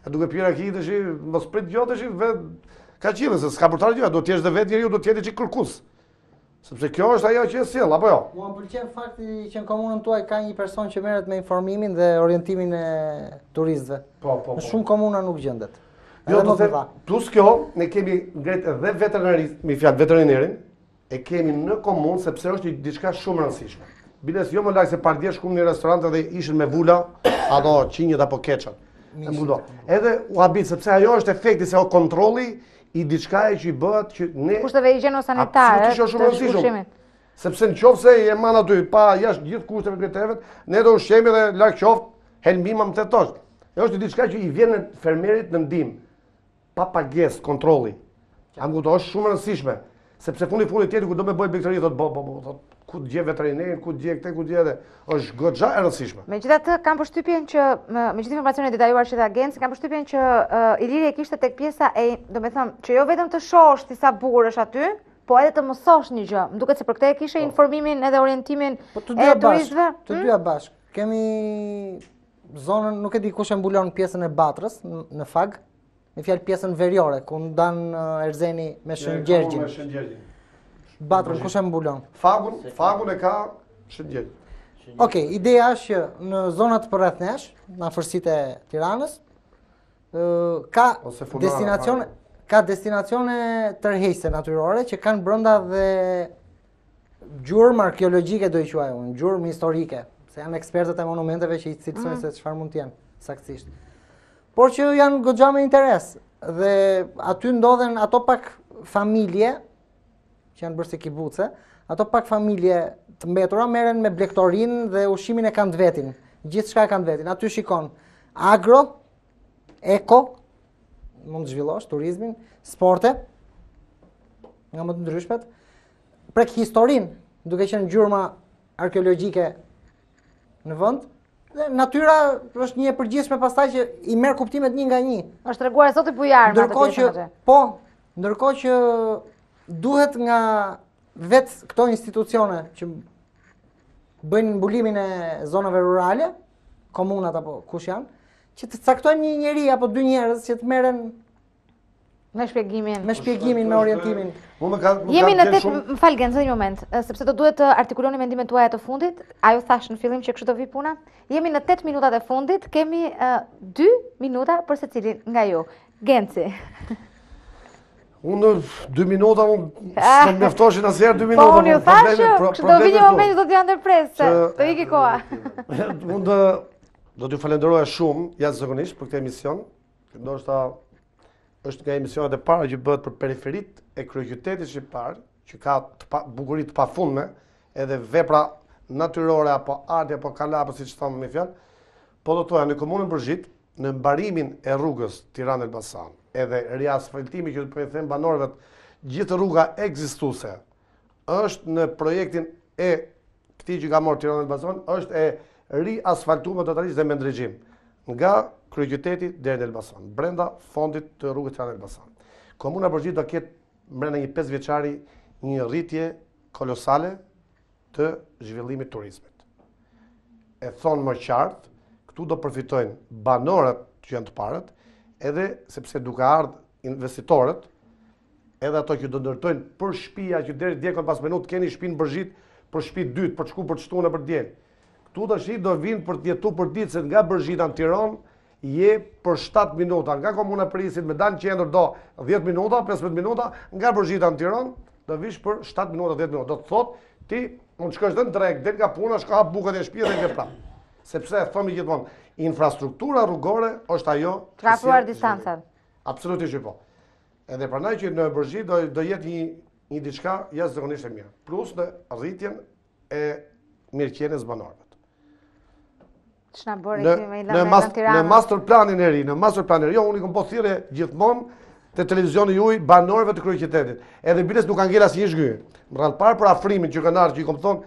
duke pirë aki dashi, mos prit gjatë dashi, ka qilë, se s'ka për të argjë, do t'jesh dhe vetë njeriu, do t'jeti që kërkus. Sepse kjo është ajo që e sjell, apo jo? Mua pëlqen fakti që në komunën tuaj ka një person që merret me informimin dhe orientimin e turistëve. Po. Në shumë komuna nuk gjendet. Jo, plus kjo, ne kemi ngretë edhe veterinerin, e kemi në komunë sepse është diçka shumë rëndësishme. Biles jo më lak se par dje shkum në restorant dhe ishin me vula, ato qinjët apo keqat. Edhe u habit sepse ajo është efekti se o kontrolli i diçka që i bëhet që ne kushteve higjieno-sanitare të ushqimit. Sepse në qoftë se e man aty, pa jashtë gjithë kushteve të kriterit, ne do ushqemi dhe larg qoftë helmima më tetosh. Është diçka që i vjen fermerit në ndihmë, pa pagesë, kontrolli. Jam kuptoj, është shumë e rëndësishme, sepse fundit tjetër ku do me bëj bakteri thot ku të gjej veterinerin, ku të gjej këtë, ku të gjej edhe, është goxha e rëndësishme. Megjithatë, kam përshtypjen që me gjithë informacionet detajuar që dha Genci, kam përshtypjen që Iliria kishte tek pjesa e, domethënë, që jo vetëm të shohësh disa bukurësh aty, po edhe të mësosh një gjë. Më duket se për këtë e kishe informimin edhe orientimin e turistëve. Të dyja bashkë. Kemi zonën, nuk e di kush e mbulon pjesën e Batrës në Fag, në fjalë pjesën veriore, ku ndan Erzeni me Shëngjergjin. Batrën kush e mbulon? Fagun e ka Shëngjergjin. Okej, ideja është që në zonat përreth nesh, në afërsitë e Tiranës, ka destinacione tërheqëse natyrore që kanë brenda dhe gjurmë arkeologjike, do i quaj unë, gjurmë historike, se janë ekspertët e monumenteve që i cilësojnë se çfarë mund të jenë saktësisht. Por që janë goxha me interes dhe aty ndodhen ato pak familje që janë bërë si kibuce, ato pak familje të mbetura merren me blegtorin dhe ushqimin e kanë vetin. Gjithçka e kanë vetin. Aty shikon agro, eko, mund të zhvillosh turizmin, sporte, nga më të ndryshmet, prek historinë, duke qenë gjurma arkeologjike në vend. Dhe natyra është një e përgjithshme pastaj që i merr kuptimet një nga një. Është treguar zoti Bujar me atë pjesën. Ndërkohë që duhet nga vetë këto institucione që bëjnë mbulimin e zonave rurale, komunat apo kush janë, që të caktojnë një njeri apo dy njerëz që të merren me shpjegimin, me orientimin. Jemi në tek, më fal Genci një moment, sepse do duhet të artikuloni mendimet tuaja të fundit. Ajo thash në fillim që kështu do vi puna. Jemi në 8 minutat e fundit, kemi 2 minuta për secilin nga ju. Genci. Unë 2 minuta, s'më mjaftoshin asnjëherë 2 minuta. Po, unë ju thashë, kështu do vi një moment që do t'ju ndërpresë, të iki koha. Unë do t'ju falenderoja shumë, jashtëzakonisht, për këtë emision. Ndoshta është nga emisionet e para që bëhet për periferit e kryeqytetit shqiptar, që ka bukuri të pafundme, edhe vepra natyrore apo arte apo kala apo siç thonë me fjalë, po do thoya në komunën Bërzhit, në mbarimin e rrugës Tiranë-Elbasan, edhe riasfaltimi që po i them banorëve, gjithë rruga ekzistuese është në projektin e këtij që ka marrë Tiranë-Elbasan, është e riasfaltuar totalisht dhe me ndriçim nga kryeqyteti deri në Elbasan, brenda fondit të rrugës Tiranë-Elbasan. Komuna Bërzhit do ketë brenda një 5 vjeçari një rritje kolosale të zhvillimit turizmit. E thonë më qartë, këtu do përfitojnë banorët që janë të parët, edhe sepse duke ardhur investitorët, edhe ato që do ndërtojnë për shtëpia që deri djekon pas minutë keni shtëpinë në Bërzhit për shtëpi dytë, për të shkuar për të shtuar për diel. Këtu tash do vinë për të jetuar për ditë, se nga Bërzhita në Tiranë je për 7 minuta, nga komuna Prisit me dalë në qendër do 10 minuta, 15 minuta, nga Bërzhita në Tiranë do vish për 7 minuta, 10 minuta. Do të thotë ti mund të shkosh në drek, del nga puna, shko hap bukët e shtëpisë dhe ke prapë. Sepse thonë gjithmonë, infrastruktura rrugore është ajo që kapruar distancat. Absolutisht po. Edhe prandaj që në Bërzhit do jetë një diçka jashtëzakonisht e mirë, plus në rritjen e mirëqenies banorëve. Në master planin e ri, jo, unë i kom po thirrje gjithmonë te televizioni juaj banorëve të kryeqytetit. Edhe biles nuk kanë ngel asnjë zhgyje. Më radh parë për afrimin që kanë ardhur, që i kom thonë,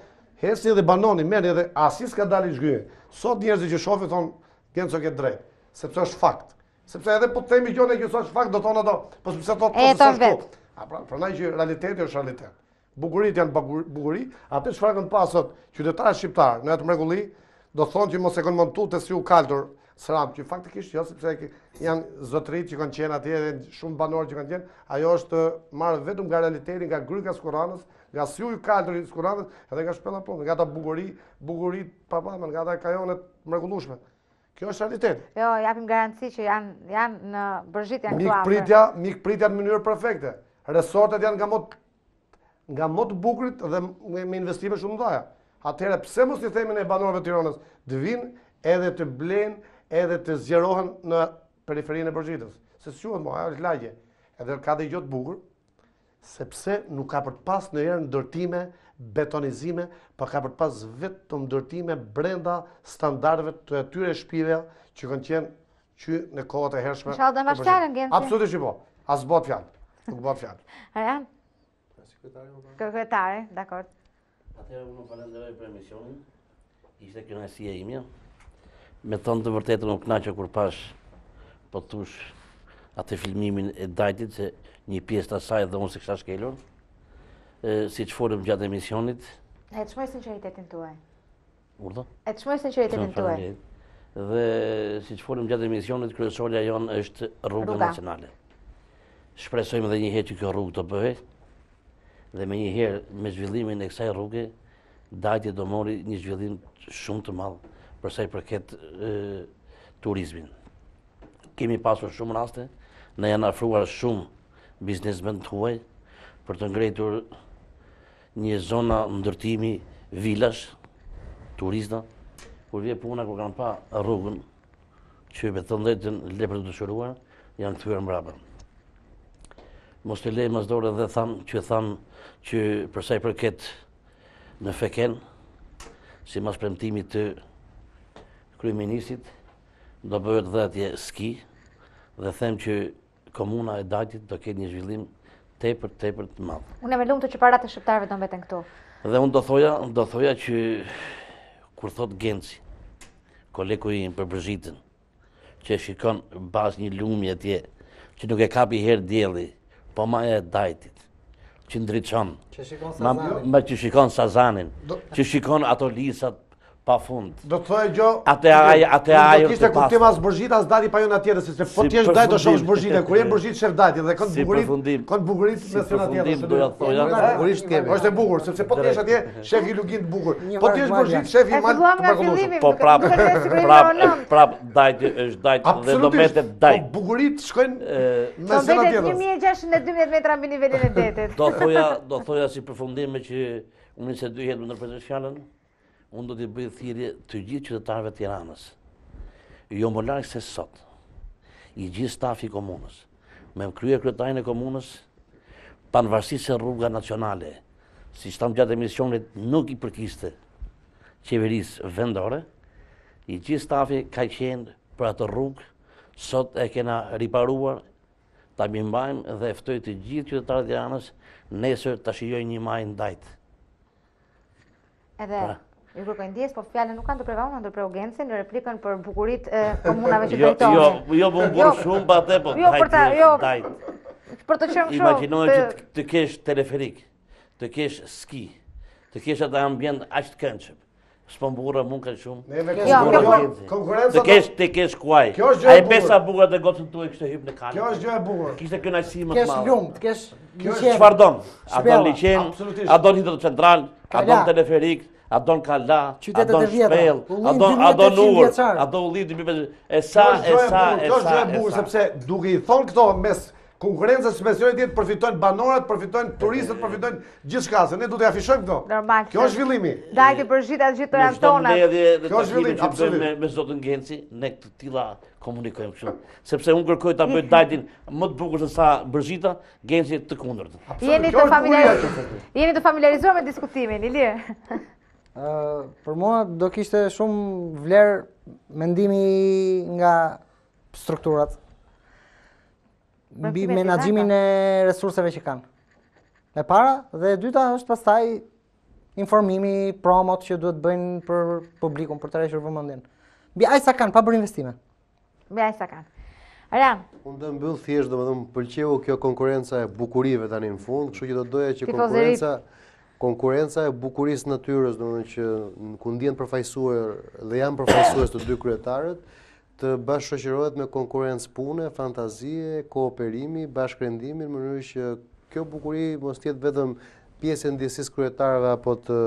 hesni dhe banoni, merrni edhe asnjë s'ka dalë zhgyje. Sot njerëzit që shohin thonë, Genco ke drejt, sepse është fakt. Sepse edhe po të themi gjone që është fakt, do thonë ato, po sepse thotë vetë. Prandaj që realiteti është realitet. Bukuritë janë bukuri, atë çfarë kanë pasur qytetarët shqiptar në atë mrekulli, do thonë që mos e kanë montuar të si u kaltur sram, që faktikisht jo, sepse janë zotërit që kanë qenë atje dhe shumë banorë që kanë qenë, ajo është marrë vetëm nga realiteti, nga gryka Skuranës, nga si u kaltur i Skuranës, edhe nga shpella punë, nga ata bukurit papama, nga ata kajonet mrekullueshme. Kjo është realitet. Jo, japim garanci që janë në Bërzhit, janë këtu afër. Mikpritja në mënyrë perfekte. Resortet janë nga më të bukurit dhe me investime shumë mëdha. Atëherë pse mos i themin e banorëve të Tiranës të vinë edhe të blenë edhe të zgjerohen në periferinë e Bërzhitës. Se quhet mo, ajo është lagje. Edhe ka dhe gjë të bukur, sepse nuk ka për të pas në herë ndërtime betonizime, por ka për të pas vetëm ndërtime brenda standardeve të atyre shtëpive që kanë qenë që në kohët e hershme. Inshallah do mbash fjalën Genci. Absolutisht po. As bëhet fjalë. Nuk bëhet fjalë. Arjan? Sekretari, dakor. Atëherë unë falenderoj për emisionin. Ishte kënaqësia ime. Me thënë të vërtetën unë kënaqja kur pash po thush atë filmimin e Dajtit, se një pjesë të asaj dhe unë se kisha shkelur. Si që folëm gjatë emisionit. E të shmoj sinceritetin tuaj. Urdo? E të shmoj sinceritetin tuaj. Dhe si që folëm gjatë emisionit, kryesorja jonë është rruga nacionale. Shpresojmë dhe njëherë që kjo rrugë të bëhet, dhe me njëherë me zhvillimin e kësaj rrugë, Dajti do mori një zhvillim shumë të madh për sa i përket turizmin. Kemi pasur shumë raste, ne janë afruar shumë biznesmen të huaj për të ngritur një zona ndërtimi vilash, turista, kur vje puna, kur kanë pa rrugën, që me të ndetën lepër të dëshëruar, janë kthyer mbrapa. Mos të lej mësdore dhe thamë që përsa i përket në Feken, si mas premtimit të kryeministit, do bëhet dhe atje ski, dhe them që komuna e Dajtit do ketë një zhvillim tepër të madh. Unë me lumtur që parat e shqiptarëve do mbeten këtu. Dhe unë do thoja që kur thot Genci, kolegu im për Brzhitën, që shikon bas një lumi atje, që nuk e kapi herë dielli, po maja e Dajtit, që ndriçon, që shikon Sazanin, që shikon ato lisat pa fund. Do të thojë gjo, atë ajër do kishte kuptim as Brzhita, as Dajti pa jo atje, se po ti je Dajt do shohësh Brzhitën, kur je Brzhitë shef Dajti dhe kanë bukurit me thënë atje. Do ja thoja, bukurisht kemi. Është e bukur, sepse po ti je atje, shef i lugin të bukur. Po ti je Brzhitë, shef i mal të mrekullueshëm. Po prap Dajti është Dajt dhe do mbetet Dajt. Po bukurit shkojnë me thënë atje. Do mbetet 1612 metra mbi nivelin e detit. Do thoja si përfundim që unë se dy herë më ndërpres fjalën. Unë do t'i bëj thirrje të gjithë qytetarëve të Tiranës. Jo më larg se sot. I gjithë stafi i komunës, me kryer kryetarin e komunës, pavarësisht se rruga nacionale, siç tham gjatë emisionit, nuk i përkiste qeverisë vendore, i gjithë stafi ka qenë për atë rrugë, sot e kena riparuar, ta mbajmë dhe ftoj të gjithë qytetarët e Tiranës nesër ta shijojnë një majë Dajt. Edhe ju kërkoj ndjes, po fjalën nuk kanë të preva unë, ndërpreu Gencin në replikën për bukurit komunave që drejtohen. Jo, më burë shumë pa te, po Dajt. Për të qenë kështu. Imagjinoj që të kesh teleferik, të kesh ski, të kesh atë ambient aq të këndshëm. S'po burra mund ka shumë. Të kesh kuaj. Ai pesa bukur të gocën tuaj kishte hyrë në kalë. Kjo është gjë e bukur. Kishte kënaqësi më të madhe. Kesh lumt, kesh liçen. Çfarë don? A don liçen? A don hidro central? A don teleferik? A don kala, a don shpel, a don ur, a don ullit, e sa. Kjo është gjë e bukur, sepse duke i thonë këto mes konkurrencës mes njëri tjetrit përfitojnë banorët, përfitojnë turistët, përfitojnë gjithçka, se ne duhet të afishojmë këto. Normal. Kjo është zhvillimi. Dajti Brzhita gjithë janë tona. Kjo është zhvillim absolutisht. Me zotën Genci, ne të tilla komunikojmë kështu. Sepse unë kërkoj ta bëj Dajtin më të bukur se sa Brzhita, Genci të kundërt. Jeni të familiarizuar me diskutimin, Ilir. Për mua do kishte shumë vlerë mendimi nga strukturat mbi menaxhimin e resurseve që kanë. E para dhe e dyta është pastaj informimi, promot që duhet bëjnë për publikun, për të rreshur vëmendjen. Mbi aq sa kanë pa bërë investime. Mbi aq sa kanë. Arjan. Unë do mbyll thjesht, domethënë pëlqeu kjo konkurrenca e bukurive tani në fund, kështu që do doja që konkurenca e bukurisë natyrës, domethënë që ku ndjen përfaqësuar dhe janë përfaqësues të dy kryetarët, të bashkëshoqërohet me konkurrencë pune, fantazie, kooperimi, bashkërendimi në mënyrë që kjo bukuri mos të jetë vetëm pjesë e ndjesisë kryetarëve apo të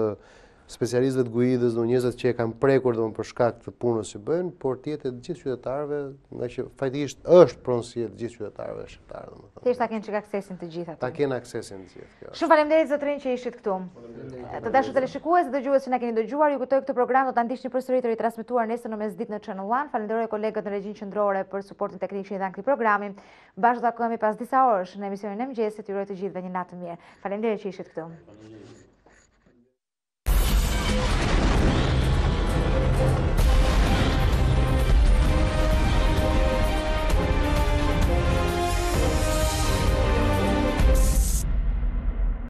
specialistëve të guidës, do njerëzit që e kanë prekur domosdoshmë për shkak të punës që bëjnë, por të jetë të gjithë qytetarëve, nga që faktikisht është pronësia e të gjithë qytetarëve shqiptarë domethënë. Thjesht ta kenë çka aksesin të gjithë aty. Ta kenë aksesin të gjithë kjo. Shumë faleminderit zotërin që ishit këtu. Të dashur teleshikues dhe dëgjues që na keni dëgjuar, ju kujtoj këtë program do ta ndiqni përsëri të ritransmetuar nesër në mesditë në Channel One. Falenderoj kolegët në regjinë qendrore për suportin teknik që i dhanë këtij programi. Bashkë do takohemi pas disa orësh në emisionin e mëngjesit. Ju uroj të gjithëve një natë të mirë. Faleminderit që ishit këtu.